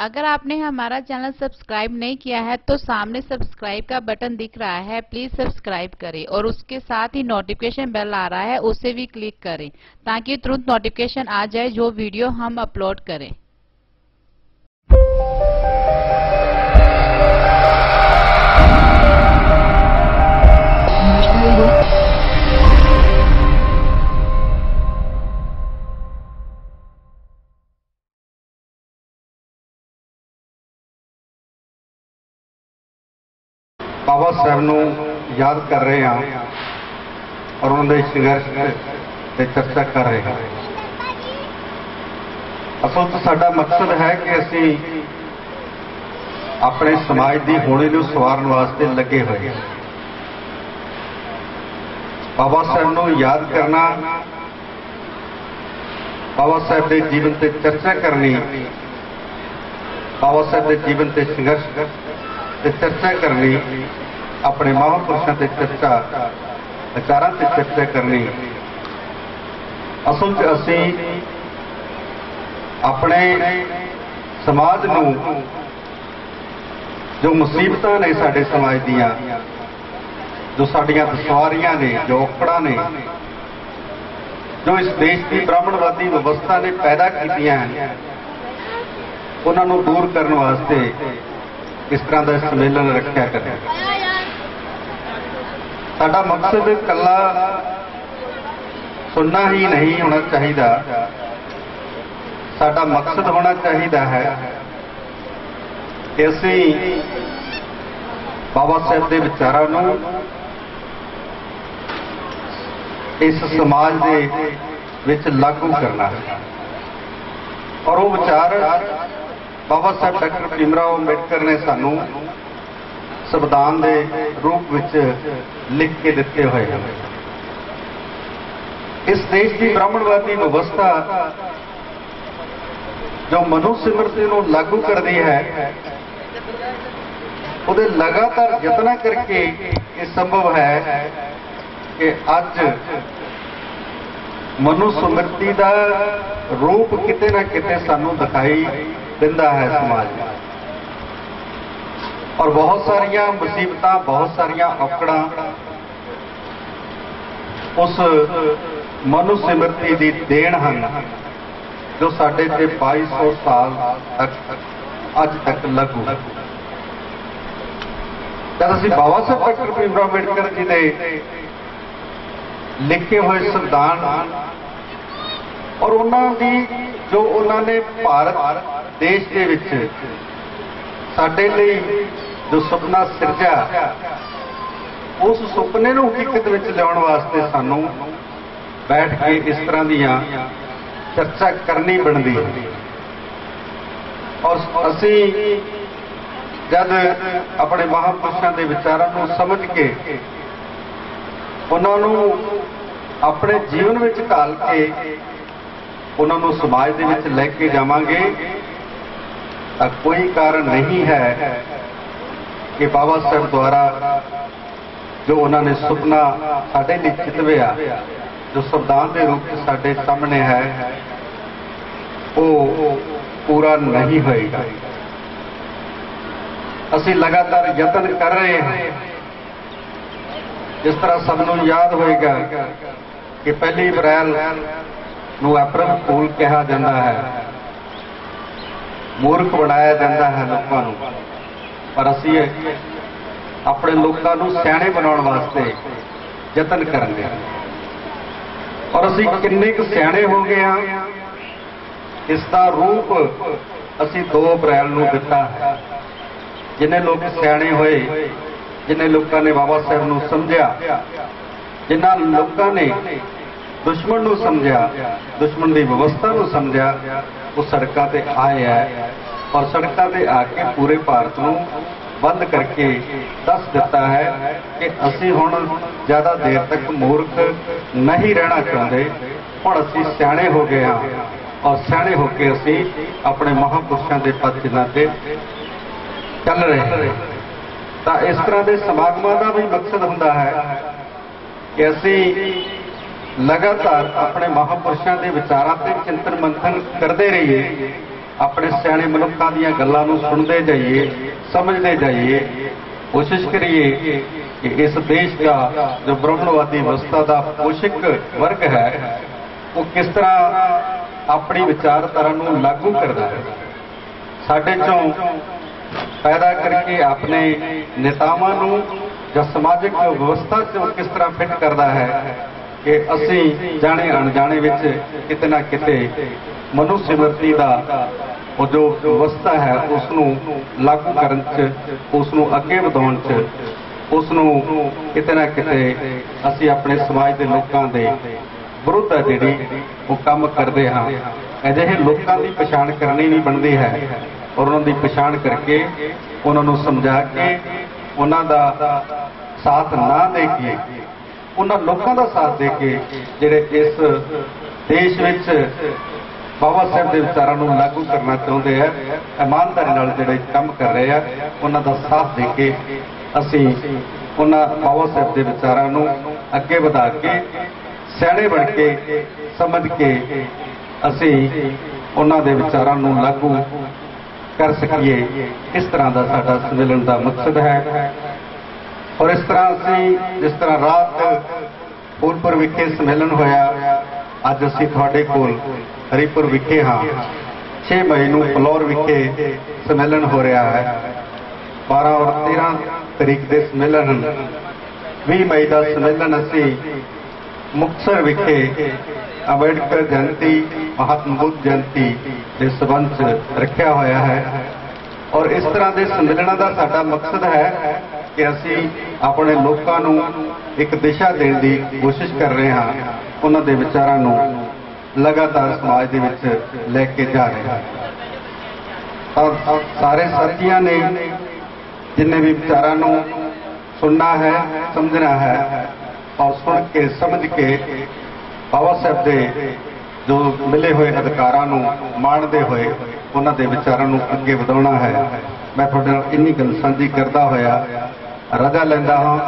अगर आपने हमारा चैनल सब्सक्राइब नहीं किया है तो सामने सब्सक्राइब का बटन दिख रहा है, प्लीज सब्सक्राइब करें और उसके साथ ही नोटिफिकेशन बेल आ रहा है उसे भी क्लिक करें ताकि तुरंत नोटिफिकेशन आ जाए जो वीडियो हम अपलोड करें। बाबा साहब नूं याद कर रहे हैं और उन्होंने संघर्ष पे चर्चा कर रहे हैं। असल तो साडा मकसद है कि असी अपने समाज की होने नूं सवारन वास्ते लगे हुए हैं। बाबा साहब नूं याद करना, बाबा साहब के जीवन से चर्चा करनी, बाबा साहब के जीवन से संघर्ष ते चर्चा करनी, अपने महापुरुषों से चर्चा विचारों से चर्चा करनी। असल च असी अपने समाज नूं जो मुसीबतां ने साडे समाज दियां, जो साडियां दुश्वारियां ने, जो औकड़ां ने, जो इस देश की ब्राह्मणवादी व्यवस्था ने पैदा कीतियां हैं, उन्हां नूं दूर करने वास्ते इस तरह का सम्मेलन रखा करें। साडा मकसद कला सुनना ही नहीं होना चाहिए, साडा मकसद होना चाहिए है कि असी बाबा साहब के विचारों नूं इस समाज के विच लागू करना है और वो विचार बाबा साहब डॉक्टर भीमराव अंबेडकर ने सानू संविधान के रूप में लिख के दिते हुए हैं। इस देश की ब्राह्मणवादी व्यवस्था जो मनुस्मृति को लागू करती है, उहदे लगातार यत्न करके ये संभव है कि अज मनुस्मृति का रूप किते ना किते सानू दिखाई दिंदा है समाज में। और बहुत सारिया मुसीबत, बहुत सारिया औकड़ां उस मनुस्मृति की देन हैं जो साडे ते 2200 साल तक अज तक लागू। जब असीं बाबा साहब डॉक्टर भीमराव अंबेडकर जी के लिखे हुए संविधान और उन्होंने जो उन्होंने भारत देश के विच साडे लई जो सुपना सिरजा, उस सुपने नूं हकीकत विच लियाउण वास्ते सानू बैठ के इस तरह दीयां चर्चा करनी बनदी है। और असी जद अपने महापुरुषों के विचारों नूं समझ के उन्हां नूं अपने जीवन विच ढाल के उन्होंने समाज के विच लैके जावांगे तो कोई कारण नहीं है कि बाबा साहब द्वारा जो उन्होंने सुपना साडे लिए चितविया, जो संविधान के रूप में साडे सामने है, वो पूरा नहीं होएगा। असी लगातार यत्न कर रहे हैं। जिस तरह सबनों याद होएगा कि 1 अप्रैल नूं अप्रैल फूल कहा जाता है, मूर्ख बनाया जाता है लोगों को, पर असी अपने लोगों को सियाणे बनाने वास्ते यत्न करते हैं। और असी किन्ने क सियाणे हो गए हैं, इसका रूप असी 2 अप्रैल नूं दिता है। जिन्हें लोग सियाणे होए, जिन्हें लोगों ने बाबा साहब नूं समझिया, जिन्हां लोगों ने दुश्मन नूं समझिया, दुश्मन की व्यवस्था नूं समझिया, वो सड़कों पर आए है और सड़कों पर आके पूरे भारत नूं बंद करके दस दिता है कि असी हुण ज़्यादा देर तक मूर्ख नहीं रहना चाहते, हुण असी सियाणे हो गए हाँ और सियाणे होके असी अपने महापुरुषों के पद चिन्हां ते चल रहे हैं। तो इस तरह के समागमां का भी मकसद हुंदा है कि असी लगातार अपने महापुरुषों के विचारों से चिंतन मंथन करते रहिए अपने सियाणे मनुक्खां दीयां गल्लां नूं सुणदे जाइए, समझदे जाइए, कोशिश करिए कि इस देश का जो ब्रह्मवादी व्यवस्था का पोषक वर्ग है वो किस तरह अपनी विचारधारा नूं लागू करता है, साडे चों पैदा करके अपने नेतावां नूं या समाजिक व्यवस्था से किस तरह फिट करता है कि असीं जाने अणजाने विच किते ना किते मनु सिमरती का वो जो व्यवस्था है उसनूं लागू करन च, उसनूं अगे वधाउण च, उसनूं किते ना किते असीं अपने समाज के लोगों के विरुद्ध है जिहड़ी वो काम करते हाँ। अजिहे लोगों की पछाण करनी भी बनती है और उन्होंने पछाण करके उन्होंने समझा के उन्हों का साथ ना दे के उन्होंने लोगों का साथ दे के जिहड़े इस देश विच बाबा साहब के विचारों को लागू करना चाहते हैं, ईमानदारी नाल जिहड़े काम कर रहे हैं उन्हों का साथ दे के असीं उन्हां बाबा साहब के विचारों को अगे वधा के सियाणे बन के समझ के असीं उन्हां दे विचारों को लागू कर सकीए। इस तरह का साडा सम्मेलन का मकसद है। और इस तरह असीं जिस तरह रात फूलपुर विखे सम्मेलन होया, अज असीं तुहाडे कोल हरिपुर विखे हाँ। 6 मई नूं फलौर विखे सम्मेलन हो रहा है। 12 और 13 तरीक के सम्मेलन, 20 मई का सम्मेलन असीं मुक्तसर विखे अंबेडकर जयंती, महात्मा बुद्ध जयंती के संबंध रखा होया है। और इस तरह के सम्मेलनों का साडा मकसद है कि असीं अपने लोगों नूं एक दिशा देने की कोशिश कर रहे हाँ, उन्हां दे विचारां नूं लगातार समाज दे विच लैके जा रहे हैं। और सारे साथियों ने जिन्हें भी विचारां नूं सुनना है, समझना है और सुन के समझ के बाबा साहब के जो मिले हुए अधिकारां नूं माणदे हुए उन्हां दे विचारां नूं अगे वधाउणा है। मैं तुहाडे नाल इन्नी गल साझी करदा होया रजा लैंदा हाँ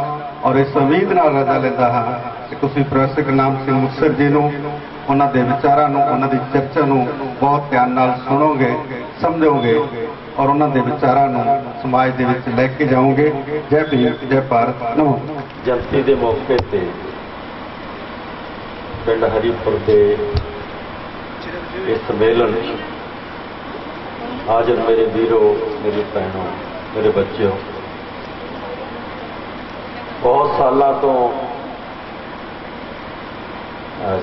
और इस उम्मीद नाल रजा लैंदा हाँ कि तुसीं प्रोफैसर गुरनाम सिंह मुक्तसर जी नूं उन्हां दे विचारां नूं, उन्हां दी चर्चा नूं बहुत ध्यान नाल सुणोगे, समझोगे और उन्हां दे विचारां नूं समाज दे विच लैके जाओगे। जय भीम, जय भारत, नमो। जयंती के मौके ते पिंड हरिपुर के इस सम्मेलन हाजर मेरे वीरों, मेरी भैनों, मेरे बच्चों, बहुत सालों तो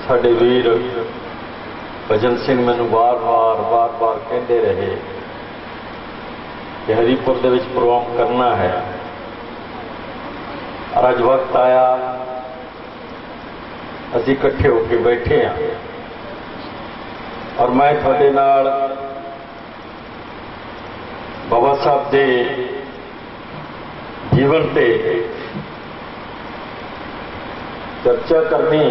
साडे वीर भजन सिंह मैनू बार बार कहते रहे कि हरिपुर दे विच प्रोग्राम करना है। और अज वक्त आया असीं इकट्ठे होकर बैठे हैं और मैं तुहाडे नाल बाबा साहब के जीवन ते चर्चा करनी।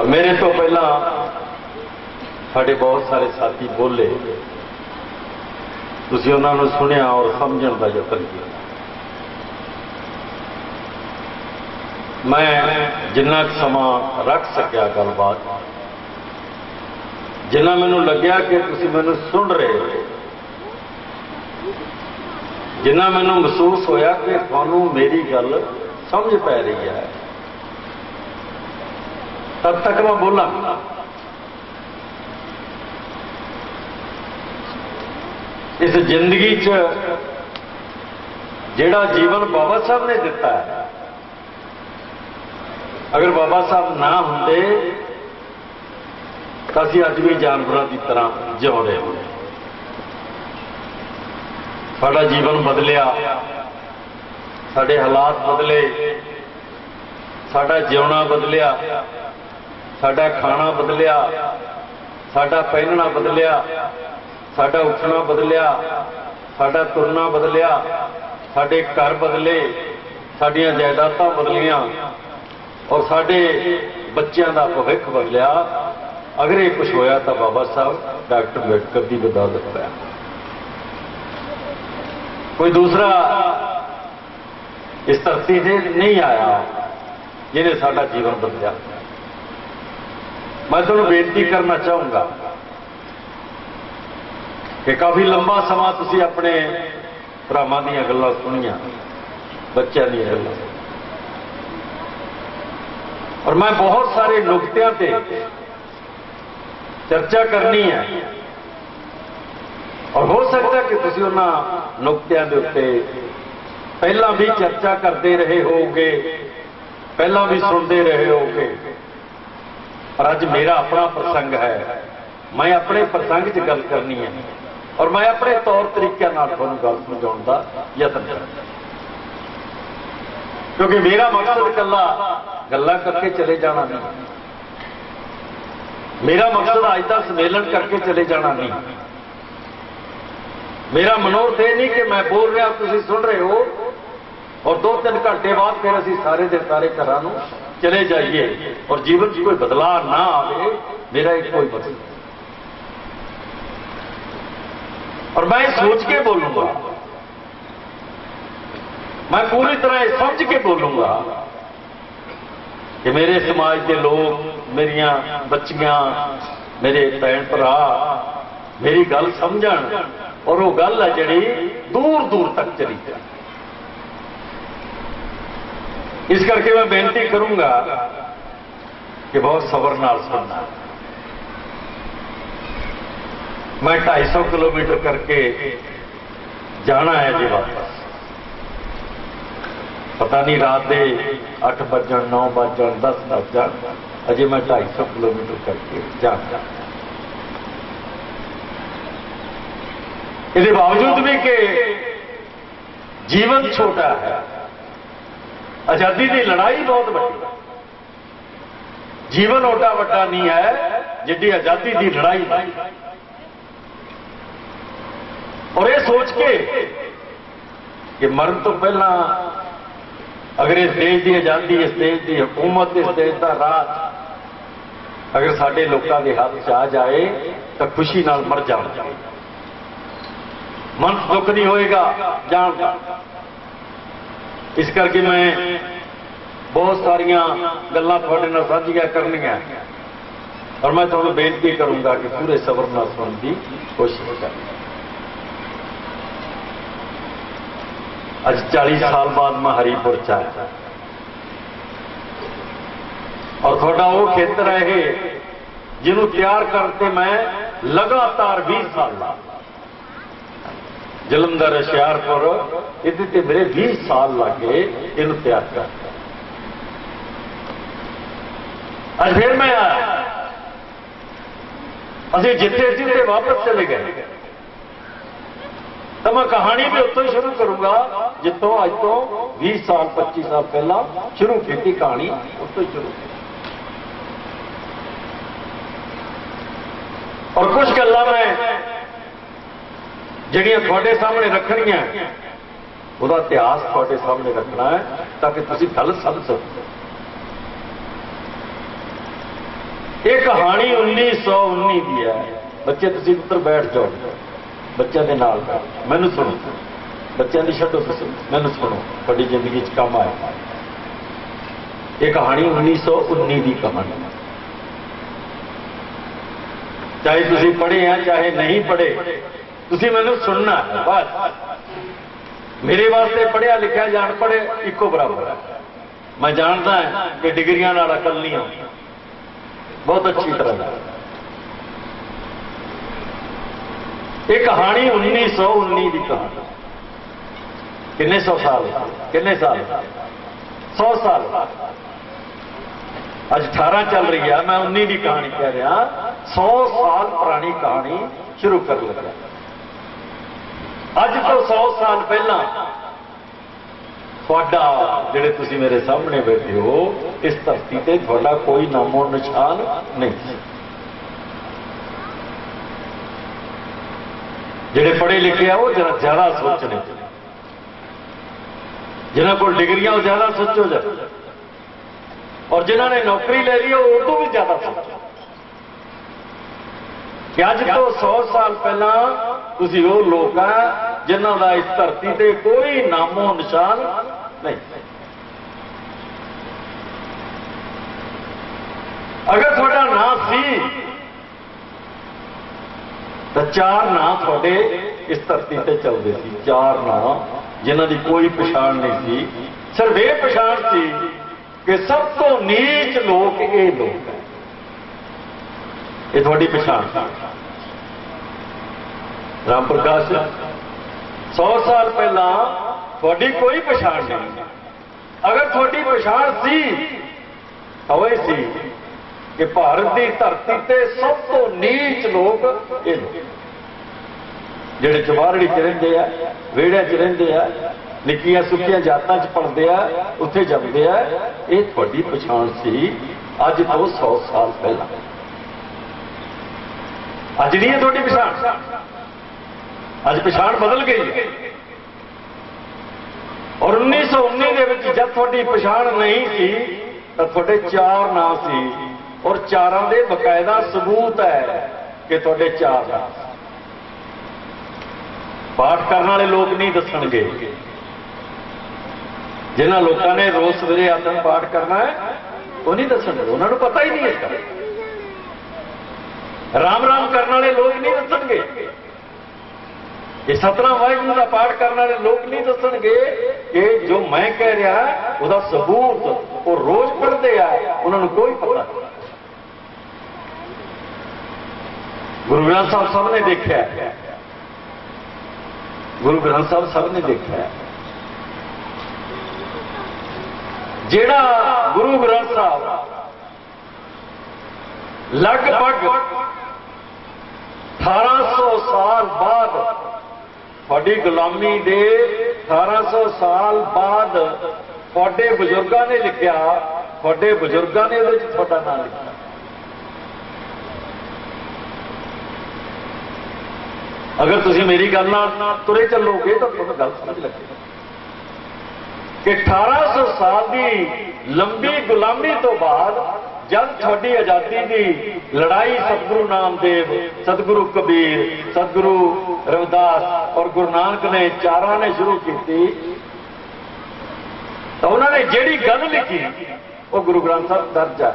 मेरे तो पहला साडे बहुत सारे साथी बोले, तुसीं उन्हां नूं सुनिया और समझण दा यतन किया। मैं जिन्ना समा रख सकिया गलबात, जिन्ना मैनू लग्या कि तुसीं मैनू सुन रहे हो, जिन्ना मैनू महसूस होया कि तुहानू मेरी गल समझ पै रही है, तब तक मैं बोला। इस जिंदगी च जिहड़ा जीवन बाबा साहब ने दिता है, अगर बाबा साहब ना होंदे तो असीं अज भी जानवरों की तरह जिउ रहे होंदे। साडा जीवन बदलिया, साडे हालात बदले, साडा जिउना बदलिया, साडा खाना बदलिया, साडा पहनना बदलिया, साडा उठना बदलिया, साडा तुरना बदलिया, साडे घर बदले, साडियां जायदादां बदलियां और साडे बच्चों का भविख बदलिया। अगर ये कुछ होया तो बाबा साहब डॉक्टर अंबेडकर की बदौलत है। कोई दूसरा इस धरती से नहीं आया जिन्हें साडा जीवन बदलिया। मैं तुहानूं बेनती करना चाहूँगा कि काफ़ी लंबा समा तुसीं अपने भरावां दीयां गल्लां सुणीआं, बच्चों दीयां गल्लां, और मैं बहुत सारे नुकतियां ते चर्चा करनी है, और हो सकता है कि तुसीं उन्हां नुकतियां दे उत्ते पहला भी चर्चा करते रहे होगे, पहला भी सुनते रहे होगे, पर अज मेरा अपना प्रसंग है, मैं अपने प्रसंग च गल करनी है, और मैं अपने तौर तरीके नाल तुहानूं गल समझाउण दा यतन करना, क्योंकि मेरा मकसद कल्ला गल्लां करके चले जाना नहीं, मेरा मकसद अज दा सम्मेलन करके चले जाना नहीं, मेरा मनोरथ ये नहीं कि मैं बोल रहा तुसीं सुन रहे हो और 2-3 घंटे बाद फिर असीं सारे दे सारे घरां नूं चले जाइए और जीवन च कोई बदलाव ना आवे, मेरा एक कोई मकसद। और मैं सोच के बोलूंगा, मैं पूरी तरह समझ के बोलूंगा कि मेरे समाज के लोग, मेरिया बच्चियां, मेरे भैन भरा मेरी गल समझण, और वो गल है जिहड़ी दूर दूर तक चली जाए। इस करके मैं बेनती करूंगा कि बहुत सबर नाल सुनना। मैं 250 किलोमीटर करके जाना है जी वापस, पता नहीं रात के 8 बजन 9 बजन 10 बजन, अजे मैं 250 किलोमीटर करके जाना। इसके बावजूद भी कि जीवन छोटा है, आजादी की लड़ाई बहुत बड़ी, जीवन ओडा वड्डा नहीं है जिद्दी आजादी की लड़ाई है। और ये सोच के कि मरण तो पहला अगर इस देश की आजादी, इस देश की हुकूमत, इस देश का राज अगर साडे लोगों के हाथ च आ जाए तो खुशी नाल मर जाओ, मन दुख नहीं होएगा जान का। इस करके मैं बहुत सारिया गल्लां तुहाडे नाल साझियां करनियां, और मैं तुहानूं बेनती करूंगा कि पूरे सबर नाल सुनने की कोशिश करें। अज 40 साल बाद मैं हरीपुर च आया, और थोड़ा वो खेतर है जिन्हों तैयार करते मैं लगातार 20 साल ला, जलंधर हुशियारपुर इतने मेरे 20 साल लगे इन तैयार कर। अज फिर मैं आया, अभी जिथे जिथे वापस चले गए, तो मैं कहानी भी उत्तों ही शुरू करूंगा जितों अज तो 20 साल 25 साल पहला शुरू की कहानी, उत्तों ही शुरू की। और कुछ गल्लां मैं ਜਿਹੜੀਆਂ ਤੁਹਾਡੇ ਸਾਹਮਣੇ ਰੱਖਣੀਆਂ, ਉਹਦਾ ਇਤਿਹਾਸ ਤੁਹਾਡੇ ਸਾਹਮਣੇ ਰੱਖਣਾ ਹੈ ਤਾਂ ਕਿ ਤੁਸੀਂ ਗੱਲ ਸਮਝ ਸਕੋ। ਇਹ ਕਹਾਣੀ 1919 ਦੀ ਹੈ। ਬੱਚੇ ਤੁਸੀਂ ਉੱਤਰ ਬੈਠ ਜਾਓ, ਬੱਚਿਆਂ ਦੇ ਨਾਲ ਮੈਨੂੰ ਸੁਣੋ, ਬੱਚਿਆਂ ਦੀ ਛੱਡੋ, ਤੁਸੀਂ ਮੈਨੂੰ ਸੁਣੋ, ਤੁਹਾਡੀ ਜ਼ਿੰਦਗੀ 'ਚ ਕੰਮ ਆਏ। ਇਹ ਕਹਾਣੀ 1919 ਦੀ ਕਹਾਣੀ, ਚਾਹੇ ਤੁਸੀਂ ਪੜ੍ਹੇ ਆ ਚਾਹੇ नहीं पढ़े, तुसी मैनू सुनना है बस। मेरे वास्ते पढ़िया लिखा जान पढ़े इको बराबर है। मैं जानता है कि डिग्रियां नाल अकल नहीं आती, बहुत अच्छी तरह। एक कहानी 1919 की कहानी, किन्ने 100 साल, किन्ने साल 100 साल, अज 18 चल रही है, मैं 19 की कहानी कह रहा। 100 साल पुरानी कहानी शुरू कर लगा। अज तो 100 साल पहला थोड़ा जिहड़े तुसीं मेरे सामने बैठे हो, इस धरती ते थोड़ा कोई नामो निशान नहीं। जिहड़े पढ़े लिखे आ वो जरा ज्यादा सोचने, जिन्हां कोल डिग्रियां ज्यादा सोचो जरा, और जिन्हां ने नौकरी ले ली वो उदों भी ज्यादा सोचो कि अज तो 100 साल पहला तुसी वो लोग है जिन्हां दा इस धरती ते कोई नामो निशान नहीं। अगर थोड़ा नाम सी तो चार नाम थोड़े इस धरती ते चलते सी। चार नाम जिन्हां दी कोई पछाण नहीं सी, सिर्फ ये पछाण सी कि सब तो नीच लोग ये लोग हैं। ये थोड़ी पछाण। राम प्रकाश 100 साल पहला थोड़ी कोई पछाण नहीं। अगर थोड़ी पछाण सी तो वह सी कि भारत की धरती ते सब तो नीच लोग ये लोग ਜਿਹੜੇ ਚਵਾਰੜੀ ਚ ਰਹਿੰਦੇ ਆ, ਵਿਹੜਿਆਂ ਚ ਰਹਿੰਦੇ ਆ, ਨਿੱਕੀਆਂ ਸੁੱਕੀਆਂ ਜਾਤਾਂ ਚ ਪਲਦੇ ਆ, ਉੱਥੇ ਜੰਮਦੇ ਆ। ਇਹ ਤੁਹਾਡੀ ਪਛਾਣ ਸੀ ਅੱਜ ਤੋਂ 100 ਸਾਲ ਪਹਿਲਾਂ। ਅੱਜ ਨਹੀਂ ਹੈ ਤੁਹਾਡੀ ਪਛਾਣ, ਅੱਜ ਪਛਾਣ ਬਦਲ ਗਈ ਹੈ। ਔਰ 1919 ਦੇ ਵਿੱਚ ਜਦ ਤੁਹਾਡੀ ਪਛਾਣ ਨਹੀਂ ਸੀ ਤਾਂ ਤੁਹਾਡੇ ਚਾਰ ਨਾਂ ਸੀ, ਔਰ ਚਾਰਾਂ ਦੇ ਬਕਾਇਦਾ ਸਬੂਤ ਹੈ ਕਿ ਤੁਹਾਡੇ ਚਾਰ ਨਾਂ। पाठ करने वाले लोग नहीं दसणगे, जिन्होंने लोगों ने रोज सवेरे आतन पाठ करना है वो नहीं दसणगे, उन्होंने पता ही नहीं है। राम राम करने वाले लोग नहीं दसणगे, ये सतनाम वाहिगुरू का पाठ करने वाले लोग नहीं दसणगे कि जो मैं कह रहा उसका सबूत वो रोज पढ़ते हैं, उन्होंने कोई पता नहीं। गुरु ग्रंथ साहब सब ने देखा, गुरु ग्रंथ साहब सब ने देखा है। जेड़ा गुरु ग्रंथ साहब लगभग 1800 साल बाद थोड़ी गुलामी दे 1800 साल बाद थोड़े बुजुर्गों ने लिखा, थोड़े बुजुर्गों ने थोड़ा नाम लिखा। अगर तुम मेरी गल तुरे चलोगे तो तुम्हें गल समझ लगेगी कि 1800 साल की लंबी गुलामी तो बाद जब थोड़ी आजादी की लड़ाई सतगुरु नामदेव, सतगुरु कबीर, सतगुरु रविदास और गुरु नानक ने चारों ने शुरू की तो उन्होंने जिहड़ी गल लिखी वो गुरु ग्रंथ साहब दर्ज है।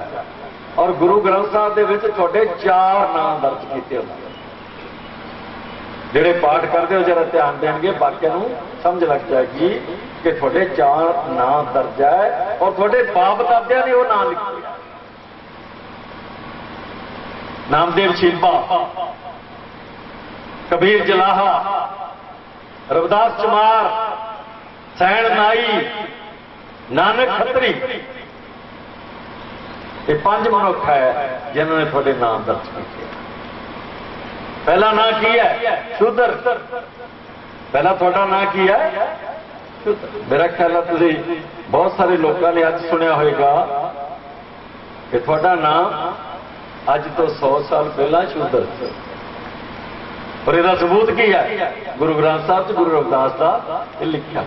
और गुरु ग्रंथ साहब के विच थोड़े चार नाम दर्ज किए उन्होंने। ਜਿਹੜੇ पाठ करते हो जरा ध्यान देंगे बाकियों को समझ लग जाएगी कि थोड़े चार नाम दर्ज है और थोड़े बाप दादिया ने वो नाम लिखे। नामदेव छिंबा, कबीर जलाहा, रविदास चमार, सैन नाई, नानक खत्री, ये 5 मनुख है जिन्होंने थोड़े नाम दर्ज किए। पहला नाम की है शूदर, पहला थोड़ा नाम की है शूदर। मेरा ख्याल है तुझे बहुत सारे लोगों ने अज सुनिया होगा कि थोड़ा नाम अज तो 100 साल पहला शूदर। और इसका सबूत की है गुरु ग्रंथ साहब च गुरु रविदास का लिखा।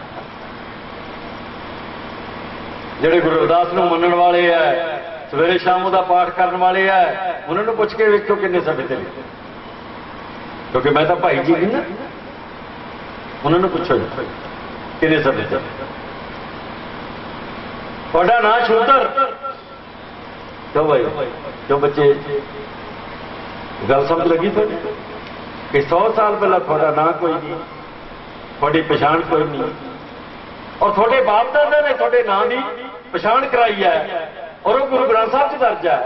जेडे गुरु रविदास को मनण वाले है, सवेरे शाम का पाठ करने वाले है, उन्होंने पूछ के वेखो किन्ने साडे ते लिखे, क्योंकि मैं तो भाई जी नहीं ना। उन्होंने पूछो किन्ने समय थोड़ा नाम शूदर क्यों भाई, क्यों बच्चे गल समझ लगी थोड़ी कि 100 साल पहला थोड़ा नाम कोई नहीं, थोड़ी पछाण कोई नहीं, और थोड़े बाप दादा ने थोड़े नाम की पछाण कराई है और वो गुरु ग्रंथ साहब च दर्ज है।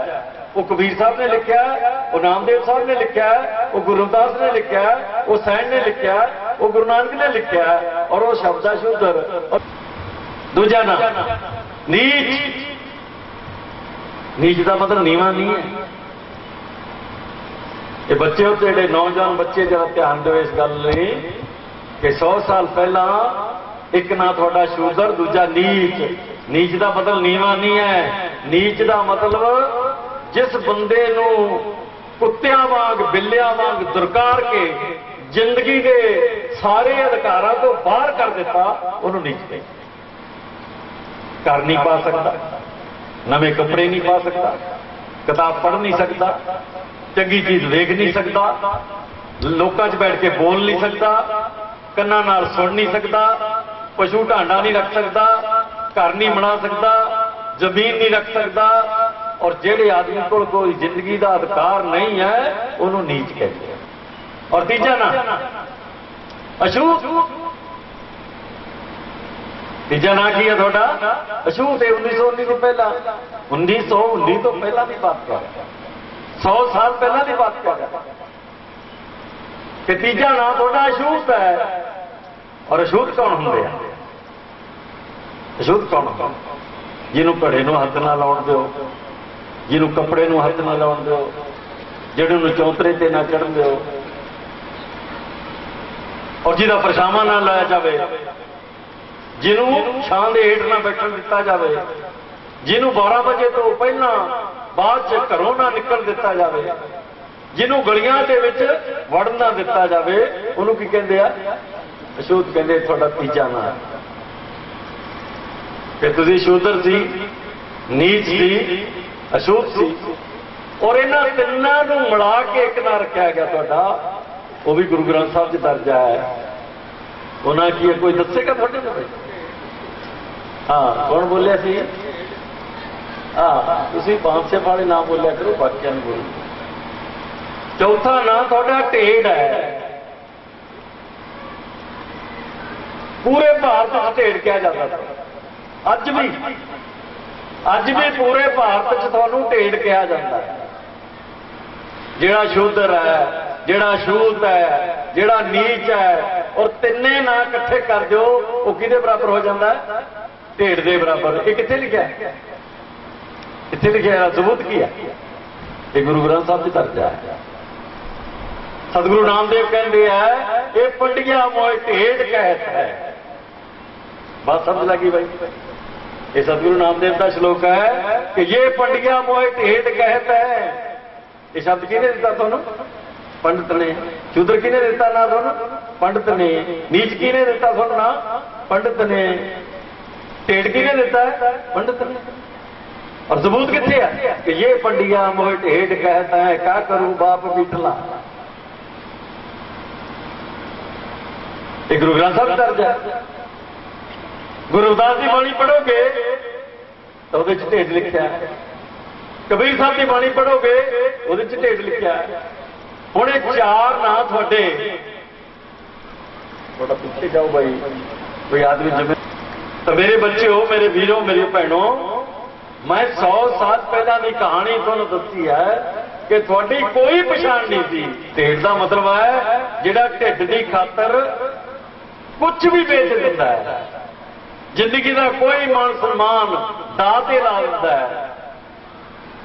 वो कबीर साहब ने लिखा, वो नामदेव साहब ने लिखा, वो गुरु रविदास ने लिखा, वो सैन ने लिखा, वो गुरु नानक ने लिखा, और वो शब्द है शूदर। दूजा नाम नीच। नीच का मतलब नीवा नहीं है। ये बच्चे होते जेडे नौजवान बच्चे जरा ध्यान दो इस गल नहीं कि 100 साल पहला एक ना थोड़ा शूदर, दूजा नीच। नीच का मतलब नीवा नहीं है। नीच का मतलब जिस बंदे नूं कुत्तियां वांग बिल्लियां वांग दुरकार के जिंदगी के सारे अधिकारों को बाहर कर दिता, उन्होंने नीच कही। घर नहीं पा सकता, नवे कपड़े नहीं पा सकता, किताब पढ़ नहीं सकता, चंगी चीज वेख नहीं सकता, लोकां च बैठ के बोल नहीं सकता, कन्नां नाल सुन नहीं सकता, पशु ढांडा नहीं रख सकता, घर नहीं बना सकता, जमीन नहीं रख सकता, और ਜਿਹੜੇ आदमी को कोई जिंदगी का अधिकार नहीं है उन्होंने नीच कहते हैं। और तीजा ना अछूत, तीजा ना की है थोड़ा अछूत है। 1919 तो पहला 1919 तो पहला की बात कर, 100 साल पहला की बात कर। कि तीजा ना थोड़ा अछूत है। और अछूत कौन होंगे? अछूत कौन होंगे? जिन्होंने घड़े नूं हथ ना लाउण दिओ, जिन्होंने कपड़े नूं हथ ना लाउण दिओ, जिहड़े चौंतरे ते ना चढ़न दिओ, और जिहदा परछावां ना लाया जाए, जिन्हों छां दे हेठ ना बैठण दिता जाए, जिन्हों 12 बजे तो पहला बाद च घरों ना निकल दिता जाए, जिन्हों गलियां दे विच वड़न ना दिता जाए, उन्होंने की कहंदे आ? अछूत कहंदे। तुहाडा तीजा ना कि तुसीं शूदर सी, नीच सी, अछूत सी। और इन्हां तिन्नां नूं मिला के एक ना रखा गया तुहाडा, वो भी गुरु ग्रंथ साहब च दर्ज है। उन्हें की कोई दसेगा थोड़े को? हाँ, कौन बोलिया सी? हाँ, तुसीं पांचशे वाले नाम बोलिया करो, बाकियां नूं बोलो। चौथा नाम थोड़ा ढेड़ है। पूरे भारत में ढेड़ कहा जाता था। अज भी पूरे भारत च तुहानूं ढेड़ कहा जाता है। जिहड़ा शूदर है, जिहड़ा अछूत है, जिहड़ा नीच है, और तिन्ने ना इकट्ठे कर दो, वो किहदे बराबर हो जाता है? ढेड़ दे बराबर। ये कित्थे लिखा है? कित्थे लिखा है? सबूत की है? ये गुरु ग्रंथ साहब की दर्ज है। सतगुरु नामदेव कहते हैं ये पंडिया मोए ढेड़ कहत है। बात समझ लगी भाई? ये सतगुरु नामदेव का श्लोक है कि ये पंडिया मोए ढेड़ कहत है। ये शब्द किने दिता तुहानूं? पंडित ने। शूद्र किने दिता ना तुहानूं? पंडित ने। नीच किने दिता तुहानूं ना? पंडित ने। ढेड़ किने दिता है? पंडित ने। और सबूत कित्थे है कि ये पंडिया मोए ढेड़ कहता है, क्या करूं बाप बीठला। गुरु ग्रंथ साहब दर्ज है। गुरु रविदास की बाणी पढ़ोगे तो वो ढेड लिखा है। कबीर साहब की बाणी पढ़ोगे वो ढेड लिखा है। हुण चार ना थोड़े थोड़ा पीछे जाओ भाई, कोई आदमी जमे। तो मेरे बच्चों, मेरे वीरों, मेरी भैनों, मैं 100 साल पहला की कहानी तुहानूं दसी है कि थोड़ी कोई पछाण नहीं थी। ढेड का मतलब है जिहड़ा ढिड की खातर कुछ भी बेच दिता है, जिंदगी का कोई मान सम्मान दाव ते ला दिता है।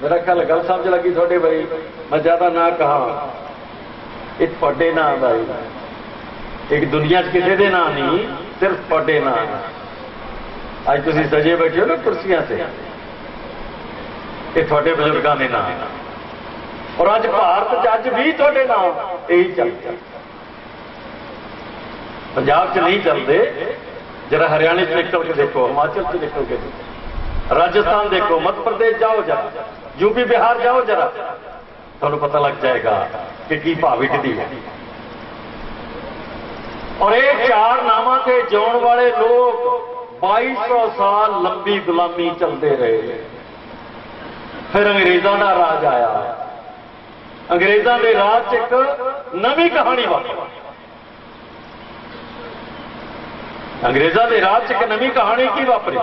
मेरा ख्याल गल समझ लगी थोड़े भाई, मैं ज्यादा ना कहा। ये तुहाडे नाम भाई, एक दुनिया किसी के नाम नहीं, सिर्फ तुहाडे नाम। अज तुसीं सजे बैठे हो ना कुर्सियां से, ये तुहाडे बजुर्गों के नाम। और अज भारत अज भी तुहाडे नाम यही चलता। पंजाब च नहीं चलते, जरा हरियाणा च निकल के देखो, हिमाचल च निकल के देखो, राजस्थान देखो, मध्य प्रदेश जाओ जरा, यूपी बिहार जाओ जरा, तुहानूं पता लग जाएगा कि की भाविकती है। और ये चार नामां ते जिउण वाले लोग 2200 साल लंबी गुलामी चलते रहे। फिर अंग्रेज़ों का राज आया। अंग्रेज़ों के राज च एक नवी कहानी वापरी। अंग्रेज़ों के राज च एक नवी कहानी की वापरी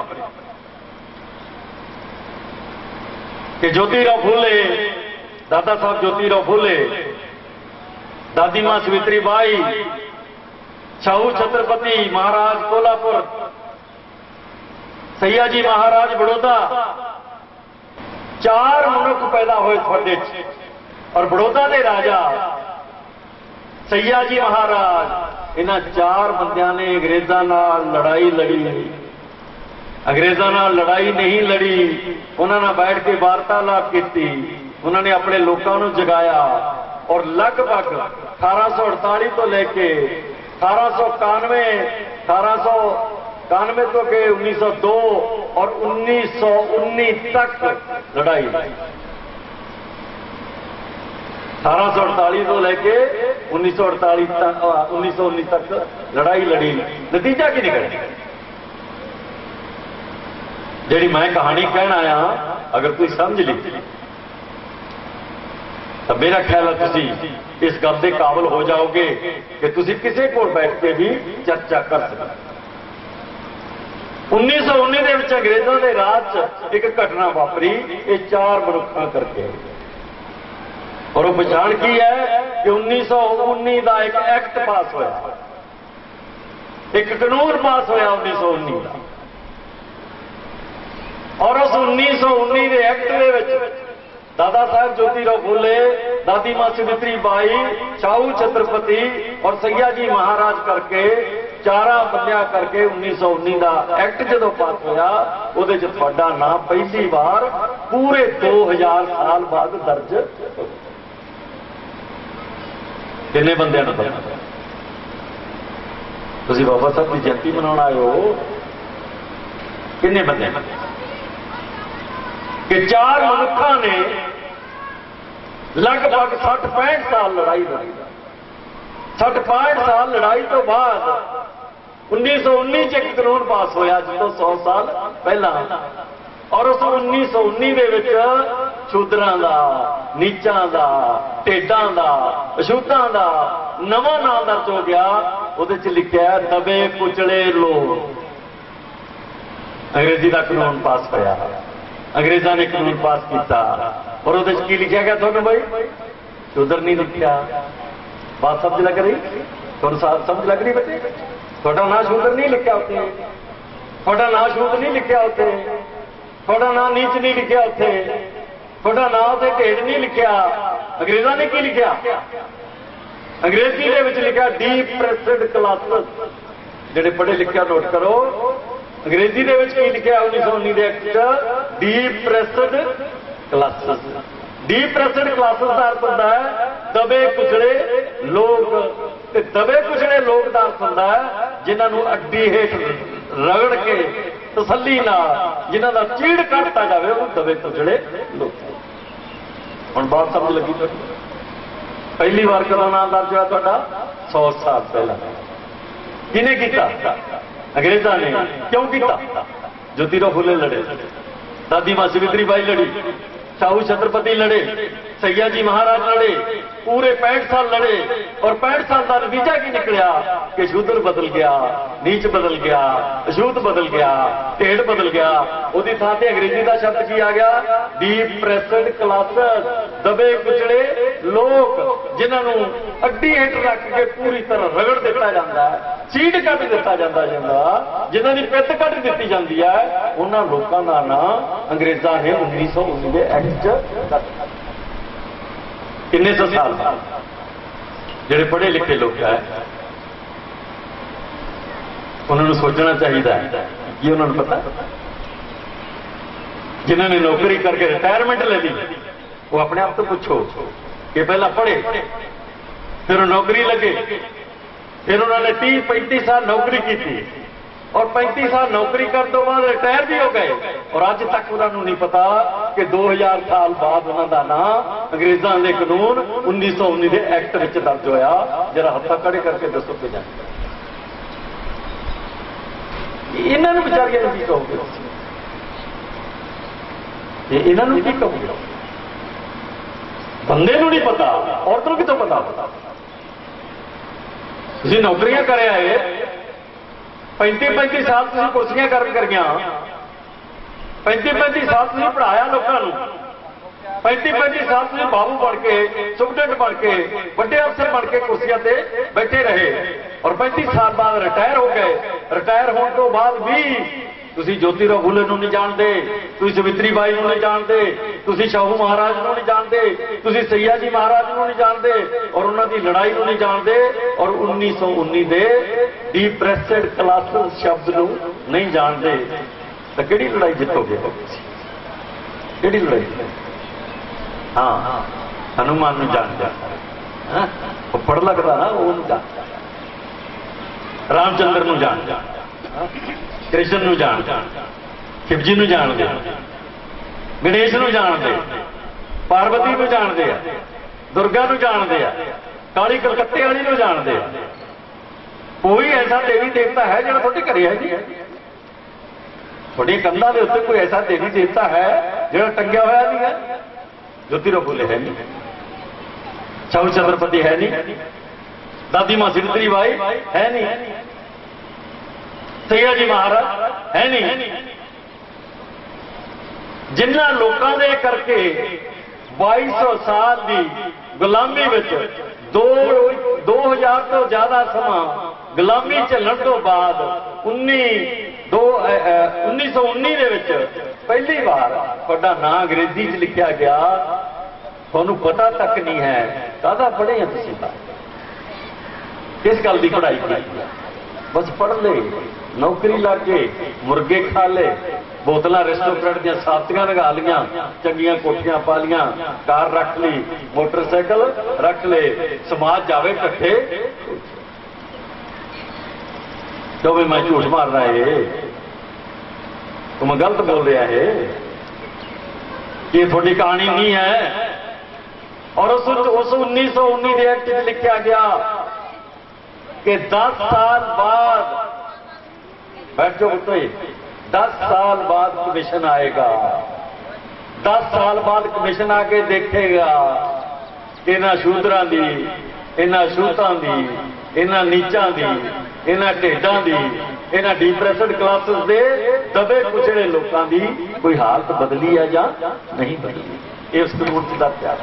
कि ज्योतिराव फूले, दादा साहब ज्योतिराव फूले, दादी मां सावित्री बाई, शाहू छत्रपति महाराज कोल्हापुर, सयाजी महाराज बड़ौदा, चार मनुख पैदा हुए थोड़े। और बड़ौदा के राजा सयाजी महाराज, इन्हां चार बंदियां ने अंग्रेज़ों नाल लड़ाई लड़ी। अंग्रेज़ों नाल लड़ाई नहीं लड़ी, उन्होंने बैठ के वार्तालाप की, उन्होंने अपने लोगों को जगाया। और लगभग 1848 तो लेके 1891 तो के 1902 और 1919 तक लड़ाई। 1848 तो लेके 1919 तक लड़ाई लड़ी। नतीजा की निकला? जी मैं कहानी कहना आया अगर कोई समझ ली तो मेरा ख्याल है तुसी इस गल के काबिल हो जाओगे कि तुसी किसी को बैठ के भी चर्चा कर सकते। 1919 ਦੇ ਵਿੱਚ अंग्रेजों के राज च एक घटना वापरी, ये 4 मनुखों करके, और वो पछाण की है कि 1919 का एक एक्ट पास होया, एक कानून पास होया 1919 का, और उस 1919 के एक्ट के दादा साहब ज्योतिराव फूले, दादी मां सावित्री बाई, शाहू छत्रपति और सैया जी महाराज करके 4 बंदियां करके 1919 का एक्ट जो पास होया, उहदे च तुहाडा नाम पहली बार पूरे 2000 साल बाद दर्ज। किन्ने बंदियां नूं पता? तुसीं बाबा साहब की जयंती मनाउण आए हो, किन्ने बंदे कि 4 मनुखों ने लगभग 60-65 साल लड़ाई लड़ी। 60-65 साल लड़ाई तो बाद 1919 च एक कानून पास होया जो 100 साल पहला, और उस 1919 दे विच शूदरां दा, नीचां दा, ढेडां दा, अछूतां दा नवां नाम दर्ज हो गया। उहदे च लिखिआ दबे कुचले लोग। अंग्रेजी का कानून पास होया, अंग्रेजा ने कानून पास किया, और उहदे च की लिखा गया तुहानूं भाई? शूदर नहीं लिखा। बात समझ लग रही? तुहानूं समझ लग रही बच्चे? तुहाडा नाम शूदर नहीं लिखा उत्थे, तुहाडा नाम शूद नहीं लिखा उत्थे, तुहाडा नाम नीच नहीं लिखा उत्थे, तुहाडा नाम उत्थे ढेड नहीं लिखा। अंग्रेजा ने की लिखा? अंग्रेजी दे विच लिखा डिप्रेस्ड क्लासेस। जिहड़े पढ़े लिखे नोट करो, अंग्रेजी दे विच की लिखा 1919 के act depressed classes. Depressed classes का अर्थ होता है दबे कुचले लोग, ते दबे कुचले लोग का अर्थ होता है जिन्होंने अड्डी हेठ रगड़ के तसली नाल जिन्हों का चीड़ कटता जाए वो दबे कुचले लोग। हुण बात समझ लगी? तो पहली बार कदों नाम दर्ज होया तुहाडा? 100 साल पहला। किने कीता? अंग्रेजा ने। क्यों किया? ज्योतिराव फूले लड़े, दादी मां सावित्री बाई लड़ी, शाहू छत्रपति लड़े, सैया जी महाराज लड़े, पूरे 65 साल लड़े, और 65 साल का नतीजा की निकलिया कि शूद्र बदल गया, नीच बदल गया, अछूत बदल गया, ढेड बदल गया। उसकी थां ते अंग्रेजी का शब्द की आ गया? Depressed classes. दबे कुचले लोग जिन्होंने अड्डी हेठ रख के पूरी तरह रगड़ दिता जाता है, चीड़ कट दिता जाता, जिन्हों की पित कट दी जाती है, उन्होंने लोगों का नाम अंग्रेजा ने 1919 के एक्ट किन्ने 100 साल जिहड़े पढ़े लिखे लोग है उन्होंने सोचना चाहिए कि उन्होंने पता, जिन्होंने नौकरी करके रिटायरमेंट ले ली, वो अपने आप तो पूछो कि पहला पढ़े फिर नौकरी लगे, फिर उन्होंने 30-35 साल नौकरी की थी, और 35 साल नौकरी करने तो बाद रिटायर भी हो गए, और अज तक उन्होंने नहीं पता कि 2000 साल बाद उन्होंने नाम अंग्रेजों के कानून 1919 के एक्ट में दर्ज होया। जरा हत्था खड़े करके दसो कि इन्होंने बेचारियों की कहोगे? इन्होंने की कहोगे? बंदे को नहीं पता, औरतों की तो पता। तुम नौकरियां कर आए, 35-35 साल तुम कुर्सियां कर गया, 35-35 साल तुम पढ़ाया लोगों, 35-35 साल तुम बाबू बन के, सुपरडेंट बन के, बड़े अफसर बन के कुर्सियां से बैठे रहे, और 35 साल बाद रिटायर हो गए। रिटायर होने तो बाद भी तुसी ज्योतिराव फूले नूं नहीं जानते, तुसी सावित्री बाई नूं नहीं जानते, तुसी शाहू महाराज नूं नहीं जानते, तुसी सैया जी महाराज नूं नहीं जानते, और उन्हां दी लड़ाई नूं नहीं जानते, और 1919 दे डिप्रेस्ड क्लासेस शब्द नूं नहीं जानते। तो किहड़ी लड़ाई जितोगे? किहड़ी लड़ाई? हाँ, हनुमान नूं जान जा, पढ़ लगता ना, वो जान, रामचंद्र नूं जान जा, कृष्ण नूं जान, शिवजी नूं जानदे, गणेश नूं जानदे, पार्वती नूं जानदे, दुर्गा नूं जानदे, काली कलकत्ते वाली नूं जानदे। कोई ऐसा देवी देवता है जो थोड़े घरे है जी? थोड़ी कंधा के उत्ते कोई ऐसा देवी देवता है जो टंगिया हुआ नहीं है। ज्योतिराव फुले है नहीं, चाऊ चंद्रपति है नहीं, दादी मां सिद्धरी बाई है नहीं, सैयाजी महाराज है नहीं। जिन्हां लोकां दे करके 2200 साल की गुलामी विच 2000 तो ज्यादा समा गुलामी झेलण तो बाद 1919 दे विच पहली बार तुहाडा नां अंग्रेजी च लिखिया गया। तुहानूं पता तक नहीं है काहदा पढ़े हैं तुसीं तां, किस गल की पढ़ाई की? बस पढ़ ले, नौकरी लग गए, मुर्गे खा ले, बोतलां रेस्टोरेंट दी साथियां लगा लियां, चंगियां कोठियां पा लियां, कार रख ली, मोटरसाइकिल रख ले, समाज जावे इकट्ठे। क्यों भी मैं झूठ मार रहा है, तो मैं गलत बोल रहा है, ये थोड़ी कहानी नहीं है। और उस 1919 के एक्ट में लिखा गया कि 10 साल बाद, बैठो पुत्रो, 10 साल बाद कमीशन आएगा। 10 साल बाद कमीशन आके देखेगा कि इन्हां शूदरां दी, इन्हां छूतां दी, इन्हां नीचां दी, इन्हां ढेडां दी, इन्हां डिप्रेशन क्लासेस दे दबे कुचले लोगों की कोई हालत बदली है या नहीं बदली। ये उस कानून का प्यार।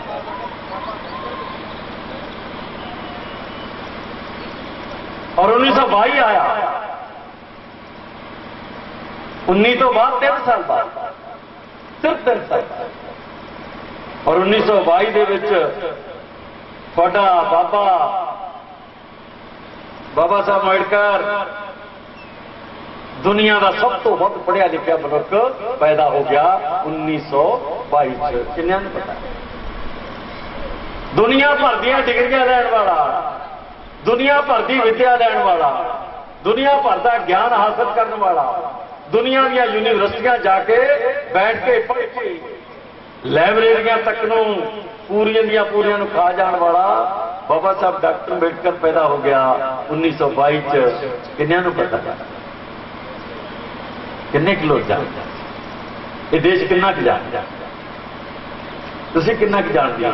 और 1922 आया, 19 तो बाद 3 साल बाद, सिर्फ 3 साल। और 1922 दे विच तुहाडा बाबा साहब अंबेडकर दुनिया का सब तो बहुत पढ़िया लिखा मनुख पैदा हो गया 1922। किन्नियां नूं पता? दुनिया भर दियां डिग्रियां लैण वाला, दुनिया भर की विद्या लैण वाला, दुनिया भर का ज्ञान हासिल करने वाला, दुनिया दी यूनिवर्सिटियां जाके बैठ के पढ़ के लाइब्रेरियां तक नूं पूरियां नूं खा जाने वाला बाबा साहब डॉक्टर अंबेडकर पैदा हो गया 1922। किन्नियां नूं पता? किन्ने किलो जान? ये देश किन्ना क जान? तुसीं किन्ना क जानदे हो?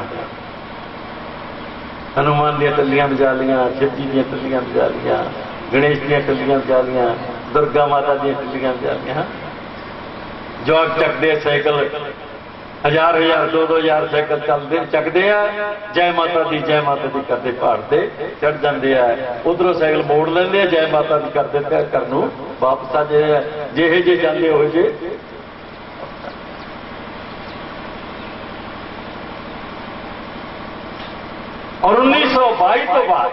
हनुमान दी टल्लियां बजा लियां, शिवजी दी टल्लियां बजा लियां, गणेश दी टल्लियां बजा लियां, दुर्गा माता दी टल्लियां बजा लियां। जवाक चकदे साइकिल 1000 2-2000 साइकिल चकते हैं, जय माता दी करते पहाड़ से चढ़ जाते हैं, उधरों साइकिल मोड़ लेंगे, जय माता दी करते घर नूं वापस आ जे जाते हो जे। और 1922 तो बाद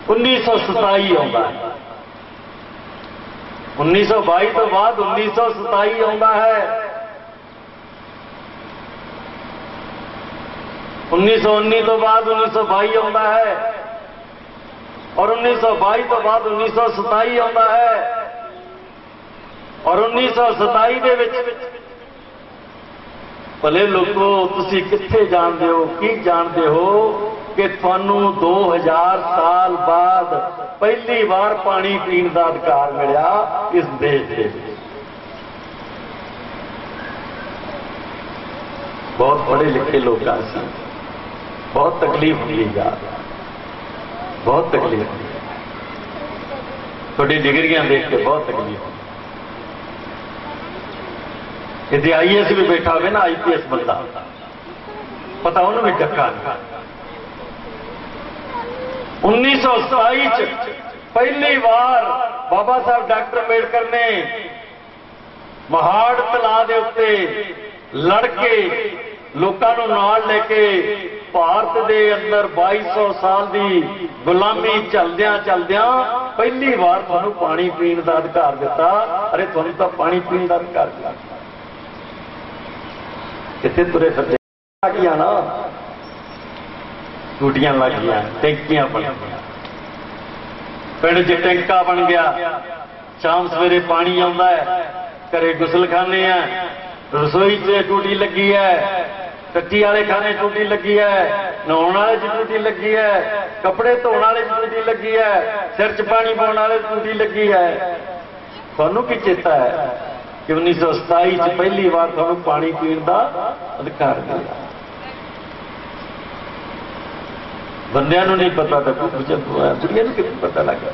1927 आता है। 1922 तो बाद 1927 आता है। 1919 तो बाद 1922 आता है। और 1922 तो बाद 1927 आता है। और 1927 दे विच भले लोगों तुसी कित्थे जानते हो, की जानते हो कि तुहानू 2000 साल बाद पहली बार पानी पीने का अधिकार मिला इस देश के। बहुत पढ़े लिखे लोग से बहुत तकलीफ हुई यार, बहुत तकलीफ हुई। थोड़ी डिग्रियां देख के बहुत तकलीफ हुई। इतने IAS भी बैठा हुए ना, IPS बंदा, पता उन्होंने भी टक्का नहीं। 1927 पहली बार बाबा साहब डॉक्टर अंबेडकर ने महाड़ तलाव के उत्ते लड़के लोगों को नाल लेके भारत के अंदर 2200 साल की गुलामी चलद्या पहली बार तुहानू पानी पीने का अधिकार दिता। अरे तुहानू तो पानी पीने का अधिकार दिता, कितने तुरे फिरदे लगिया ना, टूटियां लग गई, टैंकियां बन गई, पिंड च टैंका बन गया, शाम सवेरे पानी आता है, घरे गुसलखाने हैं, रसोई से टूटी लगी है, टट्टी वाले खाने टूटी लगी है, नहाने वाले टूटी लगी है, कपड़े धोने वाले टूटी लगी है, सिर च पानी पाने वाले टूटी लगी है। थानू की चेता है कि 1927 च पहली बार तुहानूं पानी पीण दा अधिकार मिला। बंदियां नूं नहीं पता तो बुढ़िया नूं किवें पता लगा।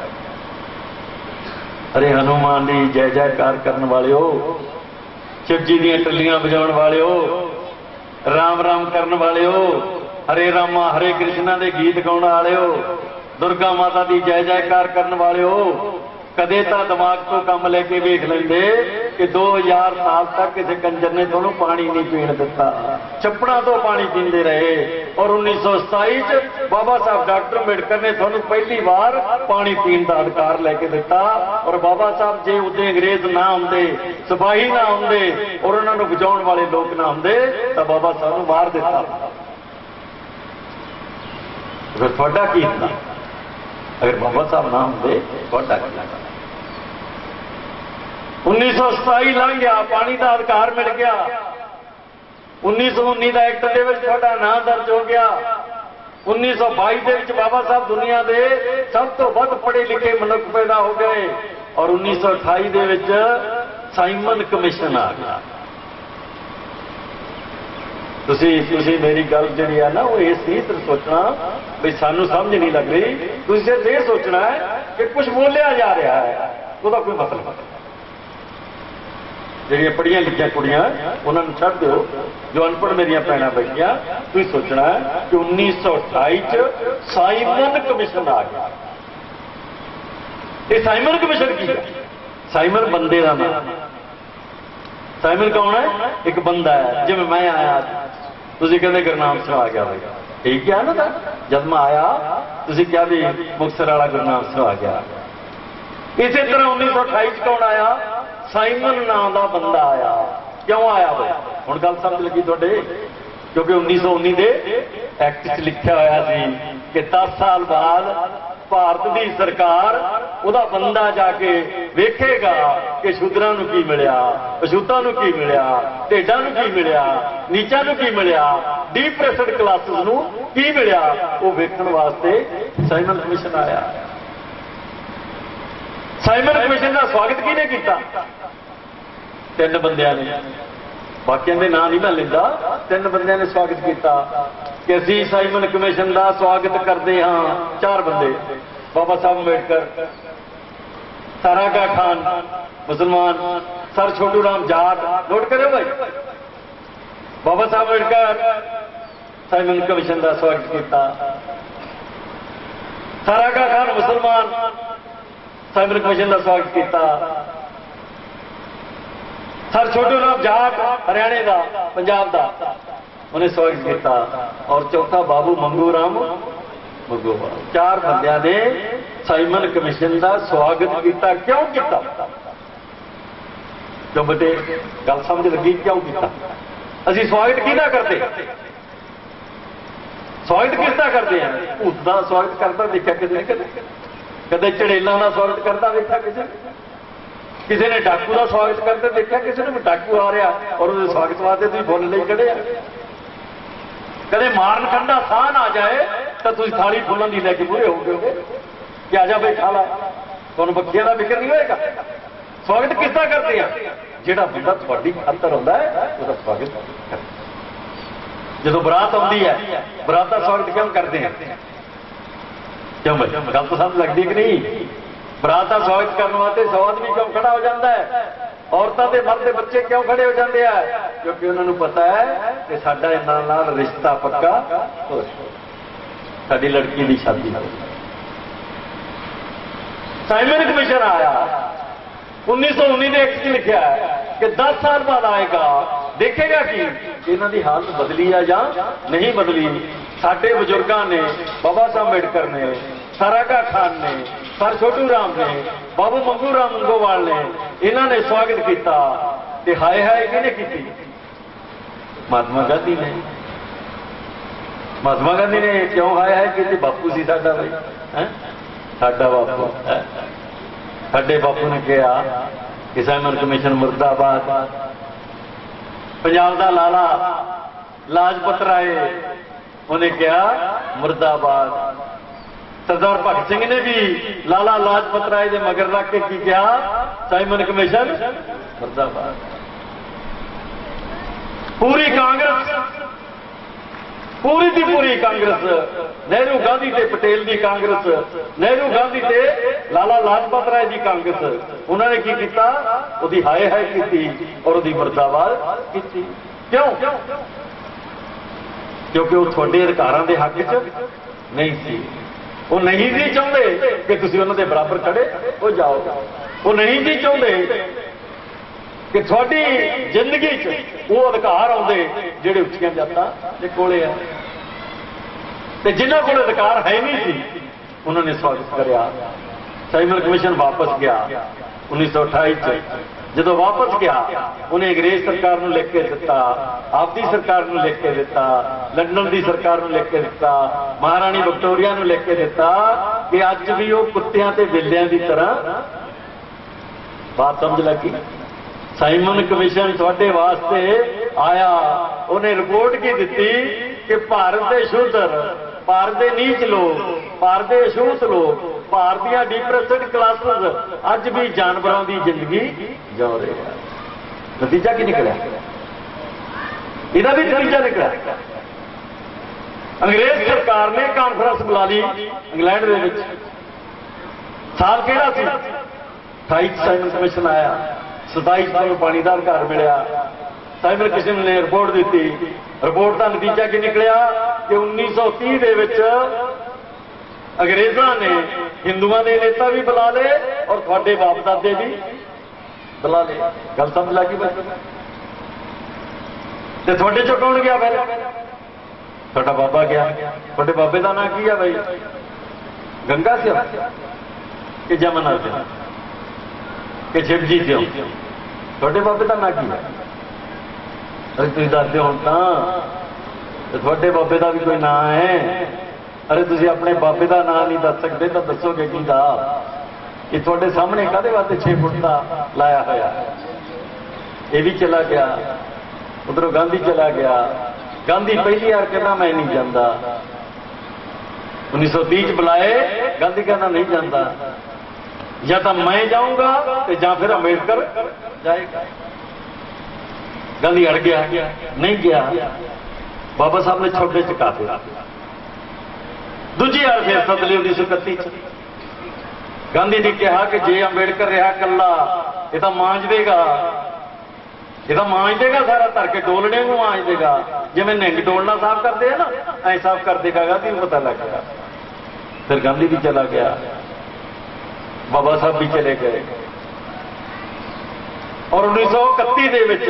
अरे हनुमान जी जय जयकार करने वाले हो, शिव जी दी टल्लियां बजाउण वाले हो, राम राम करने वाले हो, हरे रामा हरे कृष्णा दे गीत गाउण वाले हो, दुर्गा माता दी जय जयकार करने वाले हो। कदे तो दिमाग तो कम लेके वेख लेंदे कि 2000 साल तक किसी कंजर ने तुहानूं पानी नहीं पीण दिता, छप्पड़ां तो पानी पींदे रहे। और 1927 च बाबा साहब डॉक्टर अंबेडकर ने तुहानूं पहली बार पानी पीण का अधिकार लेके दिता। और बाबा साहब जे उदे अंग्रेज ना आउंदे, सिपाही ना आउंदे और उन्हां नूं बचाउण वाले लोग ना आउंदे तां बाबा साहब नूं मार दिता। फिर तुहाडा की होंदा अगर बाबा साहब ना आउंदे? तुहाडा की होंदा? 1927 लंघ गया, पानी का अधिकार मिल गया। 1919 का एक्ट के नाम दर्ज हो गया। 1922 के बाबा साहब दुनिया के सब तो वध पढ़े लिखे मनुख पैदा हो गए। और 1928 के साइमन कमीशन आ गया। तुसी मेरी गल जी है ना वो इस सोचना भी सानू समझ नहीं लग रही। तुम सिर्फ ये सोचना है कि कुछ बोलिया जा रहा है, उसका कोई मतलब नहीं। ਜਿਹੜੀਆਂ पढ़िया लिखिया कुड़ियां उन्होंने छड़ दो, जो अनपढ़ मेरिया भैन बैठिया। तुम सोचना है कि 1928 साइमन कमीशन आ गया। ये साइमन कमीशन की है? साइमन बंदे का नाम। साइमन कौन है? एक बंदा है। जिवें मैं आया तुसीं कहंदे गुरनाम सिंह आ गया भाई, ठीक है ना। जब मैं आया तुसीं क्या भी मुक्तसर वाला गुरनाम सिंह आ गया। इसी तरह 1928 कौन आया? साइमन नाम का बंदा आया। क्यों आया भाई? हुण गल समझ लगी तुहाडे? क्योंकि 1919 के एक्ट च लिखा होया सी कि 10 साल बाद भारत की सरकार उहदा बंदा जाके वेखेगा कि शूद्रां नूं की मिलिया, अछूतां नूं की मिलिया, ढेडां नूं की मिलिया, नीचां नूं की मिलिया, डिप्रेस्ड क्लासिस नूं की मिलिया। वो वेखण वास्ते साइमन कमीशन आया। साइमन कमीशन का स्वागत किहने कीता? 3 बंदियां ने, बाकियां दे नाम नहीं मैं लैंदा। 3 बंदियां ने स्वागत किया कि असीं साइमन कमीशन का स्वागत करते हाँ। 4 बंदे, बाबा साहब अंबेडकर, सर आगा खान मुसलमान, सर छोटू राम जाट, नोट करो भाई। बाबा साहब अंबेडकर साइमन कमीशन का स्वागत किया। सर आगा खान मुसलमान साइमन कमीशन का स्वागत किया। सर छोटू राम जाट हरियाणे का, पंजाब का, उन्हें स्वागत किया। और चौथा बाबू मंगू राम मंगूवाल। 4 बंदियां ने साइमन कमीशन का स्वागत किया। क्यों किया? जो बटे गल समझ लगी क्यों किया? असीं स्वागत किहदा करते? स्वागत किसदा करते हैं? भूत का स्वागत करता देखा किसी ने? कदे झड़ेलों का स्वागत करता देखा किसी ने? किसी ने डाकू का स्वागत करते देखा किसी ने? डाकू आ रहा और उसके स्वागत वास्ते तुम फुल नहीं कढ़े। कदे मारन ठंडा साह आ जाए तो तुम थाली फुलों की लैके पूरे हो गए कि आ जा भाई खा ला, तुम बखिया का फिक्र नहीं होएगा। स्वागत किसका करते हैं? जिहड़ा बंदा तुहाडी खातर आउंदा है उसका स्वागत करते। जो बरात आती है, बरात का स्वागत क्यों करते हैं? क्यों भाई गल तो समझ लगती कि नहीं? बरात का स्वागत करने वास्ते 100 आदमी क्यों खड़ा हो जाता है? औरतां ते मर्द ते बच्चे क्यों खड़े हो जाते हैं? क्योंकि उन्होंने पता है कि साडा इन्हां नाल रिश्ता पक्का हो, साडी लड़की की शादी हो। साइमन कमीशन आया 1919 के एक्ट लिखा है कि 10 साल बाद आएगा, देखेगा कि इन्हां दी हालत बदली है या नहीं बदली। साडे बुजुर्गों ने, बाबा साहब अंबेडकर ने, सर आगा खान ने, सर छोटू राम ने, बाबू मंगू राम मंगोवाल ने, इन्होंने स्वागत किया। ते हाय हाय किहने कीती? महात्मा गांधी ने। महात्मा गांधी ने क्यों हाय हाय की? बापू सी साडा भाई, है साडा बापू। साडे बापू ने कहा कि साइमन कमीशन मुर्दाबाद। पंजाब का लाला लाजपत राय उन्हें कहा मुर्दाबाद। सरदार भगत सिंह ने भी लाला लाजपत राय के मगर रख के की कहा, साइमन कमीशन मुर्दाबाद। पूरी कांग्रेस, पूरी की पूरी कांग्रेस, नेहरू गांधी ते पटेल की कांग्रेस, नेहरू गांधी ते लाला लाजपत राय की कांग्रेस, उन्होंने की किया, उसकी हाय हाय की और उसकी मुर्दाबाद की। क्यों? क्योंकि वो थोड़े अधिकारों के हक च नहीं सी। वो नहीं जी चाहते कि तुम उन्होंने बराबर खड़े हो जाओ। वो नहीं जी चाहते कि थोड़ी जिंदगी च वो अधिकार आते जेडे उच्चियां जातां दे कोले आ, ते जिन्हां कोल अधिकार है नहीं सी उन्होंने स्वागत करया। साइमन कमीशन वापस गया 1928 जो वापस गया, उन्हें अंग्रेज सरकार को लिख के दिता, आपकी सरकार को लिख के दिता, लंदन की सरकार को लिख के दिता, महाराणी विक्टोरिया को लिख के दिता कि अज भी वो कुत्तियां ते बिल्लियां की तरह। बात समझ लगी? साइमन कमीशन थोड़े वास्ते आया, उन्हें रिपोर्ट की दी कि भारत के शूद्र, भारत के नीच लोग, भारत के अछूत लोग, भारत दी डिप्रेस्ड क्लासेस अज भी जानवरों की जिंदगी जी रहे हैं। नतीजा की निकला? इहदा भी नतीजा निकला। अंग्रेज सरकार ने कॉन्फ्रेंस बुला ली इंग्लैंड दे विच। साल केड़ा सी? 28 साइमन कमीशन आया, 27 को पानी का अधिकार मिलया। साइमन कमीशन ने रिपोर्ट दी। रिपोर्ट का नतीजा की निकलिया कि 1930 दे विच अंग्रेजों ने हिंदुओं के नेता भी बुला ले और थोड़े बाप दादे भी बुला ले। गल समझ लगी भाई? ते थोड़े चो कौन गया? पहले थोड़ा बाबा गया। थोड़े बाबे का नाम की है भाई? गंगा सिंह कि जमुना सिंह कि शिवजी सिंह? थोड़े बाबे का नाम की है? अरे तुम दस दो हूं तो थोड़े बाबे का भी कोई नाम है? अरे तुम अपने बाबे का नाम नहीं दस सकते तो दसोगे कि ये थोड़े सामने काहदे वास्ते 6 फुट का लाया होया? ये भी चला गया, उधरों गांधी चला गया। गांधी पहली बार कहना मैं नहीं जाता, 1930 बुलाए, गांधी कहना नहीं जाता, या तो मैं जाऊंगा तो या फिर अंबेडकर जाएगा। गांधी अड़ गया, नहीं गया। बाबा साहब ने छोटे चुका दिया। दूजी बार फिर सदली 1931 गांधी ने कहा कि जे अंबेडकर रहा कला ये तो मांझ देगा, ये तो मांझ देगा, सारा धर के डोलने को मांझ देगा। जिवें निंग डोलना साफ करते हैं ना, ऐ साफ कर देगा। गांधी को पता लग गया। फिर गांधी भी चला गया, बाबा साहब भी चले गए। और 1931 दे विच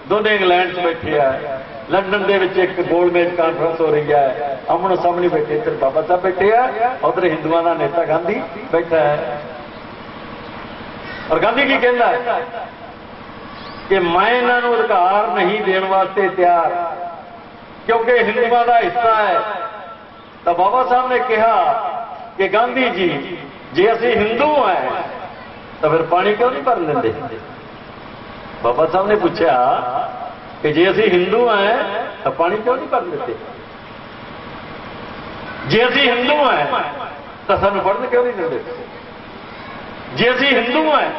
दोनों इंग्लैंड बैठे है, लंदन दे विच एक गोलमेज कॉन्फ्रेंस हो रही है, आमने सामने बैठे, इधर बाबा साहब बैठे है, उधर हिंदुओं का नेता गांधी बैठा है। और गांधी की कहता है कि मैं इन्हों अधिकार नहीं देने वास्ते तैयार, क्योंकि हिंदुओं का हिस्सा है। तो बाबा साहब ने कहा कि गांधी जी जे असी हिंदू हैं तो फिर पानी क्यों नहीं भर देंगे? बाबा साहब ने पूछा कि जे असी हिंदू हैं तो पानी क्यों नहीं भर देते? जे असी हिंदू हैं तो सानू पढ़ने क्यों नहीं देते? जे असी हिंदू हैं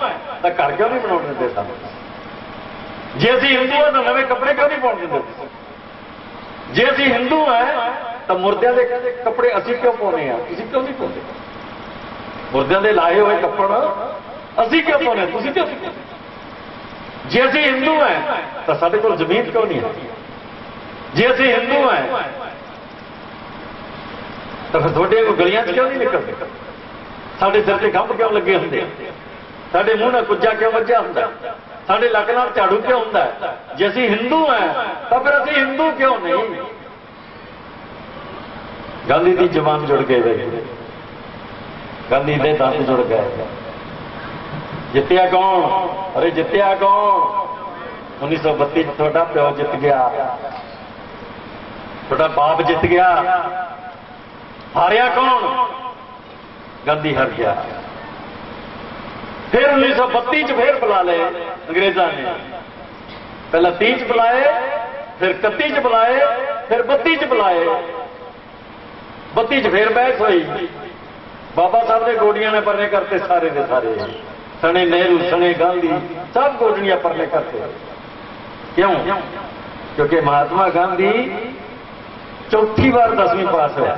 तो घर क्यों नहीं बना देते? सानू जे असी हिंदू हैं तो नवे कपड़े क्यों नहीं पाने देते? जे असी हिंदू हैं तो मुर्दियां के कपड़े असी क्यों पाने हैं? तुसीं क्यों नहीं पाते? मुर्दियां के लाए हुए कपड़ असी क्यों पाने? तुसीं क्यों नहीं पाते? जे असी हिंदू हैं तो साडे कोल जमीन क्यों नहीं है? जे असी हिंदू हैं तो फिर थोड़े को गलियां क्यों नहीं निकलते? साडे सिर ते खंभ क्यों लगे होंगे? साडे मूंह नाल कुज्जा क्यों वज्जिया हुंदा? साडे लक नाल झाड़ू क्यों हुंदा? जे असी हिंदू हैं तो फिर असी हिंदू क्यों नहीं? गांधी की जबान जुड़ गई, गांधी के दंद जुड़ गए। जितया कौन? अरे जितया कौन? 1932 थोड़ा प्यो जित गया, थोड़ा बाप जित गया। हारिया कौन? गांधी हार गया। फिर 1932 फिर बुला ले अंग्रेजा ने, पहला 30 बुलाए, फिर 31 बुलाए, फिर 32 बुलाए। 32 फिर बहस हुई, बाबा साहब के गोडियां ने परने करते सारे के सारे, सने नेहरू सने गांधी सब गोडियां परने करते। क्यों? क्योंकि महात्मा गांधी चौथी बार 10वीं पास होया,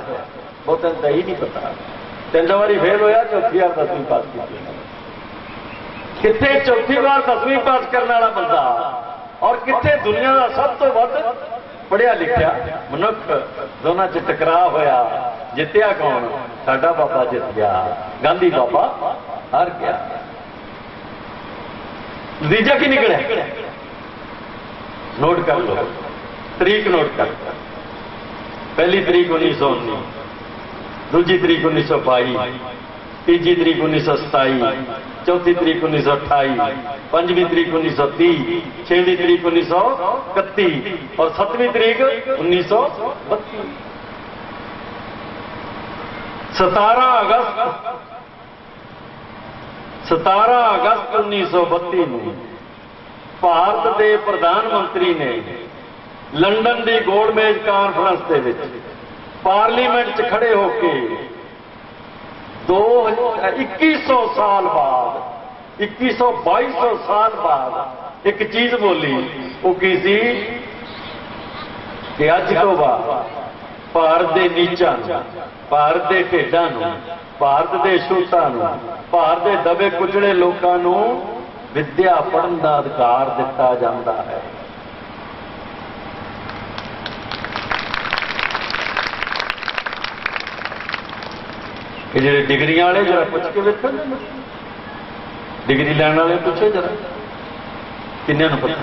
बहुत तो ही नहीं पता, 3 बारी फेल होया, चौथी बार 10वीं पास की। कितने चौथी बार 10वीं पास करने वाला बंदा और कितने दुनिया का सब तो वध पढ़िया लिखिया मनुख, दोनों च टकराव होया, जितया कौन? साडा बाबा जित गया, गांधी बाबा हार गया। नतीजा की निकले? नोट कर लो, तरीक नोट कर। पहली तरीक 1919, दूजी तरीक 1922, तीजी तरीक 1927, चौथी तरीक 1928, पंजवीं तरीक 1930, 6वीं तरीक 1931 और 7वीं तरीक 1932। 17 अगस्त 1932 ਨੂੰ ਭਾਰਤ ਦੇ ਪ੍ਰਧਾਨ ਮੰਤਰੀ ਨੇ ਲੰਡਨ ਦੀ ਗੋਲਮੇਜ਼ ਕਾਨਫਰੰਸ ਦੇ ਵਿੱਚ ਪਾਰਲੀਮੈਂਟ 'ਚ ਖੜੇ ਹੋ ਕੇ 2100 साल बाद 2200 साल बाद एक चीज बोली, वो की सी कि अज तो बाद भारत के नीचा, भारत के ढेडा, भारत के छूटा, भारत के दबे कुचड़े लोगों विद्या पढ़न का अधिकार दिता जाता है। जो डिग्रियां वाले जरा पूछ के देखो, डिग्री लैन वाले पूछो जरा किन्ने नूं पता।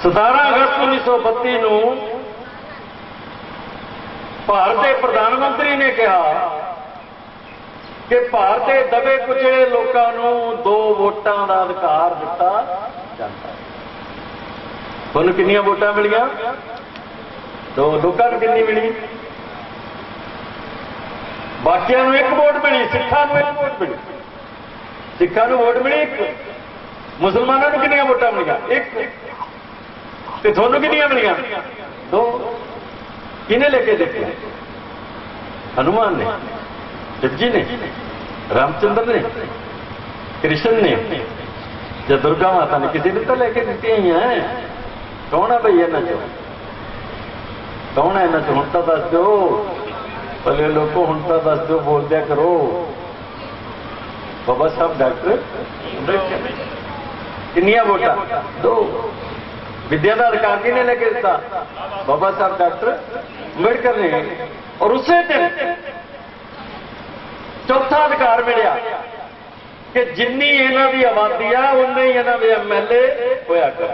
17 अगस्त 1932 ਨੂੰ भारत के प्रधानमंत्री ने कहा कि भारत के दबे कुचले लोगों को 2 वोटां का अधिकार दिता जाता है। तुहानूं कितनियां वोटां मिलियां? 2। लोगों को कितनी मिली? बाकियां नूं 1 वोट मिली, सिखां नूं 1 वोट मिली, सिखां नूं वोट मिली 1, मुसलमानों नूं कितनियां वोटां मिलियां? 1। ते तुहानूं कितनियां मिलियां? 2। किने लेके देखिया? हनुमान ने, शिव जी ने, रामचंद्र ने, कृष्ण ने या दुर्गा माता ने? किसी ने तो लेके दी ही है। कौन है भाई इन्हां चों? कौन है इन्हां चों? हुण तां दस दो भले लोगों, हुण तां दस दो, बोल दिया करो। बाबा साहब डॉक्टर कितनियां वोटां? 2। विद्या का अधिकार किने लेके दिता? बाबा साहब डॉक्टर अंबेडकर ने। और उसे दिन चौथा अधिकार मिलिया कि जिन्नी इन्हां दी आबादी आ उन्ने ही इन्हां दे MLA होया कर।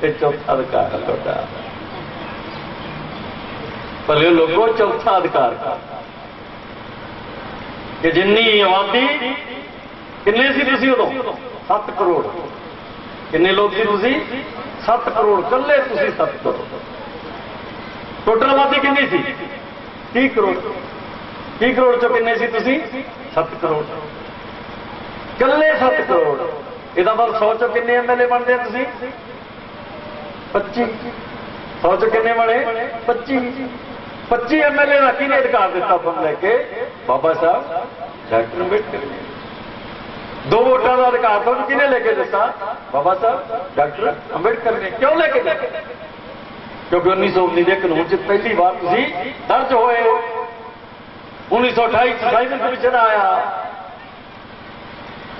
ये चौथा अधिकार है तुहाडा। भले लोगों, चौथा अधिकार का कि जिन्नी आबादी किन्ने सी तुसीं उदों? 7 करोड़। किन्ने लोग सी तुसीं? 7 करोड़। कल्ले तुसीं 7 करोड़। टोटल आबादी कितनी सी? 30 करोड़। 30 करोड़ चो किन्ने सी तुसीं? 7 करोड़। कल्ले 7 करोड़। इहदा मतलब 100 चो किन्ने MLA बनदे आ तुसीं? 25। 100 चो किन्ने बने? 25। 25 MLA का किहने अधिकार दिता तुम लेके? बाबा साहब डॉक्टर अंबेडकर ने। 2 वोटां का अधिकार तुम किहने लेके दिता? बाबा साहब डॉक्टर अंबेडकर ने। क्यों लेके दिता? क्योंकि 1919 के कानून च पहली बार तुसीं दर्ज होए। 1928 साइमन कमीशन आया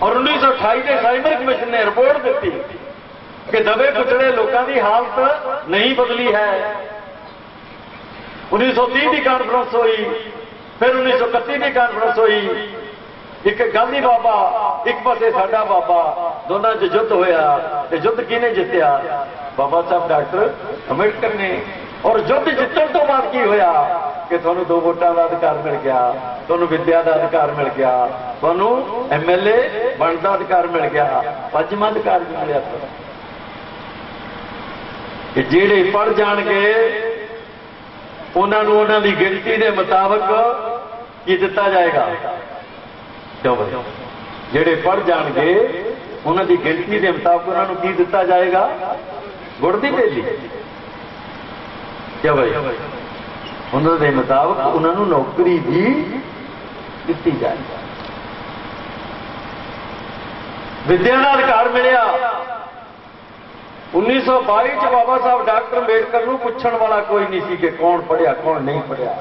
और 1928 के साइमन कमीशन ने रिपोर्ट दी कि दबे कुचड़े लोगों की हालत नहीं बदली है। 1930 की कॉन्फ्रेंस हुई, फिर 1931 की कॉन्फ्रेंस हुई। एक गांधी बाबा, एक पासे साडा बाबा, दोनों च युद्ध होया। युद्ध किने जितया? बाबा साहब डॉक्टर अंबेडकर ने। और युद्ध जितण तो बाद की होया कि तुहानूं 2 वोटां का अधिकार मिल गया, तुहानूं विद्या का अधिकार मिल गया, तुहानूं MLA बनने का अधिकार मिल गया, 5वां अधिकार भी मिलिया कि जिहड़े पढ़ जाणगे उन्होंने उन्हों की गिनती के मुताबिक की दिता जाएगा। क्यों भाई? जेड़े पढ़ जाणगे उन्हों की गिनती के मुताबिक उन्होंने की दिता जाएगा? गुड़ दी भेली। क्या भाई? उन्होंने मुताबिक उन्होंने नौकरी भी दी जाए। विद्या का अधिकार मिलिया 1922 च बाबा साहब डॉक्टर अंबेडकर को पूछण वाला कोई नहीं सी कि कौन पढ़िया कौन नहीं पढ़िया।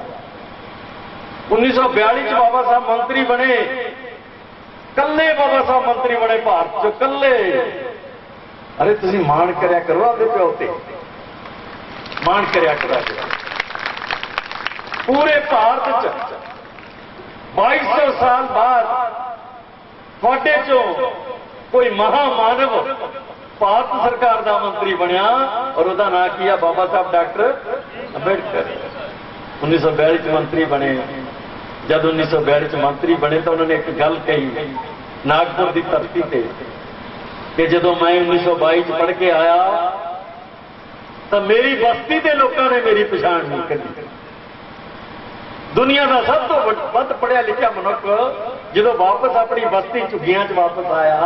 1942 च बाबा साहब मंत्री बने, कल्ले बाबा साहब मंत्री बने भारत चो कल्ले। अरे तुसी मान करया करो आपके प्यो ते, मान करया करो। पूरे भारत च 2200 साल बाद थोड़े चो कोई महामानव भारत सरकार का मंत्री बनया और उसका नाम किया बाबा साहब डॉक्टर अंबेडकर। 1942 च मंत्री बने। जब 1942 च मंत्री बने तो उन्होंने एक गल कही नागपुर की धरती से कि जदों मैं 1922 च पढ़ के आया तो मेरी बस्ती के लोगों ने मेरी पछाण नहीं करी। दुनिया का सब तो वध पढ़िया लिखा मनुख जो वापस अपनी बस्ती झुग्गियां च वापस आया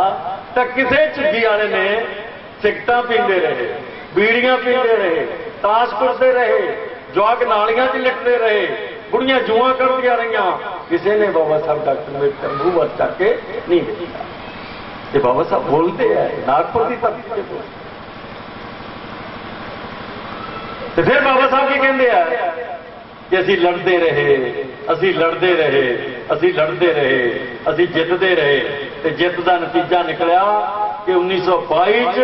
तो किसी झुग्गी वाले ने सिगरेटां पींदे रहे, बीड़ियां पींदे रहे, ताश कुटते रहे, जवाक नालियां च लिटते रहे, बुढ़ियां जुआ करदियां रहियां। किसी ने बाबा साहब डॉक्टर अंबेडकर मुंह वध चक के नहीं देखा। ये बाबा साहब बोलते हैं नागपुर की धरती से बोलते। तो फिर बाबा साहब की कहते हैं कि असी लड़ते रहे, असी लड़ते रहे, असी लड़ते रहे, असी जितते रहे। तो जित का नतीजा निकलिया कि 1922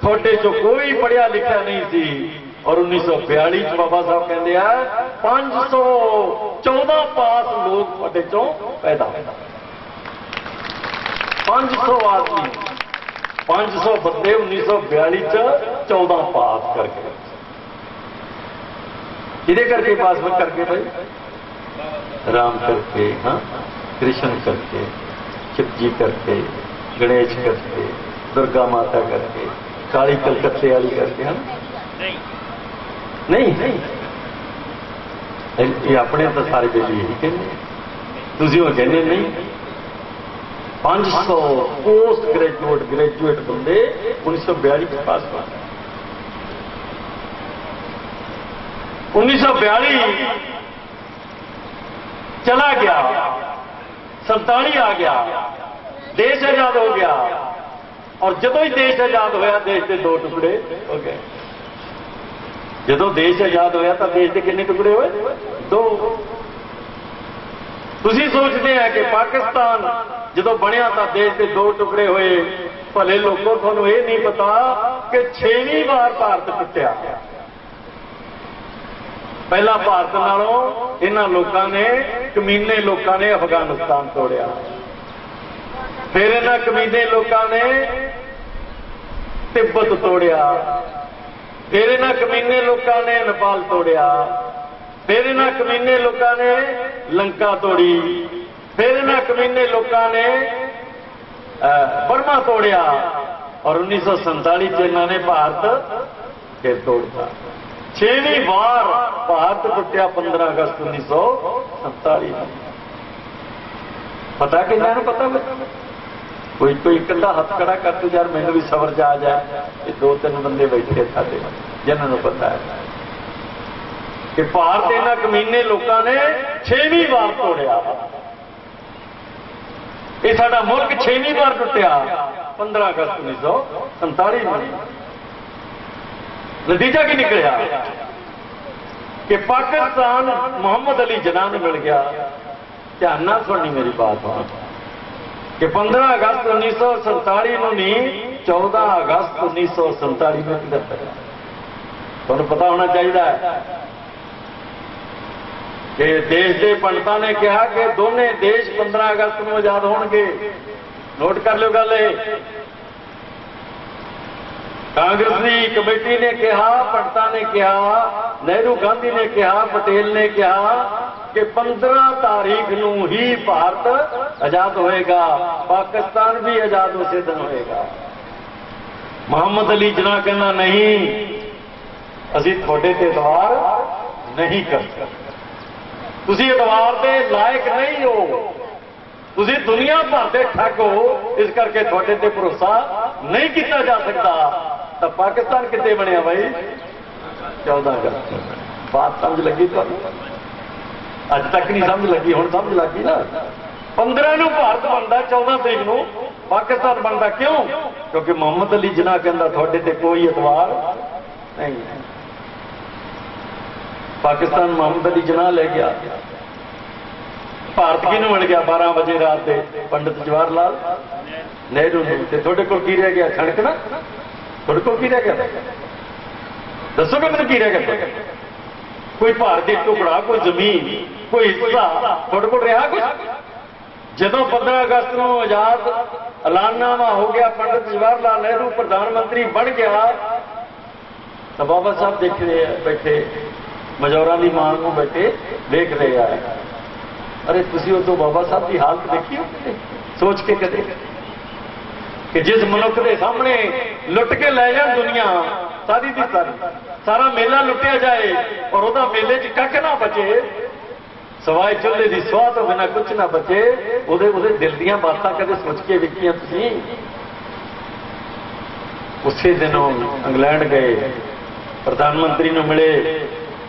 थोड़े चो कोई पढ़िया लिखा नहीं सी और 1942 बाबा साहब कहते हैं 514 पास लोग थोड़े चो पैदा होता। 500 आदमी 500 बंदे 1942 14 पास करके। किदे करके पास में करके भाई? राम करके, हाँ, कृष्ण करके, शिव जी करके, गणेश करके, दुर्गा माता करके, काली कलकत्ते वाली करके। हाँ नहीं नहीं ये अपने तो सारे बेली यही कहते, तुझी वो कहने नहीं। 500 पोस्ट ग्रेजुएट बंदे 1942 पास हुआ। 1942 चला गया, 47 आ गया, देश आजाद हो गया। और जदों ही देश आजाद होया देश के 2 टुकड़े हो गए। जदों देश आजाद होया तो देश के कितने टुकड़े हुए? 2। तुसी सोचते हैं कि पाकिस्तान जदों बनया तो देश के 2 टुकड़े हुए। भले लोगों थानू ये नहीं पता कि 6वीं बार भारत टुटिया। पहला भारत नालों इन्हां लोगों ने, कमीने लोगों ने अफगानिस्तान तोड़िया। फिर इन्हां कमीने लोगों ने तिब्बत तोड़िया। फिर इन्हां कमीने लोगों ने नेपाल तोड़िया। फिर इन्हां कमीने लोगों ने लंका तोड़ी। फिर इन्हां कमीने लोगों ने बर्मा तोड़िया। और 1947 इन्होंने भारत फिर तोड़ता। 6वीं बार भारत टुटिया 15 अगस्त 1947। पता कि मैंने पता कोई कोई कंधा हाथ खड़ा कर दो यार, मैंने भी सबर जा जाए। 2-3 बंदे बैठे साढ़े जिन्होंने पता है कि भारत इन्हां कमीने लोगों ने 6वीं बार तोड़िया। ये साडा मुल्क 6वीं बार टुटिया 15 अगस्त 1947 में। नतीजा की निकलिया कि पाकिस्तान मोहम्मद अली जिन्ना ने मिल गया। ध्यान ना सुननी मेरी बात कि 15 अगस्त 1947 में नहीं, 14 अगस्त 1947 में किधर तुहानू पता होना चाहिए कि देश के पंडितां ने कहा कि दोने देश 15 अगस्त में आजाद होणगे। नोट कर लो गल। कांग्रेस की कमेटी ने कहा, पंडितां ने कहा, नेहरू गांधी ने कहा, पटेल ने कहा कि 15 तारीख नू ही भारत आजाद होएगा, पाकिस्तान भी आजाद उसे दिन होएगा। मोहम्मद अली जिन्ना कहना नहीं, असी थोड़े ते एतवार नहीं कर सकते, तुसी एतवार के लायक नहीं हो, तुसी दुनिया भर के ठग हो, इस करके थोड़े ते भरोसा नहीं किया जा सकता। तो पाकिस्तान कितने बनया भाई? 14 अगस्त। बात समझ लगी तो अज तक नहीं समझ लगी, हुण समझ लगी ना। 15 ਨੂੰ भारत बनता, 14 तरीक ਨੂੰ पाकिस्तान बनता। क्यों? क्योंकि मोहम्मद अली जिन्ना कहता थोड़े ते कोई एतवार नहीं। पाकिस्तान मोहम्मद अली जिन्ना ले गया, भारत किनू मिल गया 12 बजे रात के? पंडित जवाहर लाल नेहरू ने। थोड़े को की रह गया? खड़कना। थोड़े को की रह गया? दसोगे मैंने की रह गया? कोई भारत का टुकड़ा, कोई जमीन, कोई हिस्सा थोड़े को रहा कुछ? जदों 15 अगस्त को आजाद ऐलाननामा हो गया, पंडित जवाहर लाल नेहरू प्रधानमंत्री बन गया, तो बाबा साहब देख रहे बैठे, मजौरा की मां को बैठे देख रहे आए। अरे तुसी उदों बाबा साहब की हालत देखी हो सोच के कदे कि जिस मनुख के सामने लुट के लै जाए दुनिया सारी दी सारी, सारा मेला लुटिया जाए और वह मेले च कख ना बचे, सवाए चूल्हे की सुआह तो बिना कुछ ना बचे। उहदे दिल दीयां बातां कदे सोच के वेखियां तुसीं? उसे दिनों इंग्लैंड गए, प्रधानमंत्री नूं मिले,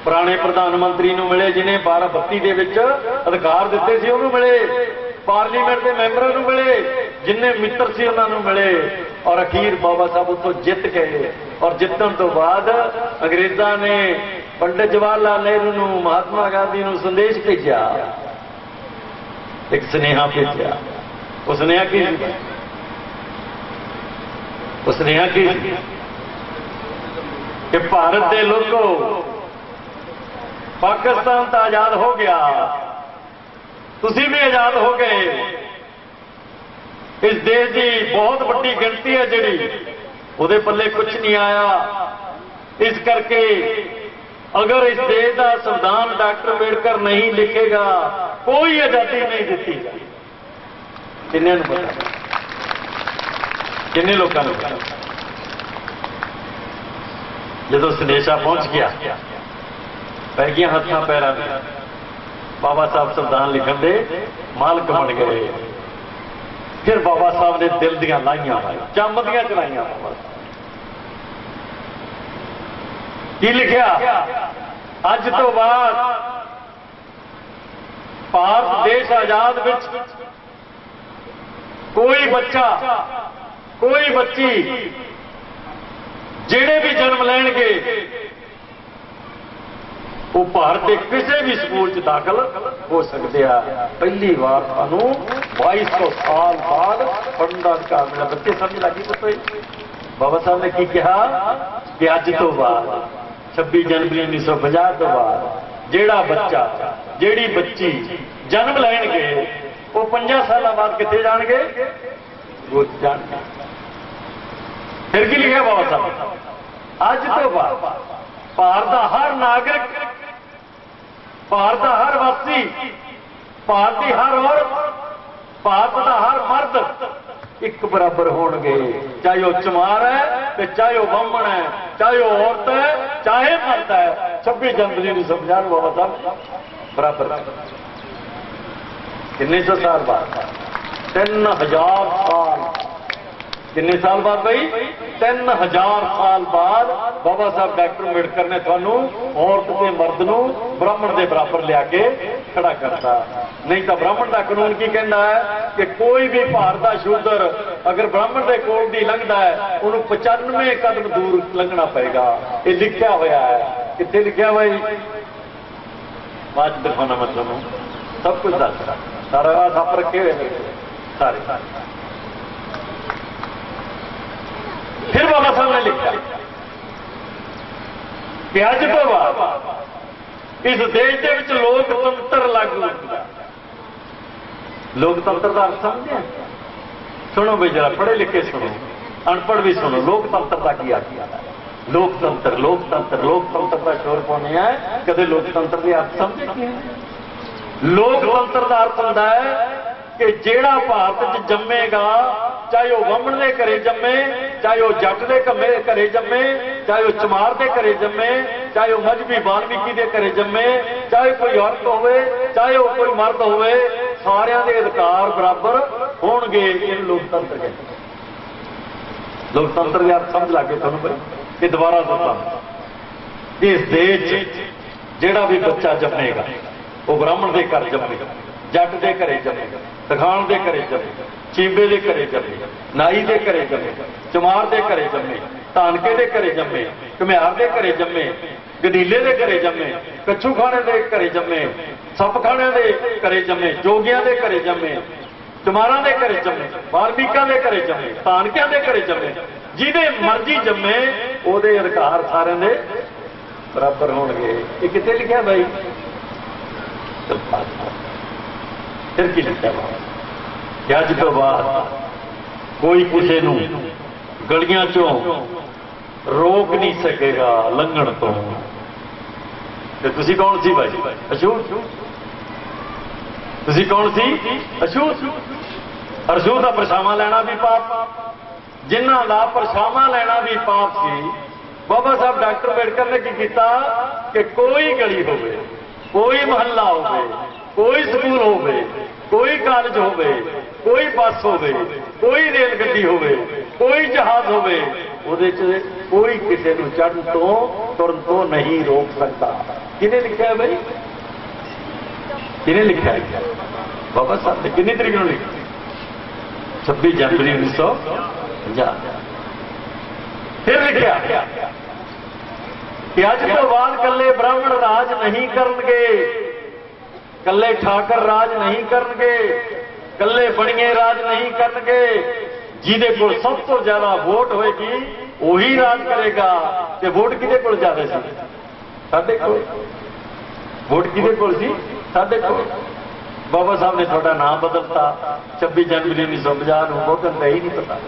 पुराने प्रधानमंत्री नूं मिले जिन्हें 1232 दे विच अधिकार दिते सी उहनूं मिले, पार्लीमेंट के मैंबरां नूं मिले जिन्हें मित्र सी उन्हां नूं मिले, और अखीर बाबा साहब उत्थों जित गए। और जितन तो बाद अंग्रेज़ां ने पंडित जवाहर लाल नेहरू नूं, महात्मा गांधी नूं संदेश भेजा, एक सुनेहा भेजा। वो सुनेहा की? वो सुनेहा की कि भारत के लोगों, पाकिस्तान तो आजाद हो गया, तुसी भी आजाद हो गए। इस देश की बहुत बड़ी गिनती है जिहड़ी उहदे पल्ले कुछ नहीं आया। इस करके अगर इस देश का संविधान डॉक्टर अंबेडकर नहीं लिखेगा, कोई आजादी नहीं दी जाएगी। किन्ने नूं पता? किन्ने लोगों नूं पता? जदों संदेशा पहुंच गया, पै गया हत्थां पैरां में, बाबा साहब संविधान लिखण दे मालक बन गए। फिर बाबा साहब ने दिल दियां लाइयां चमदियां चलाइयां। की लिखिया? अज तो बाद भारत देश आजाद विच कोई बच्चा, कोई बच्ची जिहड़े भी जन्म लैणगे वो भारत के किसी भी स्कूल च दाखिल हो सकते हैं। पहली बार सानू 2200 साल बाद पढ़ने का अधिकार मिला। बच्चे समझ लगी तो बाबा साहब ने की कहा कि अज तो बाद 26 जनवरी 1950 तो बाद जेड़ा बच्चा, जेड़ी बच्ची जन्म लैणगे वो 5 साल बाद कितने जाणगे? वो जाणगे। फिर की लिखा बाबा साहब? अज तो बाद भारत का हर नागरिक, भारत का हर वासी, भारत की हर औरत, भारत का हर मर्द एक बराबर होणगे, चाहे वह चमार है, तो चाहे वह ब्राह्मण है, चाहे वह औरत है, चाहे मर्द है। 26 जनवरी 1950 बाबा साहब बराबर। कितने सौ साल बाद? 3000 साल। कितने साल बाद भाई? 3000 साल बाद बाबा साहब डॉक्टर अंबेडकर ने थानू औरत के मर्द नू ब्राह्मण के बराबर लिया के खड़ा करता। नहीं तो ब्राह्मण का कानून की कहता है कि कोई भी भारत का शूद्र अगर ब्राह्मण के कोल दी लंघदा है उन्होंने 95 कदम दूर लंघना पड़ेगा। ये लिखा हुआ है। कितने लिखा हुआ है? बात दिखाना मतलब सब कुछ दस सारा आप रखे हुए सारे। फिर बाबा साहब ने लिखा कि अज तो बाद इस देश के विच लोकतंत्र लागू होगा। लोकतंत्र का अर्थ समझे? सुनो भाई जरा, पढ़े लिखे सुनो, अनपढ़ भी सुनो। लोकतंत्र का की आखिया? लोकतंत्र, लोकतंत्र, लोकतंत्र का शोर पाने है। कदे लोकतंत्र के अर्थ समझे की? लोकतंत्र का अर्थ होता है कि जेड़ा भारत च जम्मेगा, चाहे वह ब्राह्मण के घरे जम्मे, चाहे वह जट के घरे जम्मे, चाहे वह चमार के घरे जम्मे, चाहे वह मजहबी वाल्मीकि के घरे जम्मे, चाहे कोई औरत होवे, चाहे वह कोई मर्द होवे, सारियां दे अधिकार बराबर होणगे। इन लोकतंत्र के लोकतंत्र के अर्थ समझ लगे तुहानूं भाई? ये दोबारा दसां कि इस देश ਜਿਹੜਾ ਵੀ ਬੱਚਾ ਜੰਮੇਗਾ ਉਹ ਬ੍ਰਾਹਮਣ ਦੇ ਘਰ ਜੰਮੇਗਾ, ਜੱਟ ਦੇ ਘਰੇ ਜੰਮੇਗਾ, ਤਖਾਣ ਦੇ ਘਰੇ ਜੰਮੇਗਾ, ਚੀਬੇ ਦੇ ਘਰੇ ਜੰਮੇ, ਨਾਈ ਦੇ ਘਰੇ ਜੰਮੇ, ਚਮਾਰ ਦੇ ਘਰੇ ਜੰਮੇ, ਧਾਨਕੇ ਦੇ ਘਰੇ ਜੰਮੇ, ਘੁਮਿਆਰ ਦੇ ਘਰੇ ਜੰਮੇ, ਗਦੀਲੇ ਦੇ ਘਰੇ ਜੰਮੇ, ਕੱਛੂ ਖਾਣੇ ਦੇ ਘਰੇ ਜੰਮੇ, ਸੱਪ ਖਾਣਿਆਂ ਦੇ ਘਰੇ ਜੰਮੇ, ਜੋਗੀਆਂ ਦੇ ਘਰੇ ਜੰਮੇ, ਚਮਾਰਾਂ ਦੇ ਘਰੇ ਜੰਮੇ, ਵਾਲਮੀਕਾਂ ਦੇ ਘਰੇ ਜੰਮੇ, ਧਾਨਕਿਆਂ ਦੇ ਘਰੇ ਜੰਮੇ। ਜਿਹਦੇ ਮਰਜ਼ੀ ਜੰਮੇ ਉਹਦੇ ਅਧਿਕਾਰ ਸਾਰਿਆਂ ਦੇ ਬਰਾਬਰ ਹੋਣਗੇ। ਇਹ ਕਿੱਥੇ ਲਿਖਿਆ ਬਾਈ? ਫਿਰ ਕੀ ਲਿਖਿਆ ਕਿ ਅੱਜ ਤੋਂ ਬਾਅਦ ਕੋਈ ਕਿਸੇ ਨੂੰ ਗਲੀਆਂ ਚੋਂ ਰੋਕ ਨਹੀਂ ਸਕੇਗਾ ਲੰਘਣ ਤੋਂ। ਤੇ ਤੁਸੀਂ ਕੌਣ ਸੀ ਭਾਈ? ਅਛੂਤ। ਤੁਸੀਂ ਕੌਣ ਸੀ? ਅਛੂਤ। ਅਛੂਤ ਦਾ ਪਰਛਾਵਾਂ ਲੈਣਾ ਵੀ ਪਾਪ, ਜਿਨ੍ਹਾਂ ਦਾ ਪਰਛਾਵਾਂ ਲੈਣਾ ਵੀ ਪਾਪ ਸੀ। ਬਾਬਾ ਸਾਹਿਬ ਡਾਕਟਰ ਅੰਬੇਡਕਰ ਨੇ ਕੀ ਕੀਤਾ ਕਿ ਕੋਈ ਗਲੀ ਹੋਵੇ, ਕੋਈ ਮਹੱਲਾ ਹੋਵੇ, ਕੋਈ ਸਕੂਲ ਹੋਵੇ, ਕੋਈ ਕਾਲਜ ਹੋਵੇ, ਕੋਈ ਬੱਸ ਹੋਵੇ, ਕੋਈ ਰੇਲ ਗੱਡੀ ਹੋਵੇ, ਕੋਈ ਜਹਾਜ਼ ਹੋਵੇ, ਉਹਦੇ 'ਚ ਕੋਈ ਕਿਸੇ ਨੂੰ ਚੜ੍ਹਨ ਤੋਂ ਤੁਰਨ ਤੋਂ ਨਹੀਂ ਰੋਕ ਸਕਦਾ। ਕਿਹਨੇ ਲਿਖਿਆ ਬਈ? ਕਿਹਨੇ ਲਿਖਿਆ? ਬਾਬਾ ਸਾਹਿਬ ਨੇ। ਕਿੰਨੀ ਤਰੀਕ ਨੂੰ ਲਿਖਿਆ? 26 ਜਨਵਰੀ 1950। ਫਿਰ ਲਿਖਿਆ ਕਿ ਅੱਜ ਤੋਂ ਬਾਅਦ ਕੱਲੇ ਬ੍ਰਾਹਮਣ ਰਾਜ ਨਹੀਂ ਕਰਨਗੇ, ਕੱਲੇ ਠਾਕਰ ਰਾਜ ਨਹੀਂ ਕਰਨਗੇ, ਕੱਲੇ ਬਣੀਏ ਰਾਜ ਨਹੀਂ ਕਰਨਗੇ। ਜਿਹਦੇ ਕੋਲ ਸਭ ਤੋਂ ਜ਼ਿਆਦਾ ਵੋਟ ਹੋਏਗੀ ਉਹੀ ਰਾਜ ਕਰੇਗਾ। ਤੇ ਵੋਟ ਕਿਹਦੇ ਕੋਲ ਜ਼ਿਆਦਾ ਸੀ? ਸਾਡੇ ਕੋਲ। ਵੋਟ ਕਿਹਦੇ ਕੋਲ ਸੀ? ਸਾਡੇ ਕੋਲ। ਬਾਬਾ ਸਾਹਿਬ ਨੇ ਤੁਹਾਡਾ ਨਾਮ ਬਦਲਤਾ 26 ਜਨਵਰੀ 1950 ਨੂੰ। ਬਹੁਤਾਂ ਤਾਂ ਹੀ ਨਹੀਂ ਪਤਾ।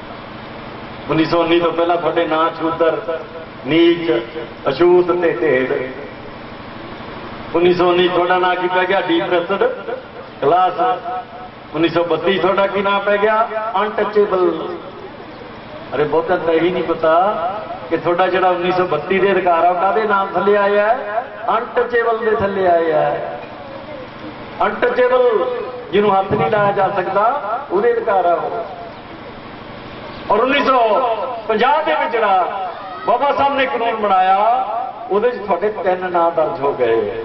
1919 ਤੋਂ ਪਹਿਲਾਂ ਤੁਹਾਡੇ ਨਾਂ ਸ਼ੂਦਰ, ਨੀਚ, ਅਛੂਤ ਤੇ ਢੇੜ। 1919 ਤੁਹਾਡਾ ਨਾਂ ਕੀ ਪੈ ਗਿਆ? ਡੀਪਰੈਸਡ ਕਲਾਸ। 1932 ਤੁਹਾਡਾ ਕੀ ਨਾਂ ਪੈ ਗਿਆ? ਅਨਟੱਚੇਬਲ। ਅਰੇ ਬਹੁਤਾਂ ਤਾਂ ਹੀ ਨਹੀਂ ਪਤਾ ਕਿ ਤੁਹਾਡਾ ਜਿਹੜਾ 1932 ਦੇ ਅਧਿਕਾਰ ਆ ਉਹ ਕਾਹਦੇ ਨਾਮ ਥੱਲੇ ਆਇਆ? ਅਨਟੱਚੇਬਲ ਦੇ ਥੱਲੇ ਆਇਆ। ਅਨਟੱਚੇਬਲ ਜਿਹਨੂੰ ਹੱਥ ਨਹੀਂ ਲਾਇਆ ਜਾ ਸਕਦਾ ਉਹਦੇ ਅਧਿਕਾਰ ਆ ਉਹ। ਔਰ 1950 ਦੇ ਵਿੱਚ ਜਿਹੜਾ ਬਾਬਾ ਸਾਹਿਬ ਨੇ ਕਾਨੂੰਨ ਬਣਾਇਆ ਉਹਦੇ 'ਚ ਤੁਹਾਡੇ 3 ਨਾਂ ਦਰਜ ਹੋ ਗਏ।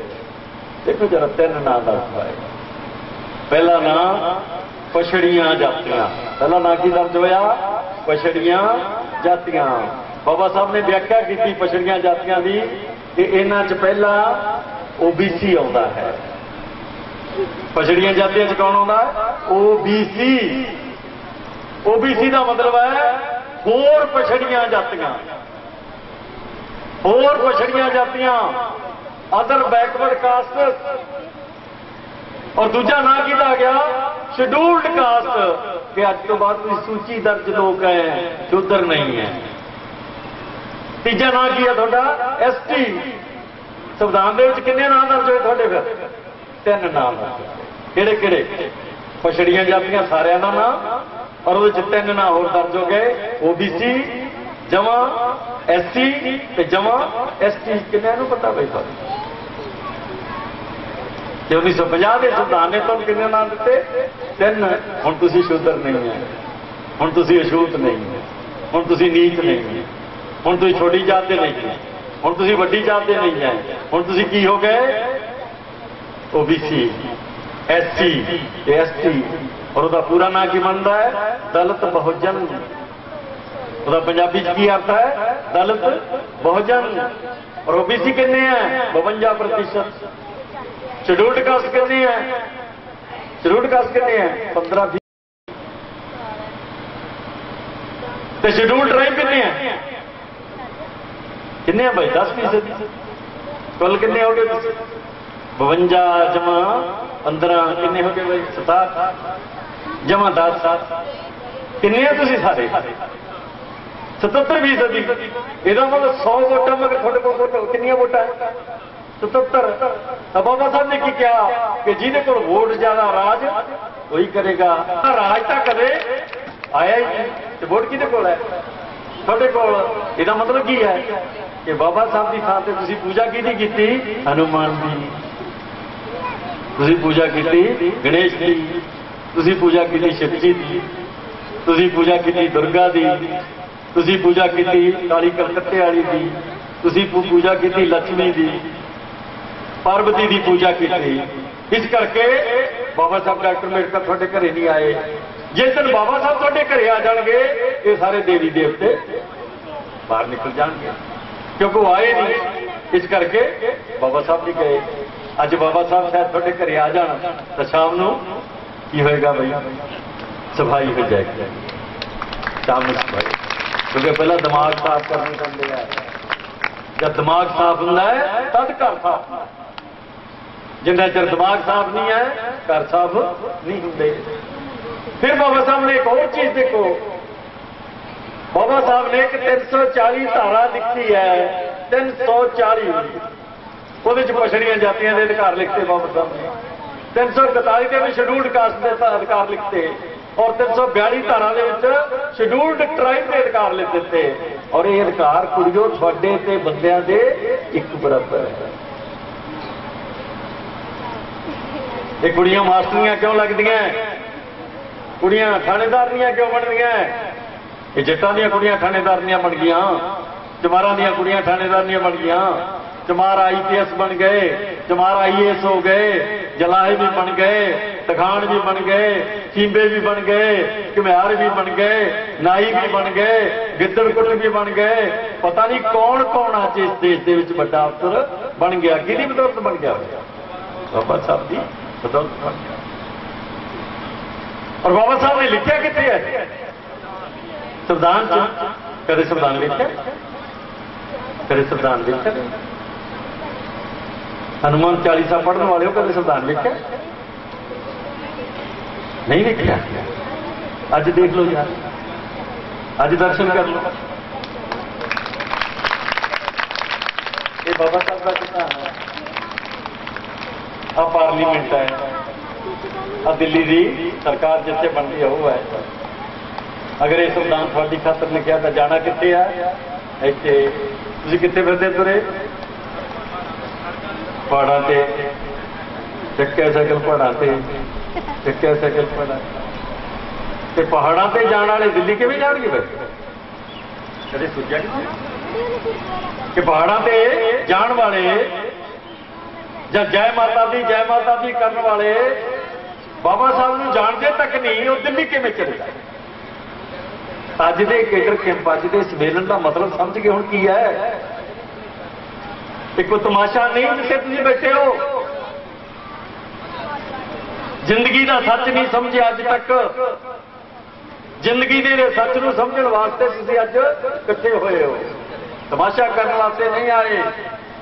ਦੇਖੋ ਜਰਾ 3 ਨਾਂ ਦਰਜ ਹੋਏ। ਪਹਿਲਾ ਨਾਂ ਪਛੜੀਆਂ ਜਾਤੀਆਂ। ਪਹਿਲਾ ਨਾਂ ਕੀ ਦਰਜ ਹੋਇਆ? ਪਛੜੀਆਂ ਜਾਤੀਆਂ। ਬਾਬਾ ਸਾਹਿਬ ਨੇ ਵਿਆਖਿਆ ਕੀਤੀ ਪਛੜੀਆਂ ਜਾਤੀਆਂ ਦੀ ਕਿ ਇਹਨਾਂ 'ਚ ਪਹਿਲਾ OBC ਆਉਂਦਾ ਹੈ। ਪਛੜੀਆਂ ਜਾਤੀਆਂ 'ਚ ਕੌਣ ਆਉਂਦਾ? OBC। OBC ਦਾ ਮਤਲਬ ਹੈ ਹੋਰ ਪਛੜੀਆਂ ਜਾਤੀਆਂ, ਹੋਰ ਪਛੜੀਆਂ ਜਾਤੀਆਂ, ਅਦਰ ਬੈਕਵਰਡ ਕਾਸਟ। ਔਰ ਦੂਜਾ ਨਾਂ ਕਿਹਦਾ ਆ ਗਿਆ? Scheduled caste. ਕਿ ਅੱਜ ਤੋਂ ਬਾਅਦ ਕੋਈ ਸੂਚੀ ਦਰਜ ਲੋਕ ਹੈ, ਸ਼ੂਦਰ ਨਹੀਂ ਹੈ। ਤੀਜਾ ਨਾਂ ਕੀ ਹੈ ਤੁਹਾਡਾ? ST। ਸੰਵਿਧਾਨ ਦੇ ਵਿੱਚ ਕਿੰਨੇ ਨਾਂ ਦਰਜ ਹੋਏ ਤੁਹਾਡੇ? ਫਿਰ 3 ਨਾਂ ਦਰਜ। ਕਿਹੜੇ ਕਿਹੜੇ? ਪਛੜੀਆਂ ਜਾਤੀਆਂ ਸਾਰਿਆਂ ਦਾ ਨਾਂ, ਔਰ ਉਹਦੇ 'ਚ 3 ਨਾਂ ਹੋਰ ਦਰਜ ਹੋ ਗਏ। OBC ਜਮਾ SC ਤੇ ਜਮਾ ST। ਕਿੰਨਿਆਂ ਨੂੰ ਪਤਾ ਬਈ ਤੁਹਾਨੂੰ? ਤੇ 1950 ਦੇ ਸੰਵਿਧਾਨ ਨੇ ਤੁਹਾਨੂੰ ਕਿੰਨੇ ਨਾਂ ਦਿੱਤੇ? 3। ਹੁਣ ਤੁਸੀਂ ਸ਼ੂਦਰ ਨਹੀਂ ਹੈ, ਹੁਣ ਤੁਸੀਂ ਅਛੂਤ ਨਹੀਂ ਹੈ, ਹੁਣ ਤੁਸੀਂ ਨੀਚ ਨਹੀਂ ਹੈ, ਹੁਣ ਤੁਸੀਂ ਛੋਟੀ ਜਾਤ ਦੇ ਨਹੀਂ ਹੈ, ਹੁਣ ਤੁਸੀਂ ਵੱਡੀ ਜਾਤ ਦੇ ਨਹੀਂ ਹੈ। ਹੁਣ ਤੁਸੀਂ ਕੀ ਹੋ ਗਏ? OBC, SC ਤੇ ST। ਔਰ ਉਹਦਾ ਪੂਰਾ ਨਾਂ ਕੀ ਬਣਦਾ ਹੈ? ਦਲਿਤ ਬਹੁਜਨ। ਉਹਦਾ ਪੰਜਾਬੀ 'ਚ ਕੀ ਅਰਥ ਹੈ? ਦਲਿਤ ਬਹੁਜਨ। ਔਰ OBC ਕਿੰਨੇ ਹੈ? 52%। ਸ਼ਡਿਊਲਡ ਕਾਸਟ ਕਿੰਨੀ ਹੈ? ਸ਼ਡਿਊਲਡ ਕਾਸਟ ਕਿੰਨੀ ਹੈ? 15-20। ਤੇ ਸ਼ਡਿਊਲਡ ਟ੍ਰਾਈਬ ਕਿੰਨੇ ਹੈ? ਕਿੰਨੇ ਆ ਭਾਈ? 10%। ਕੁੱਲ ਕਿੰਨੇ ਹੋ ਗਏ ਤੁਸੀਂ? 52 ਜਮਾ 15 ਕਿੰਨੇ ਹੋ ਗਏ ਭਾਈ? 67 ਜਮਾ 10। ਕਿੰਨੇ ਆ ਤੁਸੀਂ ਸਾਰੇ? 77%। ਇਹਦਾ ਮਤਲਬ 100 ਵੋਟਾਂ ਮਗਰ ਤੁਹਾਡੇ ਕੋਲ ਕਿੰਨੀਆਂ ਵੋਟਾਂ? 77। ਤਾਂ ਬਾਬਾ ਸਾਹਿਬ ਨੇ ਕੀ ਕਿਹਾ ਕਿ ਜਿਹਦੇ ਕੋਲ ਵੋਟ ਜ਼ਿਆਦਾ ਰਾਜ ਉਹੀ ਕਰੇਗਾ। ਰਾਜ ਤਾਂ ਕਦੇ ਆਇਆ ਹੀ ਨਹੀਂ ਤੇ ਵੋਟ ਕਿਹਦੇ ਕੋਲ ਹੈ? ਤੁਹਾਡੇ ਕੋਲ। ਇਹਦਾ ਮਤਲਬ ਕੀ ਹੈ ਕਿ ਬਾਬਾ ਸਾਹਿਬ ਦੀ ਥਾਂ ਤੇ ਤੁਸੀਂ ਪੂਜਾ ਕਿਹਦੀ ਕੀਤੀ? ਹਨੂਮਾਨ ਦੀ। ਤੁਸੀਂ ਪੂਜਾ ਕੀਤੀ ਗਣੇਸ਼ ਦੀ, ਤੁਸੀਂ ਪੂਜਾ ਕੀਤੀ ਸ਼ਿਵ ਜੀ ਦੀ, ਤੁਸੀਂ ਪੂਜਾ ਕੀਤੀ ਦੁਰਗਾ ਦੀ, ਤੁਸੀਂ ਪੂਜਾ ਕੀਤੀ ਕਾਲੀ ਕਲਕੱਤੇ ਵਾਲੀ ਦੀ, ਤੁਸੀਂ ਪੂਜਾ ਕੀਤੀ ਲక్ష్ਮੀ ਦੀ। पार्वती की पूजा की। इस करके बाबा साहब डॉक्टर अंबेडकर थोड़े घरे नहीं आए। जिस दिन बाबा साहब थोड़े घरे आ जाएंगे ये सारे देवी देवते बाहर निकल जाएंगे, क्योंकि वो आए नहीं। इस करके बाबा साहब नहीं गए। अज बाबा साहब शायद थोड़े घरे आ जान तो शाम को की होएगा भाई, सफाई हो जाएगी शाम को सफाई, क्योंकि पहला दिमाग साफ करने पैंदे है। जब दिमाग साफ होंदा है तद घर साफ होंदा। जिन्ना चਿਰ दिमाग साफ नहीं है घर साफ नहीं होंगे। फिर बाबा साहब ने एक और चीज देखो, बाबा साहब ने एक 340 धारा लिखी है, 340 वो पछड़ियां जातियां के अधिकार लिखते बाबा साहब ने। 341 के भी शेड्यूल्ड कास्ट के अधिकार लिखते और 342 धारा शेड्यूल्ड ट्राइब के अधिकार लिख दिते। और ये अधिकार कुड़ियों थोड़े ते बंदियां दे एक बराबर है। ये कुड़ियां मास्टरियां क्यों लगदियां, कुड़ियां थानेदारनियां क्यों बनदियां? ये जट्टां दियां कुड़ियां थानेदारनियां बन गईयां, चमारां दियां कुड़ियां थानेदारनियां बन गईयां, चमार IPS बन गए, चमार IAS हो गए, जलाहे भी बन गए, तखान भी बन गए, चींबे भी बन गए, घुमियार भी बन गए, नाई भी बन गए, गिद्दड़कुट भी बन गए। पता नहीं कौन कौन अज इस देश के विच बड़ा अफसर बन गया। किहदी बदौलत बन गया? बाबा साहब की बदौलत बन गया। और बाबा साहब ने लिखा कितने है? संविधान च। कदे संविधान लिखा? कदे संविधान लिखा? हनुमान चालीसा पढ़ने वाले हो, कदे संविधान लिखा? नहीं लिखा। अज देख लो यार, अज दर्शन कर लो। ये बाबा साहब का कितना है। अब पार्लीमेंट है, अब दिल्ली की सरकार जिथे बनती है वो है। अगर ये संविधान थोड़ी खातर लिखा तो जाना कितने है? इतने तुम कितने फिरते तुरे पहाड़ों से, चक्के साइकिल पहाड़ों से, चक्के साइकिल पहाड़ा ते पहाड़ों से जाने वाले दिल्ली किवें जाणगे? फिर कदे सोचा कि पहाड़ों से जान वाले या जय माता दी करने वाले बाबा साहब नूं जानते तक नहीं, वो दिल्ली किवें चले जाए? अज दे केडर कैंप, अज दे सम्मेलन का मतलब समझ गए हुण की है? एक कोई तमाशा नहीं जिसे तुम बैठे हो। जिंदगी का सच नहीं समझे अज तक। जिंदगी के सच को समझने वास्ते तुम अज इकट्ठे हुए हो, तमाशा करने वास्ते नहीं आए।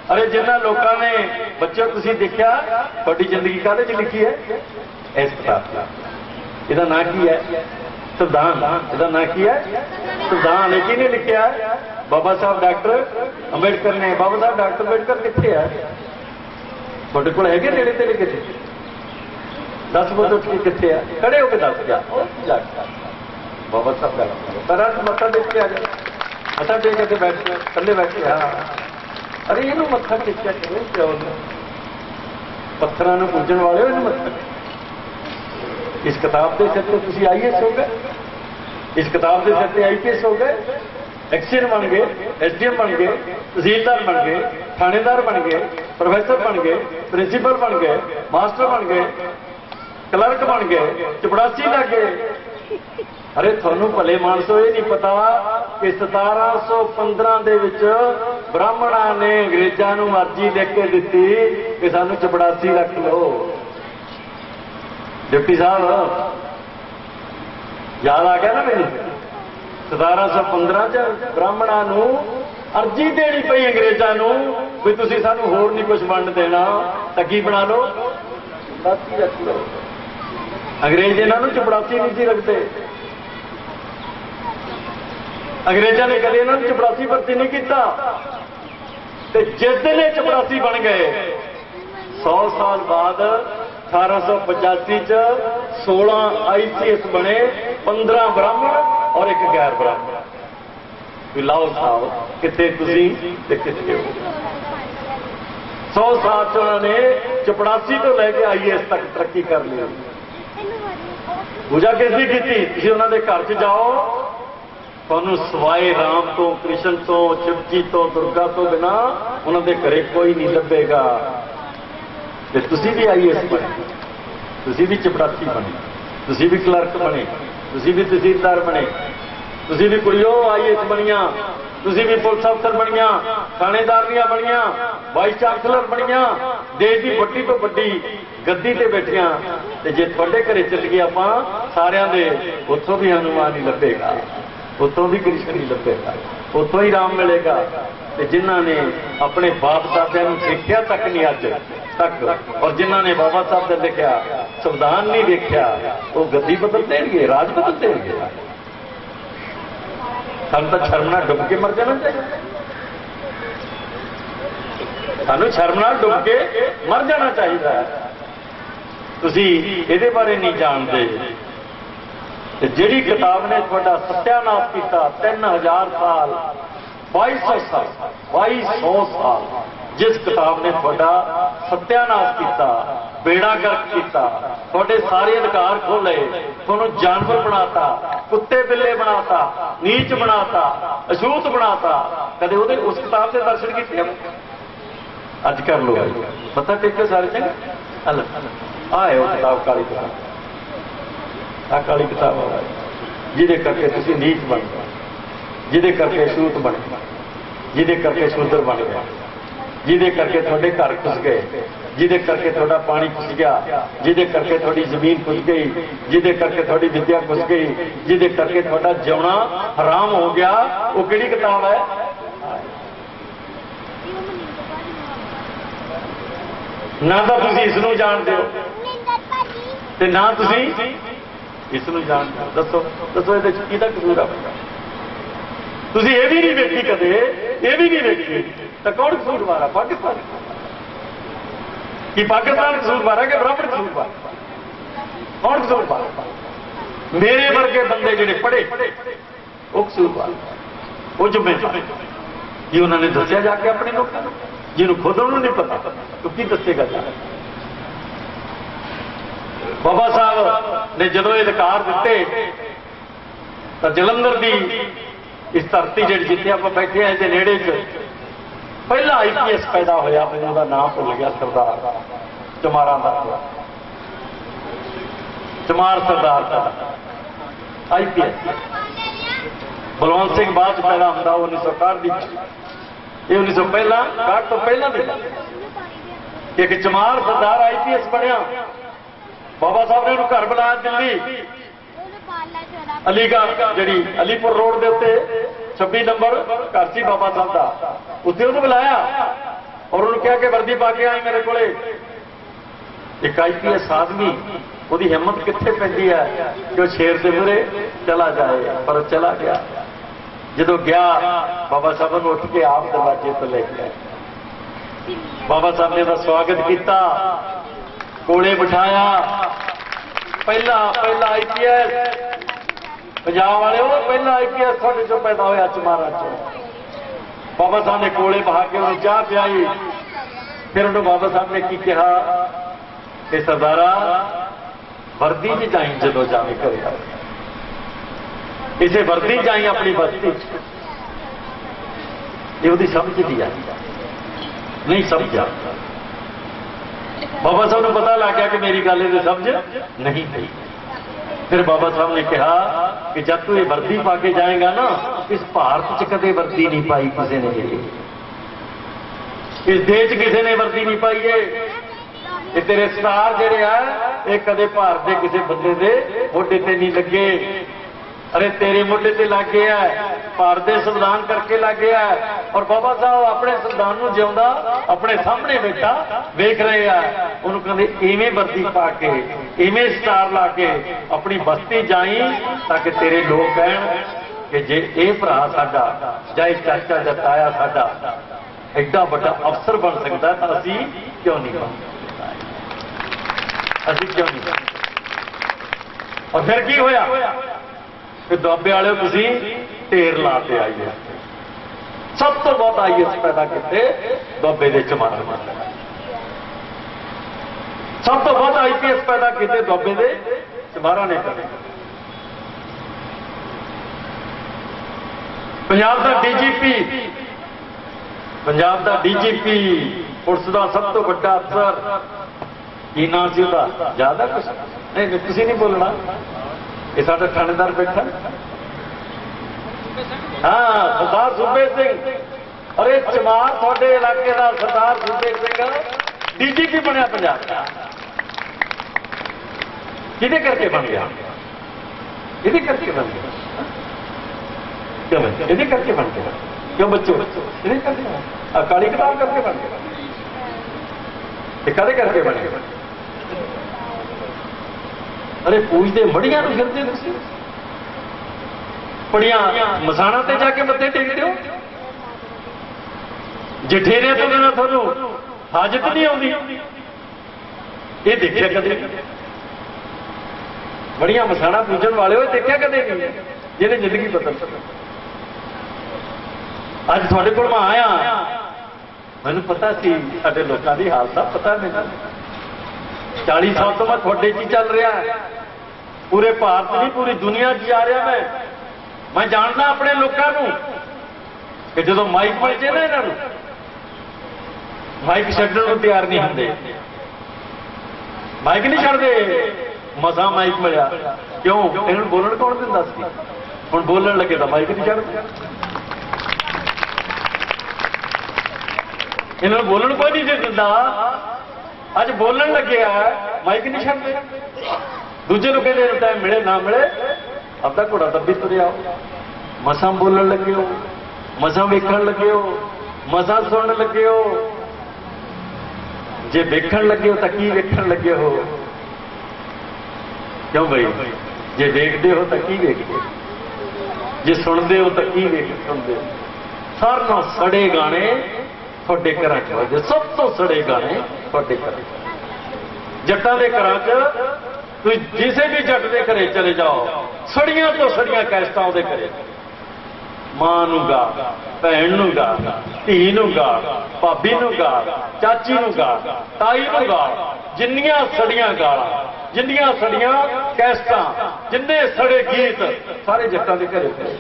अरे जिन्होंने लोगों ने बच्चों तुम देखा थोड़ी जिंदगी काहदे च लिखी है? इस किताब। इसका नाम की है? संविधान। इसका नाम की है? संविधान। एक ही ने लिखा है बाबा साहब डॉक्टर अंबेडकर ने। बाबा साहब डॉक्टर अंबेडकर कितने है? थोड़े को है नेड़े तेड़े कितने? 10 बजे उठ के कितने है? खड़े होकर दस जा बाबा साहब डॉक्टर तरह मत्था टेक के आ जाए, मत्था टेक के बैठ थले बैठ के। हाँ अरे इनू मत्था टेकिया करो, पत्थरों पूजन वाले हो मत्था। इस किताब के सिर पर तुम IAS हो गए, इस किताब के सिर पर IPS हो गए, एक्सीएन बन गए, SDM बन गए, तहसीलदार बन गए, थानेदार बन गए, प्रोफेसर बन गए, प्रिंसीपल बन गए, मास्टर बन गए, क्लर्क बन गए, चपड़ासी लग गए। अरे थानू भले मानसो ये नहीं पता कि 1715 दे विच ब्राह्मणों ने अंग्रेजों को अर्जी लिख के दी कि सानू चपड़ासी रख लो। डिप्टी साहब याद आ गया ना मैनू? 1715 च ब्राह्मणों को अर्जी देनी पई अंग्रेजों को भी तुसीं सानू होर नहीं कुछ वंड देना, तां की बना लो? चपड़ासी रख लो। अंग्रेज इन्हों चपड़ासी नहीं सी रखते। अंग्रेजों ने कदे इन्होंने चपड़ासी भर्ती नहीं किया। जिस दिन चपड़ासी बन गए 100 साल बाद 1885 च 16 ICS बने, 15 ब्राह्मण और एक गैर ब्राह्मण। लाओ साहब कितने तुसी ते कितने हो? 100 साल च उन्होंने चपड़ासी तो लैके IAS तक तरक्की कर ली। पूजा किसकी की? तुसी उन्होंने घर च जाओ, तुहानू सवाए राम तो, कृष्ण तो, शिवजी तो, दुर्गा तो बिना उन्होंने घरे कोई नहीं लभेगा। ਤੇ ਤੁਸੀਂ ਵੀ IAS ਬਣੇ, ਤੁਸੀਂ ਵੀ ਚਪੜਾਸੀ ਬਣੇ, ਤੁਸੀਂ ਵੀ ਕਲਰਕ ਬਣੇ, ਤੁਸੀਂ ਵੀ ਤਹਿਸੀਲਦਾਰ ਬਣੇ, ਤੁਸੀਂ ਵੀ ਕੁੜੀਓ IAS ਬਣੀਆਂ, ਤੁਸੀਂ ਵੀ ਪੁਲਿਸ ਅਫਸਰ ਬਣੀਆਂ, ਥਾਣੇਦਾਰੀਆਂ ਬਣੀਆਂ, ਵਾਈਸ ਚਾਂਸਲਰ ਬਣੀਆਂ, ਦੇਸ਼ ਦੀ ਵੱਡੀ ਤੋਂ ਵੱਡੀ ਗੱਦੀ ਤੇ ਬੈਠੀਆਂ। ਤੇ ਜੇ ਤੁਹਾਡੇ ਘਰੇ ਚੱਲ ਗਏ ਆਪਾਂ ਸਾਰਿਆਂ ਦੇ, ਉੱਥੋਂ ਵੀ ਹਨੂਮਾਨ ਹੀ ਲੱਭੇਗਾ, ਉੱਥੋਂ ਵੀ ਕ੍ਰਿਸ਼ਨ ਹੀ ਲੱਭੇਗਾ, ਉੱਥੋਂ ਹੀ ਰਾਮ ਮਿਲੇਗਾ। ਤੇ ਜਿਨ੍ਹਾਂ ਨੇ ਆਪਣੇ ਬਾਪ ਦਾਦਿਆਂ ਨੂੰ ਦੇਖਿਆ ਤੱਕ ਨਹੀਂ ਅੱਜ ਤੱਕ, ਔਰ ਜਿਨ੍ਹਾਂ ਨੇ ਬਾਬਾ ਸਾਹਿਬ ਦਾ ਲਿਖਿਆ ਸੰਵਿਧਾਨ ਨਹੀਂ ਦੇਖਿਆ, ਉਹ ਗੱਦੀ ਬਦਲ ਦੇਣਗੇ, ਰਾਜ ਬਦਲ ਦੇਣਗੇ। ਸਾਨੂੰ ਤਾਂ ਸ਼ਰਮ ਨਾਲ ਡੁੱਬ ਕੇ ਮਰ ਜਾਣਾ ਚਾਹੀਦਾ, ਸਾਨੂੰ ਸ਼ਰਮ ਨਾਲ ਡੁੱਬ ਕੇ ਮਰ ਜਾਣਾ ਚਾਹੀਦਾ। ਤੁਸੀਂ ਇਹਦੇ ਬਾਰੇ ਨਹੀਂ ਜਾਣਦੇ। ਤੇ ਜਿਹੜੀ ਕਿਤਾਬ ਨੇ ਤੁਹਾਡਾ ਸਤਿਆਨਾਸ਼ ਕੀਤਾ 3000 ਸਾਲ 2200 ਸਾਲ 2200 ਸਾਲ, ਜਿਸ ਕਿਤਾਬ ਨੇ ਤੁਹਾਡਾ ਸਤਿਆਨਾਸ਼ ਕੀਤਾ, ਬੇੜਾ ਗਰਕ ਕੀਤਾ, ਤੁਹਾਡੇ ਸਾਰੇ ਅਧਿਕਾਰ ਖੋਲੇ, ਤੁਹਾਨੂੰ ਜਾਨਵਰ ਬਣਾਤਾ, ਕੁੱਤੇ ਬਿੱਲੇ ਬਣਾਤਾ, ਨੀਚ ਬਣਾਤਾ, ਅਛੂਤ ਬਣਾਤਾ, ਕਦੇ ਉਹਦੇ ਉਸ ਕਿਤਾਬ ਦੇ ਦਰਸ਼ਨ ਕੀਤੇ? ਅੱਜ ਕਰ ਲਓ, ਪਤਾ ਟੇਕੇ ਸਾਰੇ ਚੰਗਾ। ਆਏ ਉਹ ਕਿਤਾਬ ਕਾਲੀ ਕਿਤਾਬ, ਆ ਕਾਲੀ ਕਿਤਾਬ ਜਿਹਦੇ ਕਰਕੇ ਤੁਸੀਂ ਨੀਚ ਬਣ ਗਏ, ਜਿਹਦੇ ਕਰਕੇ ਅਛੂਤ ਬਣ ਗਏ, ਜਿਹਦੇ ਕਰਕੇ ਸ਼ੂਦਰ ਬਣ ਗਏ, ਜਿਹਦੇ ਕਰਕੇ ਤੁਹਾਡੇ ਘਰ ਖੁੱਸ ਗਏ, ਜਿਹਦੇ ਕਰਕੇ ਤੁਹਾਡਾ ਪਾਣੀ ਖੁੱਸ ਗਿਆ, ਜਿਹਦੇ ਕਰਕੇ ਤੁਹਾਡੀ ਜ਼ਮੀਨ ਖੁੱਸ ਗਈ, ਜਿਹਦੇ ਕਰਕੇ ਤੁਹਾਡੀ ਵਿਦਿਆ ਖੁੱਸ ਗਈ, ਜਿਹਦੇ ਕਰਕੇ ਤੁਹਾਡਾ ਜਿਉਣਾ ਹਰਾਮ ਹੋ ਗਿਆ, ਉਹ ਕਿਹੜੀ ਕਿਤਾਬ ਹੈ? ਨਾ ਤਾਂ ਤੁਸੀਂ ਇਸ ਨੂੰ ਜਾਣਦੇ ਹੋ ਤੇ ਨਾ ਤੁਸੀਂ ਇਸ ਨੂੰ ਜਾਣਦੇ ਹੋ। ਦੱਸੋ ਦੱਸੋ ਇਹਦੇ ਚ ਕਿਹਦਾ ਕਸੂਰ ਆ? ਤੁਸੀਂ ਇਹ ਵੀ ਨਹੀਂ ਵੇਖੀ ਕਦੇ, ਇਹ ਵੀ ਨਹੀਂ ਵੇਖੀ, ਤਾਂ ਕੌਣ ਕਸੂਰਵਾਰ ਆ? ਪਾਕਿਸਤਾਨ। ਕਿ ਪਾਕਿਸਤਾਨ ਕਸੂਰਵਾਰ ਹੈ ਕਿ ਬ੍ਰਾਹਮਣ ਕਸੂਰਵਾਰ? ਕੌਣ ਕਸੂਰਵਾਰ? ਮੇਰੇ ਵਰਗੇ ਬੰਦੇ ਜਿਹੜੇ ਪੜ੍ਹੇ ਉਹ ਕਸੂਰਵਾਰ, ਉਹ ਜ਼ਿੰਮੇਵਾਰ। ਜੀ ਉਹਨਾਂ ਨੇ ਦੱਸਿਆ ਜਾ ਕੇ ਆਪਣੇ ਲੋਕਾਂ ਨੂੰ, ਜਿਹਨੂੰ ਖੁਦ ਉਹਨੂੰ ਨਹੀਂ ਪਤਾ ਤਾਂ ਕੀ ਦੱਸੇਗਾ? ਬਾਬਾ ਸਾਹਿਬ ਨੇ ਜਦੋਂ ਇਹ ਅਧਿਕਾਰ ਦਿੱਤੇ ਤਾਂ ਜਲੰਧਰ ਦੀ ਇਸ ਧਰਤੀ ਜਿਹੜੀ ਜਿੱਥੇ ਆਪਾਂ ਬੈਠੇ ਆ ਇਹਦੇ ਨੇੜੇ 'ਚ ਪਹਿਲਾ IPS ਪੈਦਾ ਹੋਇਆ, ਮੈਨੂੰ ਉਹਦਾ ਨਾਮ ਭੁੱਲ ਗਿਆ, ਸਰਦਾਰ ਚਮਾਰਾਂ ਦਾ, ਚਮਾਰ ਸਰਦਾਰ ਦਾ IPS। ਬਲਵੰਤ ਸਿੰਘ ਬਾਅਦ 'ਚ ਪੈਦਾ ਹੁੰਦਾ, 1961 ਦੀ, ਇਹ 1961 ਤੋਂ ਪਹਿਲਾਂ ਦੀ ਇੱਕ ਚਮਾਰ ਸਰਦਾਰ IPS ਬਣਿਆ। ਬਾਬਾ ਸਾਹਿਬ ਨੇ ਉਹਨੂੰ ਘਰ ਬੁਲਾਇਆ ਦਿੱਲੀ, ਅਲੀਗੜ੍ਹ ਜਿਹੜੀ ਅਲੀਪੁਰ ਰੋਡ ਦੇ ਉੱਤੇ 26 ਨੰਬਰ ਘਰ ਸੀ ਬਾਬਾ ਸਾਹਿਬ ਦਾ, ਉੱਥੇ ਉਹਨੂੰ ਬੁਲਾਇਆ ਔਰ ਉਹਨੂੰ ਕਿਹਾ ਕਿ ਵਰਦੀ ਪਾ ਕੇ ਆਈ ਮੇਰੇ ਕੋਲੇ। ਇੱਕ IPS ਆਦਮੀ, ਉਹਦੀ ਹਿੰਮਤ ਕਿੱਥੇ ਪੈਂਦੀ ਹੈ ਕਿ ਉਹ ਸ਼ੇਰ ਦੇ ਮੂਹਰੇ ਚਲਾ ਜਾਏ, ਪਰ ਚਲਾ ਗਿਆ। ਜਦੋਂ ਗਿਆ ਬਾਬਾ ਸਾਹਿਬ ਨੂੰ ਉੱਠ ਕੇ ਆਪ ਦਰਵਾਜ਼ੇ ਤੋਂ ਲੈ ਕੇ ਆਏ। ਬਾਬਾ ਸਾਹਿਬ ਨੇ ਉਹਦਾ ਸਵਾਗਤ ਕੀਤਾ, ਕੋਲੇ ਬਿਠਾਇਆ। ਪਹਿਲਾ IPS ਪੰਜਾਬ ਵਾਲੇ, ਉਹ ਪਹਿਲਾ IPS ਤੁਹਾਡੇ ਚੋਂ ਪੈਦਾ ਹੋਇਆ ਚਮਾਰਾਂ ਚੋਂ। ਬਾਬਾ ਸਾਹਿਬ ਨੇ ਕੋਲੇ ਬਹਾ ਕੇ ਉਹਨੂੰ ਚਾਹ ਪਿਆਈ। ਫਿਰ ਉਹਨੂੰ ਬਾਬਾ ਸਾਹਿਬ ਨੇ ਕੀ ਕਿਹਾ ਕਿ ਸਰਦਾਰਾ ਵਰਦੀ 'ਚ ਜਾਈਂ, ਜਦੋਂ ਜਾਵੇਂ ਘਰੇ ਆ ਇਸੇ ਵਰਦੀ ਜਾਈਂ ਆਪਣੀ ਬਸਤੀ 'ਚ। ਇਹ ਉਹਦੀ ਸਮਝ ਨਹੀਂ ਆਈ, ਨਹੀਂ ਸਮਝਿਆ। ਬਾਬਾ ਸਾਹਿਬ ਨੂੰ ਪਤਾ ਲੱਗ ਗਿਆ ਕਿ ਮੇਰੀ ਗੱਲ ਇਹਦੇ ਸਮਝ ਨਹੀਂ ਪਈ। ਫਿਰ ਬਾਬਾ ਸਾਹਿਬ ਨੇ ਕਿਹਾ ਕਿ ਜਦ ਤੂੰ ਇਹ ਵਰਦੀ ਪਾ ਕੇ ਜਾਏਗਾ ਨਾ, ਇਸ ਭਾਰਤ 'ਚ ਕਦੇ ਵਰਦੀ ਨਹੀਂ ਪਾਈ ਕਿਸੇ ਨੇ, ਇਸ ਦੇਸ਼ 'ਚ ਕਿਸੇ ਨੇ ਵਰਦੀ ਨਹੀਂ ਪਾਈ। ਇਹ ਤੇਰੇ ਸਟਾਰ ਜਿਹੜੇ ਆ, ਇਹ ਕਦੇ ਭਾਰਤ ਦੇ ਕਿਸੇ ਬੰਦੇ ਦੇ ਮੋਢੇ ਤੇ ਨਹੀਂ ਲੱਗੇ। ਅਰੇ ਤੇਰੇ ਮੋਢੇ ਤੇ ਲੱਗ ਗਿਆ, ਭਾਰਤ ਦੇ ਸੰਵਿਧਾਨ ਕਰਕੇ ਲੱਗ ਗਿਆ। ਔਰ ਬਾਬਾ ਸਾਹਿਬ ਆਪਣੇ ਸੰਵਿਧਾਨ ਨੂੰ ਜਿਉਂਦਾ ਆਪਣੇ ਸਾਹਮਣੇ ਬੈਠਾ ਵੇਖ ਰਹੇ ਆ। ਉਹਨੂੰ ਕਹਿੰਦੇ ਇਵੇਂ ਵਰਦੀ ਪਾ ਕੇ, ਇਵੇਂ ਸਟਾਰ ਲਾ ਕੇ ਆਪਣੀ ਬਸਤੀ ਜਾਈ, ਤਾਂ ਕਿ ਤੇਰੇ ਲੋਕ ਕਹਿਣ ਕਿ ਜੇ ਇਹ ਭਰਾ ਸਾਡਾ ਜਾਂ ਇਹ ਚਾਚਾ ਜਾਂ ਤਾਇਆ ਸਾਡਾ ਐਡਾ ਵੱਡਾ ਅਫਸਰ ਬਣ ਸਕਦਾ ਤਾਂ ਅਸੀਂ ਕਿਉਂ ਨਹੀਂ ਬਣ ਸਕਦੇ? ਅਸੀਂ ਕਿਉਂ ਨਹੀਂ ਬਣ ਸਕਦੇ? ਔਰ ਫਿਰ ਕੀ ਹੋਇਆ? ਫਿਰ ਦੁਆਬੇ ਵਾਲਿਓ ਤੁਸੀਂ ਢੇਰ ਲਾ ਕੇ ਆਈਏ। ਸਭ ਤੋਂ ਬਹੁਤ IAS ਪੈਦਾ ਕੀਤੇ ਦੁਆਬੇ ਦੇ ਚਮਾਰਾਂ ਨੇ। ਸਭ ਤੋਂ ਬਹੁਤ IPS ਪੈਦਾ ਕੀਤੇ ਦੁਆਬੇ ਦੇ ਚਮਾਰਾਂ ਨੇ ਕਰੇ। ਪੰਜਾਬ ਦਾ DGP, ਪੰਜਾਬ ਦਾ DGP, ਪੁਲਿਸ ਦਾ ਸਭ ਤੋਂ ਵੱਡਾ ਅਫਸਰ, की नाम से ਉਹਦਾ याद है कुछ नहीं? तुसीं नहीं बोलना, ये साडा थानेदार बैठा। हाँ, सरदार सूबे सिंह। और ये चमार थोड़े इलाके का सरदार सूबे सिंह डीजीपी बनया पंजाब का। किहदे करके बन गया? इहदे करके बन गया। क्यों बच्चे? इहदे करके बन गया। क्यों बच्चों? इहदे करके काली किताब करके बन गया। कदे करके बन गया? अरे पूछते मड़ियां नूं फिरदे तुसीं, पड़ियां मसाणा ते जाके मत्थे टेकदे हो। जठेरे तो बिना थानू हाजत नहीं आउंदी, ये देखिया कदे? बड़ियां मसाणा पूजन वाले हो देखिया कदे नहीं जिहने जिंदगी बदल सके। अज तुहाडे कोल मैं आया, मैनूं पता सी साडे लोकां दी हालत दा पता नहीं। 40 साल तो मैं थोड़े च चल रहा, पूरे भारत नहीं पूरी दुनिया च जा रहा। मैं जानना अपने लोगों को कि जो माइक मिल जाए ना, इन्हों माइक छड्डण नूं तैयार नहीं होंदे। माइक नहीं छड्डदे, मसा माइक मिलिया। क्यों? इन्होंने बोलण कौन दिंदा सी? हुण बोलण लगे तो माइक नहीं छड्डदे। इन्होंने बोलण कोई नहीं दिंदा, अज बोलन लगे माइक नहीं छड्डदे। दूजे नूं कहंदे टाइम मिले ना मिले अपना घोड़ा दब्बी तुरे आओ। मसां बोलन लगे हो, मसां वेखण लगे हो, मसां सुनन लगे हो। जे वेखण लगे हो तो की वेखण लगे हो? क्यों भाई? जे वेखदे हो तो की वेखदे हो? जे सुनते हो तो की सुनते हो? सारे नाल सड़े गाने थोड़े घर च वजदे, सब तो सड़े गाने थोड़े घर। जट्टां दे घरां च तुसीं जिसे भी जट दे घरे चले जाओ, सड़ियां तो सड़ियां कैसटां उहदे घरे। मां नूं गा, भैन नूं गा, धी नूं गा, भाभी नूं गा, चाची नूं गा, ताई नूं गा। जिन्नियां सड़ियां गालां, जिन्नियां सड़ियां कैसटां, जिन्ने सड़े गीत सारे जट्टां दे घरे पए।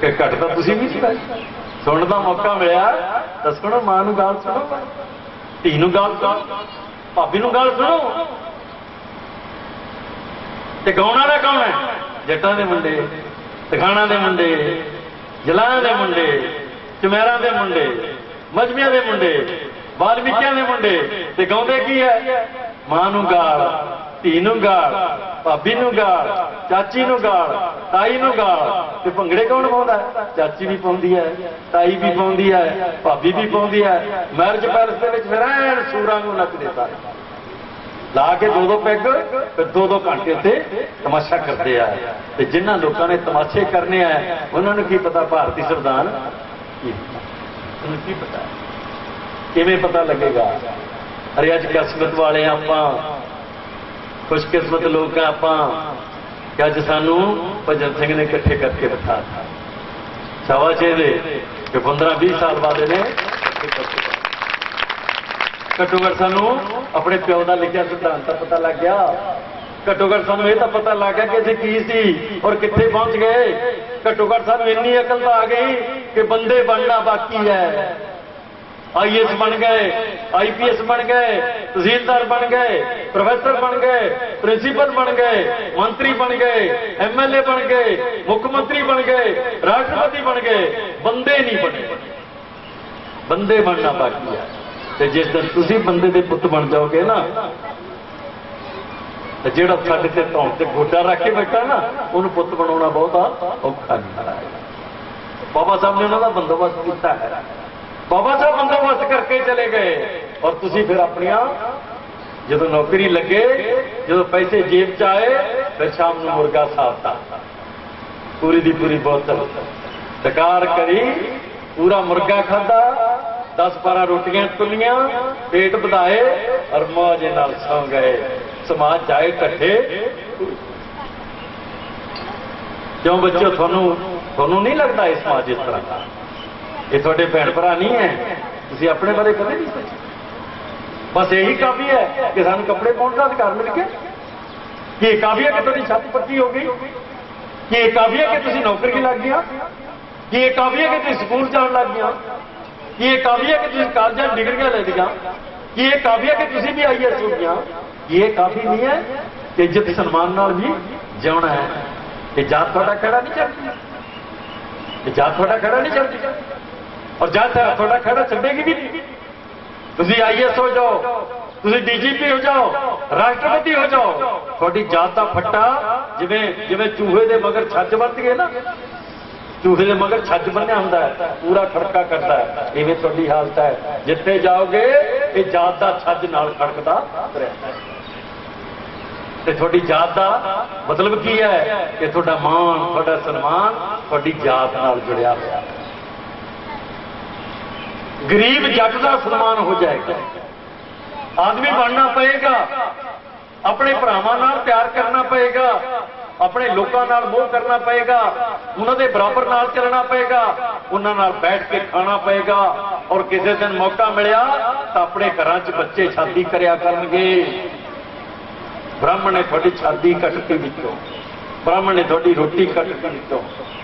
कि घट तां तुसीं भी सुणाई। सुनने का मौका मिला तो सुनो, मां नूं गाल सुनो, धी नूं गाल सुनो, भाभी नूं गाल सुनो। ते गाउण वाला कौन है? जट्टां दे मुंडे, तखाणा दे मुंडे, जलाहां दे मुंडे, चमैरां दे मुंडे, मजमियां दे मुंडे, वाल्मीकियां दे मुंडे। ते गाउंदे की है? मां नूं गाल, धी नूं गाल, भाभी नूं गाल, चाची नूं गाल, ताई नूं गाल। ते भंगड़े कौन पाउंदा है? चाची भी पाउंदी है, ताई भी पाउंदी है, भाभी भी पाउंदी है। मैरिज पैलेस दे विच फिर ऐन सूरां नूं नचदे सारे, ला के 2-2 पैग, फिर 2-2 घंटे उत्ते तमाशा करते हैं। ते जिन्हां लोकां ने तमाशे करने हैं उन्होंने की पता भारती संविधान की पता, किवें पता लगेगा? अरे अज किस्मत वाले आपां, खुशकिस्मत लोग हैं आपां कि अज सानू भजन सिंह ने इकट्ठे करके बिठा शाबाश दे कि 15-20 साल बाद ने घट्टो घट सानू अपने प्यो का लिखा सिद्धांत का पता लग गया। घट्टो घट सानू यह पता लग गया कि असीं की सी और कित्थे पहुंच गए। घट्टो घट सानू इन्नी अकल तो आ गई कि बंदे बनना बाकी है। IAS बन गए, IPS बन गए, तहसीलदार बन गए, प्रोफेसर बन गए, प्रिंसीपल बन गए, मंत्री बन गए, MLA बन गए, मुख्यमंत्री बन गए, राष्ट्रपति बन गए, बंदे नहीं बने। बंदे बनना बाकी है। तो जिस दिन तुसी बंदे दे पुत बन जाओगे ना, तो जिहड़ा छड्ड के धौण ते गोडा रख के बैठा ना, उन्हें पुत बनाना बहुत औखा नहीं है। बाबा साहब ने उन्होंने बंदोबस्त किया है। बाबा साहब बंदोबस्त करके चले गए और तुसी फिर अपनिया जो नौकरी लगे, जो पैसे जेब च आए, फिर शाम को मुर्गा साफता पूरी दी पूरी बोतल डकार करी, पूरा मुर्गा खादा, 10-12 रोटियां तुलियां, पेट बढ़ाए और मौजे नाल सौ गए। समाज जाए कट्ठे। क्यों बच्चों, थानू नहीं लगता ये समाज इस तरह का? ये थोड़े भैन भरा नहीं है, तुसी अपने बारे कदे नहीं सोचे। बस यही काफी है कि सानू कपड़े पाउण दा अधिकार मिल गया। कि काफी है कि तुहाडी छत पक्की हो गई? कि काफी है कि तुसी नौकरी लग गया? कि काफी है कि तुसी स्कूल जाण लग गया? कि काफी है कि तुसी कॉलेजां डिग्रियां ले लिया? कि ये काफी है कि तुसी भी IAS हो गया? ये काफी नहीं है कि इज्जत सन्मान नाल भी जिउणा है? ये जात थोड़ा खड़ा नहीं चढ़ती, ये जात थोड़ा खड़ा नहीं चढ़ती, और जात थोड़ा खड़ा चढ़ेगी भी नहीं। तुसी IAS हो जाओ, तुसी DGP हो जाओ, राष्ट्रपति हो जाओ, थोड़ी जात का फट्टा जिवें जिवें चूहे दे मगर छज बन गए ना, चूहे दे मगर छज बनिया हुंदा है, पूरा खड़का करता है, इवें तुहाडी हालत है। जिथे जाओगे ये जात का छज नाल खड़कदा रहता है। ते थोड़ी जात का मतलब की है कि थोड़ा मान, थोड़ा सन्मान थोड़ी जात नाल जुड़िया हुआ। गरीब जट का सन्मान हो जाएगा। आदमी बनना पएगा, अपने भरावां नाल प्यार करना पएगा, अपने लोगों नाल मोह करना पएगा, उन्होंने बराबर नाल चलना पएगा, उन्होंने नाल बैठ के खाना पएगा। और किसी दिन मौका मिलिया तो अपने घरां च बच्चे शादी करिया करनगे। ब्राह्मण ने थोड़ी शादी कटती विचों, ब्राह्मण ने थोड़ी रोटी कटती विचों,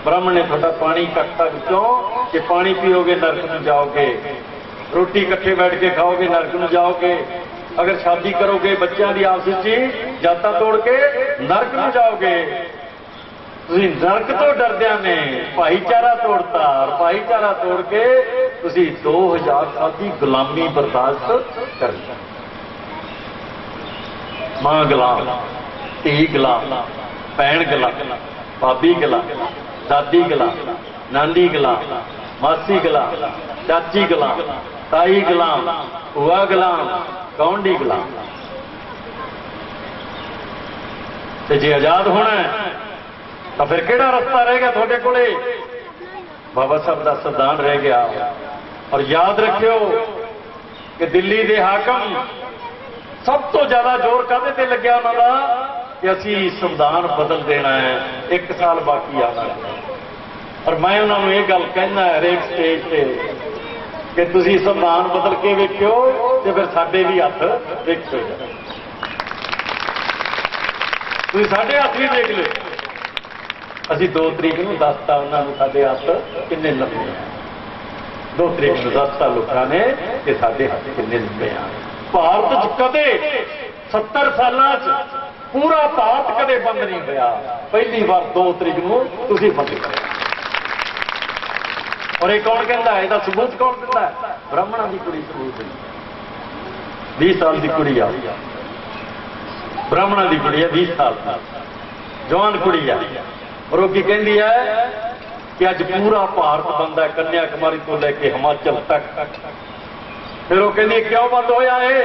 ब्राह्मण ने थोड़ा पानी कटता विचों कि पानी पियोगे नरक में जाओगे, रोटी इकट्ठे बैठ के खाओगे नरक में जाओगे, अगर शादी करोगे बच्चों की आपस में जाता तोड़ के नरक में जाओगे। तुसीं नरक तो डरदियां ने भाईचारा तोड़ता, और भाईचारा तोड़ के तुसीं 2000 साल की गुलामी बर्दाश्त कर ली। मां गुलाम, धी गुलाम, भैन गुलाम, भाभी गुलाम, दादी गुलाम, नानी गुलाम, मासी गुलाम, चाची गुलाम, ताई गुलाम, भूआ गुलाम, कौंडी गुलाम। ते जे आजाद होना है तो फिर केड़ा रस्ता रहेगा थोड़े कोले? बाबा साहब का संविधान रह गया। और याद रखियो कि दिल्ली के हाकम सब तो ज्यादा जोर काहदे ते लग्या उन्हां दा कि असीं संविधान बदल देना है, 1 साल बाकी आना है। और मैं उन्होंने ये गल कहना है हरेक स्टेज पे कि तुसीं संविधान बदल के वेखियो ते फिर साडे भी हथ वेखियो, तुसीं साडे हथ भी देख लो। असीं 2 तरीक नूं दसता उन्होंने साडे हथ किन्ने लंबे हैं, 2 तरीक नूं दसता लोगों ने कि साडे हथ किन्ने लंबे हैं। भारत च कदे 70 सालां च पूरा भारत कदे बंद नहीं होया, पहली बार 2 तरीक नूं तुसीं बंद करो। और ये कौन कहता है? इसका सबूत कौन दिता है? ब्राह्मणों की कुड़ी सबूत है। 20 साल की कुड़ी आ, ब्राह्मणों की कुड़ी है, 20 साल की जवान कुड़ी है। और वो की कहती है कि अज पूरा भारत बंद है, कन्याकुमारी तो लेके हिमाचल तक। फिर वो कहती क्यों बंद होया है?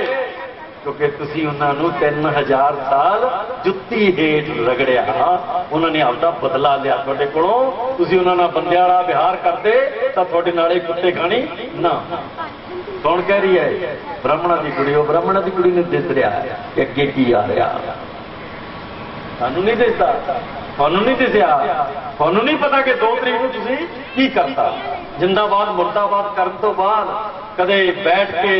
क्योंकि तुसीं उन्होंने 3000 साल जुत्ती हेठ रगड़िया, उन्होंने आपका बदला लिया थोड़े कोलों। तुसीं उन्होंने बंदियां वाला व्यवहार करते तो थोड़े नाले कुत्ते खानी ना। कौन कह रही है? ब्राह्मणों की कुड़ी। वो ब्राह्मणों की कुड़ी ने दिस रहा है कि अगे की आ रहा, सानू नहीं दिसता, थानू नहीं दिसया, थानू नहीं पता कि 2 तरीक नूं तुसीं की करता। जिंदाबाद मुर्दाबाद करन तो बाद कदे बैठ के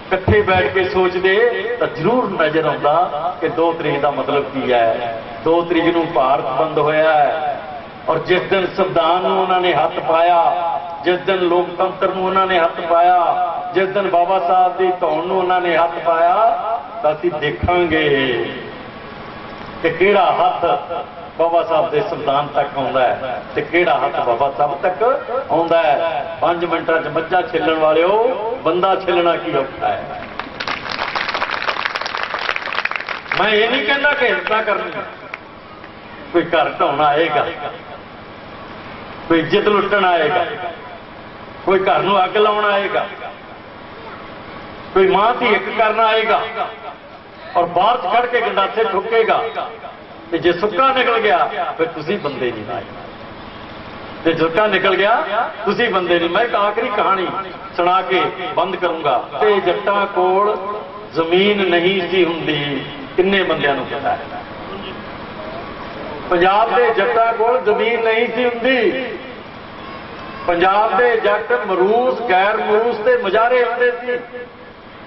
इकट्ठे बैठ के सोचते तो जरूर नजर आता कि 2 तरीक का मतलब की है। 2 तरीक नूं भारत बंद होया है। और जिस दिन संविधान नूं उन्होंने हाथ पाया, जिस दिन लोकतंत्र नूं उन्होंने हाथ पाया, जिस दिन बाबा साहब की धौन नूं उन्होंने हाथ पाया, तो असीं देखांगे कि किहड़ा हथ बाबा साहब के संविधान तक आउंदा है ते किहड़ा हथ बाबा साहब तक आउंदा है। 5 मिनटां च मੱਝਾਂ छिलण वालिओ, बंदा छिलना की औखा है। मैं ये नहीं कहता कि हिंसा करनी, कोई घर ढाउण आएगा, कोई इज्जत लुट्टण आएगा, कोई घर नूं अग लाउण आएगा, कोई मां धी इक करना आएगा और बाहर खड़ के गंडासे ठुकेगा। तो जे सुक्का निकल गया फिर तुसी बंदे नहीं आए, तो सुक्का निकल गया तुसी बंदे नहीं। मैं एक आखिरी कहानी सुना के बंद करूंगा। ते जट्टां कोल जमीन नहीं सी हुंदी, किन्ने बंदियां नूं पता है? पंजाब दे जट्टां कोल जमीन नहीं सी हुंदी। पंजाब दे जट मरूस गैर मरूस ते मुजारे हुंदे सी।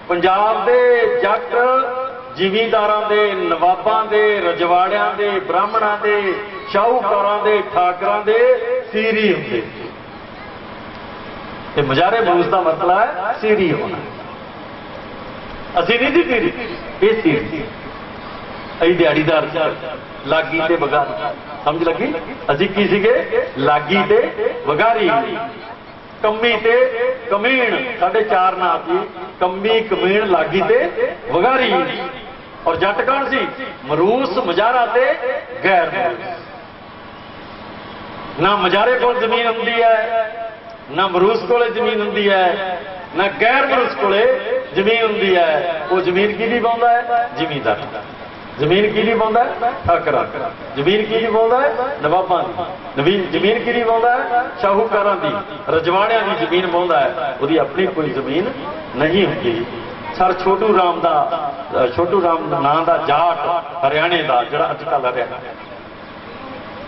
पंजाब दे जट जिमीदारां दे, नवाबां दे, रजवाड़ियां दे, ब्राह्मणां दे, शाहूकारां दे, ठाकरां दे सीरी हुंदे सी। मुजारे मरूस का मतलब है सीरी होना। ਅਸੀਂ ਨਹੀਂ ਸੀ ਪੀਰੀ, ਇਹ ਸੀ ਅਸੀਂ ਦਿਹਾੜੀਦਾਰ ਲਾਗੀ ਤੇ ਵਗਾਰੀ, ਸਮਝ ਲੱਗੀ? ਅਸੀਂ ਕੀ ਸੀਗੇ? ਲਾਗੀ ਤੇ ਵਗਾਰੀ, ਕੰਮੀ ਤੇ ਕਮੀਣ, ਸਾਡੇ ਚਾਰ ਨਾਂ ਸੀ, ਕੰਮੀ ਕਮੀਣ ਲਾਗੀ ਤੇ ਵਗਾਰੀ। ਔਰ ਜੱਟ ਕੌਣ ਸੀ? ਮਰੂਸ, ਮਜਾਰਾ ਤੇ ਗੈਰ ਮਰੂਸ। ਨਾ ਮਜਾਰੇ ਕੋਲ ਜ਼ਮੀਨ ਹੁੰਦੀ ਹੈ, ਨਾ ਮਰੂਸ ਕੋਲੇ ਜ਼ਮੀਨ ਹੁੰਦੀ ਹੈ, ਨਾ ਗੈਰ ਮਰੂਸ ਕੋਲੇ ਜ਼ਮੀਨ ਹੁੰਦੀ ਹੈ। ਉਹ ਜ਼ਮੀਨ ਕਿਹਦੀ ਪਾਉਂਦਾ ਹੈ? ਜ਼ਿਮੀਂਦਾਰ। ਜ਼ਮੀਨ ਕਿਹਦੀ ਪਾਉਂਦਾ ਹੈ? ਠਾਕਰਾਂ। ਜ਼ਮੀਨ ਕਿਹਦੀ ਪਾਉਂਦਾ ਹੈ? ਨਵਾਬਾਂ ਦੀ। ਜ਼ਮੀਨ ਕਿਹਦੀ ਪਾਉਂਦਾ ਹੈ? ਸ਼ਾਹੂਕਾਰਾਂ ਦੀ, ਰਜਵਾੜਿਆਂ ਦੀ ਜ਼ਮੀਨ ਪਾਉਂਦਾ ਹੈ। ਉਹਦੀ ਆਪਣੀ ਕੋਈ ਜ਼ਮੀਨ ਨਹੀਂ ਹੁੰਦੀ। ਸਰ ਛੋਟੂ ਰਾਮ ਨਾਂ ਦਾ ਜਾਟ ਹਰਿਆਣੇ ਦਾ, ਜਿਹੜਾ ਅੱਜ ਕੱਲ੍ਹ ਹਰਿਆਣਾ,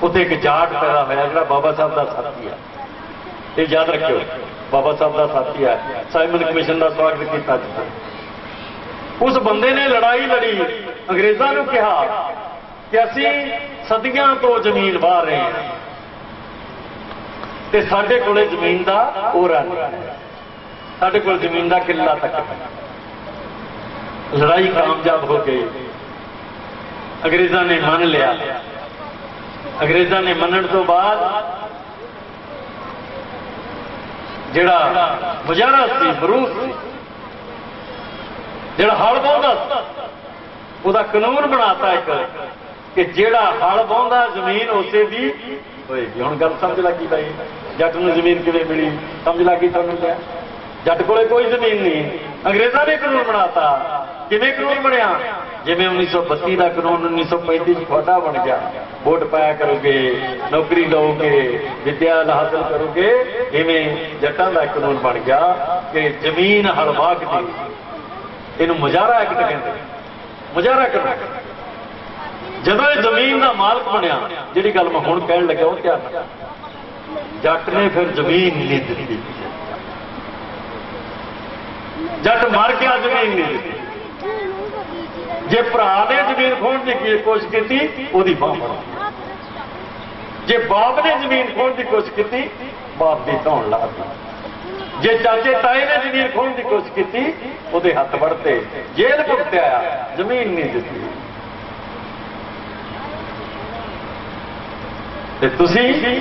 ਉੱਥੇ ਇੱਕ ਜਾਟ ਪੈਦਾ ਹੋਇਆ ਜਿਹੜਾ ਬਾਬਾ ਸਾਹਿਬ ਦਾ ਸਾਥੀ ਹੈ। ਇਹ ਯਾਦ ਰੱਖਿਓ, ਬਾਬਾ ਸਾਹਿਬ ਦਾ ਸਾਥੀ ਹੈ। ਸਾਈਮਨ ਕਮਿਸ਼ਨ ਦਾ ਸਵਾਗਤ ਕੀਤਾ ਜਾਂਦਾ। ਉਸ ਬੰਦੇ ਨੇ ਲੜਾਈ ਲੜੀ, ਅੰਗਰੇਜ਼ਾਂ ਨੂੰ ਕਿਹਾ ਕਿ ਅਸੀਂ ਸਦੀਆਂ ਤੋਂ ਜ਼ਮੀਨ ਵਾਹ ਰਹੇ ਹਾਂ ਤੇ ਸਾਡੇ ਕੋਲੇ ਜ਼ਮੀਨ ਦਾ ਔਰਾ ਨਹੀਂ, ਸਾਡੇ ਕੋਲ ਜ਼ਮੀਨ ਦਾ ਕਿੱਲਾ ਤੱਕ। ਲੜਾਈ ਕਾਮਯਾਬ ਹੋ ਗਈ, ਅੰਗਰੇਜ਼ਾਂ ਨੇ ਮੰਨ ਲਿਆ। ਅੰਗਰੇਜ਼ਾਂ ਨੇ ਮੰਨਣ ਤੋਂ ਬਾਅਦ ਜਿਹੜਾ ਮੁਜਾਰਾ ਸੀ, ਮਰੂਸ ਸੀ, ਜਿਹੜਾ ਹਲ ਵਾਹੁੰਦਾ, ਉਹਦਾ ਕਾਨੂੰਨ ਬਣਾਤਾ ਇੱਕ ਕਿ ਜਿਹੜਾ ਹਲ ਵਾਹੁੰਦਾ ਜ਼ਮੀਨ ਉਸੇ ਦੀ ਹੋਏਗੀ। ਹੁਣ ਗੱਲ ਸਮਝ ਲੱਗੀ ਭਾਈ, ਜੱਟ ਨੂੰ ਜ਼ਮੀਨ ਕਿਵੇਂ ਮਿਲੀ? ਸਮਝ ਲੱਗੀ ਤੁਹਾਨੂੰ? ਕਿਹਾ ਜੱਟ ਕੋਲੇ ਕੋਈ ਜ਼ਮੀਨ ਨਹੀਂ, ਅੰਗਰੇਜ਼ਾਂ ਨੇ ਕਾਨੂੰਨ ਬਣਾਤਾ। ਕਿਵੇਂ ਕਾਨੂੰਨ ਬਣਿਆ? ਜਿਵੇਂ 1932 ਦਾ ਕਾਨੂੰਨ 1935 ਚ ਤੁਹਾਡਾ ਬਣ ਗਿਆ। ਵੋਟ ਪਾਇਆ ਕਰੋਗੇ, ਨੌਕਰੀ ਲਓਗੇ, ਵਿਦਿਆ ਹਾਸਲ ਕਰੋਗੇ। ਇਵੇਂ ਜੱਟਾਂ ਦਾ ਕਾਨੂੰਨ ਬਣ ਗਿਆ ਕਿ ਜ਼ਮੀਨ ਹਲਵਾਕ ਦੀ, ਇਹਨੂੰ ਮੁਜਾਰਾ ਐਕਟ ਕਹਿੰਦੇ। ਮੁਜਾਰਾ ਕਾਨੂੰਨ। ਜਦੋਂ ਇਹ ਜ਼ਮੀਨ ਦਾ ਮਾਲਕ ਬਣਿਆ, ਜਿਹੜੀ ਗੱਲ ਮੈਂ ਹੁਣ ਕਹਿਣ ਲੱਗਾ ਉਹ ਧਿਆਨ ਨਾਲ, ਜੱਟ ਨੇ ਫਿਰ ਜ਼ਮੀਨ ਨਹੀਂ ਦਿੱਤੀ। ਜੱਟ ਮਰ ਗਿਆ, ਜ਼ਮੀਨ ਨਹੀਂ ਦਿੱਤੀ। ਜੇ ਭਰਾ ਨੇ ਜ਼ਮੀਨ ਖੋਹਣ ਦੀ ਕੋਸ਼ਿਸ਼ ਕੀਤੀ, ਉਹਦੀ ਬਾਂਹ ਫੜੋ। ਜੇ ਬਾਪ ਨੇ ਜ਼ਮੀਨ ਖੋਹਣ ਦੀ ਕੋਸ਼ਿਸ਼ ਕੀਤੀ, ਬਾਪ ਦੀ ਧੌਣ ਲਾ ਦਿੱਤੀ। ਜੇ ਚਾਚੇ ਤਾਏ ਨੇ ਜ਼ਮੀਨ ਖੋਹਣ ਦੀ ਕੋਸ਼ਿਸ਼ ਕੀਤੀ, ਉਹਦੇ ਹੱਥ ਵੜਤੇ, ਜੇਲ੍ਹ ਭੁਗਤਿਆ, ਜ਼ਮੀਨ ਨਹੀਂ ਦਿੱਤੀ। ਤੇ ਤੁਸੀਂ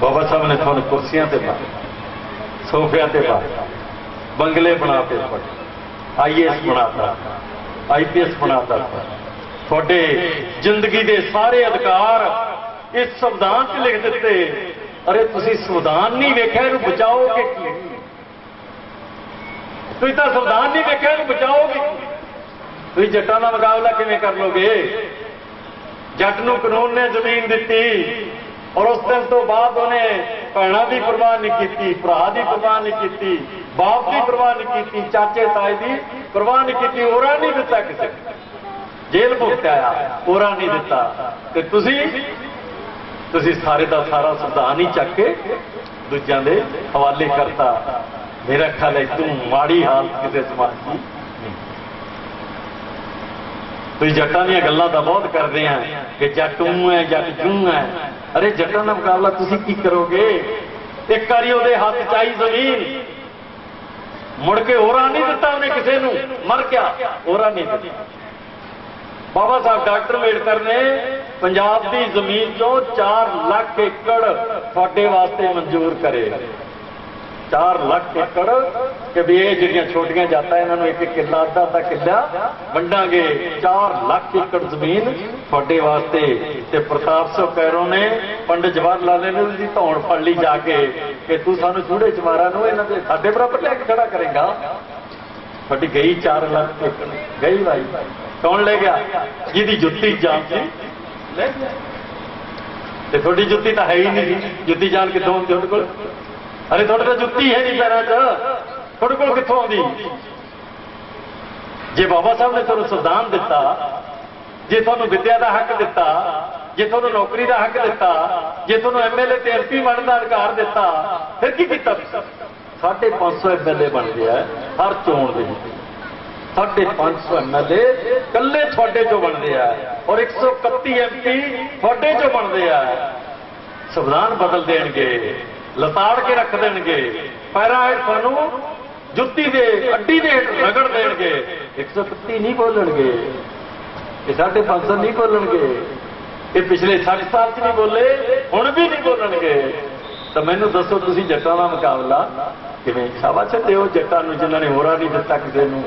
ਬਾਬਾ ਸਾਹਿਬ ਨੇ ਤੁਹਾਨੂੰ ਕੁਰਸੀਆਂ ਤੇ ਪਾ, ਸੋਫਿਆਂ ਤੇ ਪਾ, ਬੰਗਲੇ ਬਣਾ ਕੇ IAS ਬਣਾਤਾ, IPS ਬਣਾਤਾ। ਤੁਹਾਡੇ ਜ਼ਿੰਦਗੀ ਦੇ ਸਾਰੇ ਅਧਿਕਾਰ ਇਸ ਸੰਵਿਧਾਨ 'ਚ ਲਿਖ ਦਿੱਤੇ। ਅਰੇ ਤੁਸੀਂ ਸੰਵਿਧਾਨ ਨਹੀਂ ਵੇਖਿਆ, ਇਹਨੂੰ ਬਚਾਓਗੇ ਕੀ? ਤੁਸੀਂ ਤਾਂ ਸੰਵਿਧਾਨ ਨਹੀਂ ਵੇਖਿਆ, ਇਹਨੂੰ ਬਚਾਓਗੇ? ਤੁਸੀਂ ਜੱਟਾਂ ਦਾ ਮੁਕਾਬਲਾ ਕਿਵੇਂ ਕਰ ਲੋਗੇ? ਜੱਟ ਨੂੰ ਕਾਨੂੰਨ ਨੇ ਜ਼ਮੀਨ ਦਿੱਤੀ ਔਰ ਉਸ ਦਿਨ ਤੋਂ ਬਾਅਦ ਉਹਨੇ ਭੈਣਾਂ ਦੀ ਪਰਵਾਹ ਨਹੀਂ ਕੀਤੀ, ਭਰਾ ਦੀ ਪਰਵਾਹ ਨਹੀਂ ਕੀਤੀ, ਬਾਪ ਦੀ ਪਰਵਾਹ ਨਹੀਂ ਕੀਤੀ, ਚਾਚੇ ਤਾਏ ਦੀ ਪਰਵਾਹ ਨਹੀਂ ਕੀਤੀ। ਔਰਾ ਨਹੀਂ ਦਿੱਤਾ ਕਿਸੇ, ਜੇਲ੍ਹ ਭੁਗਤਿਆ, ਔਰਾ ਨਹੀਂ ਦਿੱਤਾ। ਤੇ ਤੁਸੀਂ ਸਾਰੇ ਦਾ ਸਾਰਾ ਸੰਵਿਧਾਨ ਹੀ ਚੱਕ ਕੇ ਦੂਜਿਆਂ ਦੇ ਹਵਾਲੇ ਕਰਤਾ। ਮੇਰਾ ਖਿਆਲ ਹੈ ਤੂੰ ਮਾੜੀ ਹਾਲਤ ਕਿਸੇ ਸਮਾਜ ਦੀ। ਤੁਸੀਂ ਜੱਟਾਂ ਦੀਆਂ ਗੱਲਾਂ ਤਾਂ ਬਹੁਤ ਕਰਦੇ ਆ ਕਿ ਜੱਟ ਊਂ ਹੈ, ਜੱਟ ਜੂੰ ਹੈ। ਅਰੇ ਜੱਟਾਂ ਦਾ ਮੁਕਾਬਲਾ ਤੁਸੀਂ ਕੀ ਕਰੋਗੇ? ਇੱਕ ਵਾਰੀ ਉਹਦੇ ਹੱਥ 'ਚ ਆਈ ਜ਼ਮੀਨ, ਮੁੜ ਕੇ ਔਰਾ ਨਹੀਂ ਦਿੱਤਾ ਉਹਨੇ ਕਿਸੇ ਨੂੰ, ਮਰ ਗਿਆ, ਔਰਾ ਨਹੀਂ ਦਿੱਤਾ। ਬਾਬਾ ਸਾਹਿਬ ਡਾਕਟਰ ਅੰਬੇਡਕਰ ਨੇ ਪੰਜਾਬ ਦੀ ਜ਼ਮੀਨ ਚੋਂ 4 ਲੱਖ ਏਕੜ ਤੁਹਾਡੇ ਵਾਸਤੇ ਮਨਜ਼ੂਰ ਕਰੇ। 4 ਲੱਖ ਏਕੜ ਕਿ ਵੀ ਇਹ ਜਿਹੜੀਆਂ ਛੋਟੀਆਂ ਜਾਤਾਂ ਇਹਨਾਂ ਨੂੰ ਇੱਕ ਕਿੱਲਾ, ਅੱਧਾ ਕਿੱਲਾ ਵੰਡਾਂਗੇ। 4 ਲੱਖ ਏਕੜ ਜ਼ਮੀਨ ਤੁਹਾਡੇ ਵਾਸਤੇ। ਤੇ ਪ੍ਰਤਾਪ ਸਿੰਘ ਕੈਰੋਂ ਨੇ ਪੰਡਿਤ ਜਵਾਹਰ ਲਾਲ ਨਹਿਰੂ ਦੀ ਧੌਣ ਫੜ ਲਈ ਜਾ ਕੇ ਕਿ ਤੂੰ ਸਾਨੂੰ ਚੂੜੇ ਚਮਾਰਾਂ ਨੂੰ ਇਹਨਾਂ ਦੇ ਸਾਡੇ ਬਰਾਬਰ ਲੈ ਕੇ ਖੜਾ ਕਰੇਗਾ। ਤੁਹਾਡੀ ਗਈ 4 ਲੱਖ ਏਕੜ ਗਈ ਭਾਈ। ਕੌਣ ਲੈ ਗਿਆ? ਜਿਹਦੀ ਜੁੱਤੀ ਜਾਨ ਸੀ ਲੈ ਗਿਆ। ਤੇ ਤੁਹਾਡੀ ਜੁੱਤੀ ਤਾਂ ਹੈ ਹੀ ਨਹੀਂ। ਜੁੱਤੀ ਜਾਨ ਕਿੱਥੋਂ ਆਉਂਦੀ ਤੁਹਾਡੇ ਕੋਲ? ਅਰੇ ਤੁਹਾਡੇ ਤਾਂ ਜੁੱਤੀ ਹੈ ਨਹੀਂ ਪੈਰਾਂ 'ਚ, ਤੁਹਾਡੇ ਕੋਲ ਕਿੱਥੋਂ ਆਉਂਦੀ? ਜੇ ਬਾਬਾ ਸਾਹਿਬ ਨੇ ਤੁਹਾਨੂੰ ਸੰਵਿਧਾਨ ਦਿੱਤਾ, ਜੇ ਤੁਹਾਨੂੰ ਵਿੱਦਿਆ ਦਾ ਹੱਕ ਦਿੱਤਾ, ਜੇ ਤੁਹਾਨੂੰ ਨੌਕਰੀ ਦਾ ਹੱਕ ਦਿੱਤਾ, ਜੇ ਤੁਹਾਨੂੰ MLA ਤੇ MP ਬਣਨ ਦਾ ਅਧਿਕਾਰ ਦਿੱਤਾ, ਫਿਰ ਕੀ ਕੀਤਾ? 550 MLA ਬਣਦੇ ਆ ਹਰ ਚੋਣ ਦੇ ਵਿੱਚ। 550 MLA ਇਕੱਲੇ ਤੁਹਾਡੇ ਚੋਂ ਬਣਦੇ ਆ ਔਰ 131 MP ਤੁਹਾਡੇ ਚੋਂ ਬਣਦੇ ਆ। ਸੰਵਿਧਾਨ ਬਦਲ ਦੇਣਗੇ, ਲਤਾੜ ਕੇ ਰੱਖ ਦੇਣਗੇ, ਪੈਰਾਂ ਹੇਠ ਤੁਹਾਨੂੰ जुत्ती दे अड्डी दे रगड़ देंगे, 131 नहीं बोलणगे, 550 नहीं बोलणगे, ये पिछले 60 साल च नहीं बोले, हुण भी नहीं बोलणगे। तो मैनू दसो तुसीं जट्टां दा मुकाबला किवें? शाबाश दिओ जट्टां नूं जिन्हां ने होरा नहीं दिता किसी नूं।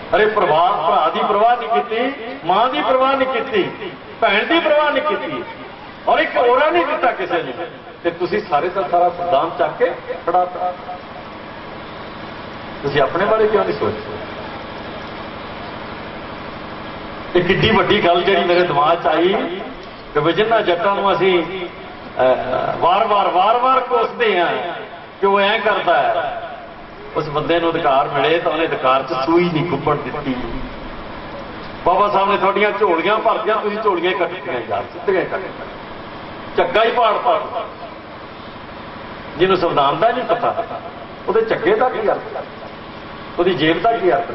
अरे प्रवाह भरा की परवाह नहीं की, मां की परवाह नहीं की, भैन की परवाह नहीं की, और एक होरा नहीं दिता किसी ने, ते तुसीं सारे का सारा सिद्धांत चक के फड़ाता। तुसीं अपने बारे क्यों नहीं सोचते? एक किड्डी वड्डी गल जिहड़ी मेरे दिमाग च आई कि जिन्हां जट्टां नूं असीं वार वार कोसते हैं कि वो ऐ करता है, उस बंदे नूं अधिकार मिले तो उन्हें अधिकार च सूई नहीं खुब्बण दित्ती। बाबा साहब ने थोड़ियां झोलियां भरतियां, तुसीं झोलियां कट्टियां यार, सिद्धियां कट्टियां, झग्गा ही पाड़ पा। जिन्होंने संविधान का नहीं पता वो झग्गे का की अर्थ, वो जेब का की अर्थ।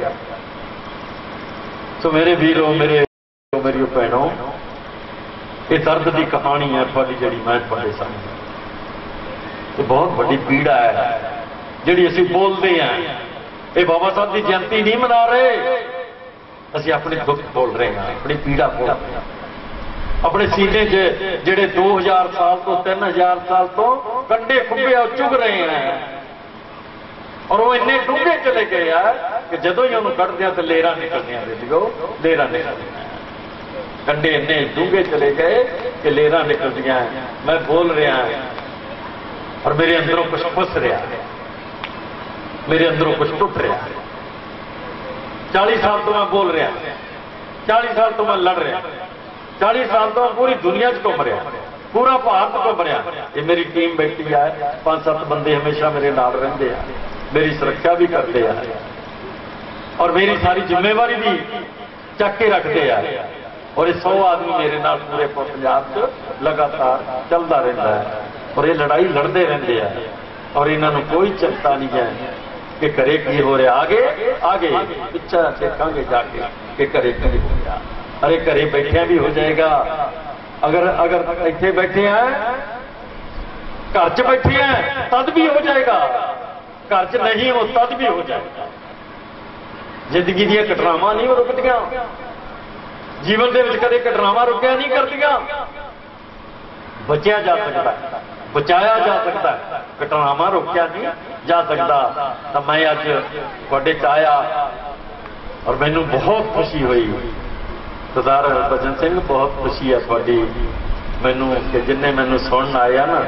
सो मेरे वीरों, मेरी भैनों, ये दर्द की कहानी है थोड़ी जी मैं थोड़े सामने, ये बहुत बड़ी पीड़ा है जी असी बोलते हैं। ये बाबा साहब की जयंती नहीं मना रहे, असी अपने दुख बोल रहे हैं, अपनी पीड़ा बोल रहे हैं, अपने सीने जेड़े 2000 साल तो 3000 साल तो कंडे खुब्बे चुग रहे हैं, और वो इन्ने डूंगे चले गए हैं कि जदों ही उन्होंने कटदे तो लेरा निकलदियां, लेरा निकलदियां, कंडे इन्ने डूंगे चले गए कि लेरा निकलदियां। मैं बोल रहा और मेरे अंदरों कुछ फस रहा है, मेरे अंदरों कुछ टुट रहा है। 40 साल तो मैं बोल रहा, 40 साल तो मैं लड़ रहा, 40 साल तो मैं पूरी दुनिया च घूम रहा, पूरा भारत घूम रहा। ये मेरी टीम बैठी है, 5-7 बंदे हमेशा मेरे नाल रहिंदे आ, मेरी सुरक्षा भी करते हैं और मेरी सारी जिम्मेवारी भी चक के रखते हैं। और ये 100 आदमी मेरे नाल पूरे पंजाब च लगातार चलता रहता है, और ये लड़ाई लड़ते रहते हैं, और इन्होंने कोई चिंता नहीं है कि करे की हो रहा, आगे पिछा देखांगे जाके कि करे की हो रहा। अरे घरे बैठे भी हो जाएगा, अगर इतने बैठे हैं, घर च बैठे हैं तद भी हो जाएगा, घर च नहीं हो तद भी हो जाएगा। जिंदगी दी घटनावां नहीं रुकदियां, जीवन के कदे घटनावां रुकिया नहीं करदियां। बचिया जा सकता है, बचाया जा सकता है, घटनावां रोकिया नहीं जा सकता। तो मैं अज तुहाडे च आया और मैनूं बहुत खुशी हुई, सरदार हरभजन सिंह बहुत खुशी है थोड़ी मैनू कि जिन्हें मैनू सुनन आया ना,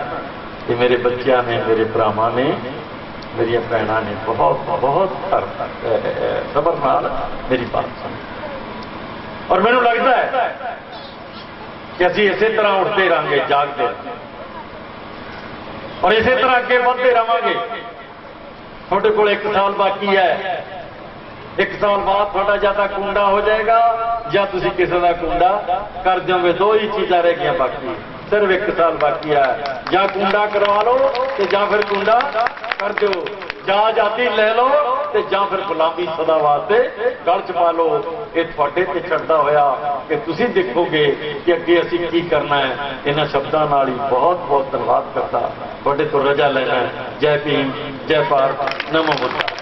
कि मेरे बच्चों ने, मेरे भरावां ने, मेरी भैनों ने बहुत बहुत सबर नाल मेरी बात सुनी। और मैनू लगता है कि असीं इसे तरह उठते रहेंगे, जागते और इसे तरह अगे बढ़ते रहेंगे। थोड़े को 1 साल बाकी है, 1 साल बाद थोड़ा ज्यादा कुंडा हो जाएगा या तुसी किसी का कुंडा कर दोगे। 2 ही चीज़ां रह गई बाकी, सिर्फ 1 साल बाकी है, या कुंडा करवा लो तो या फिर कुंडा कर दो, जा आजादी ले लो तो या फिर गुलामी सदा वास्ते गल च पा लो। ये थोड़े ते चढ़ता होया कि तुसी देखोगे कि अगे असी की करना है। इन्हां शब्दां नाल ही बहुत बहुत धन्यवाद करता, थोड़े तो रजा लेना। जय भीम, जय भारत, नमो बुद्धाय।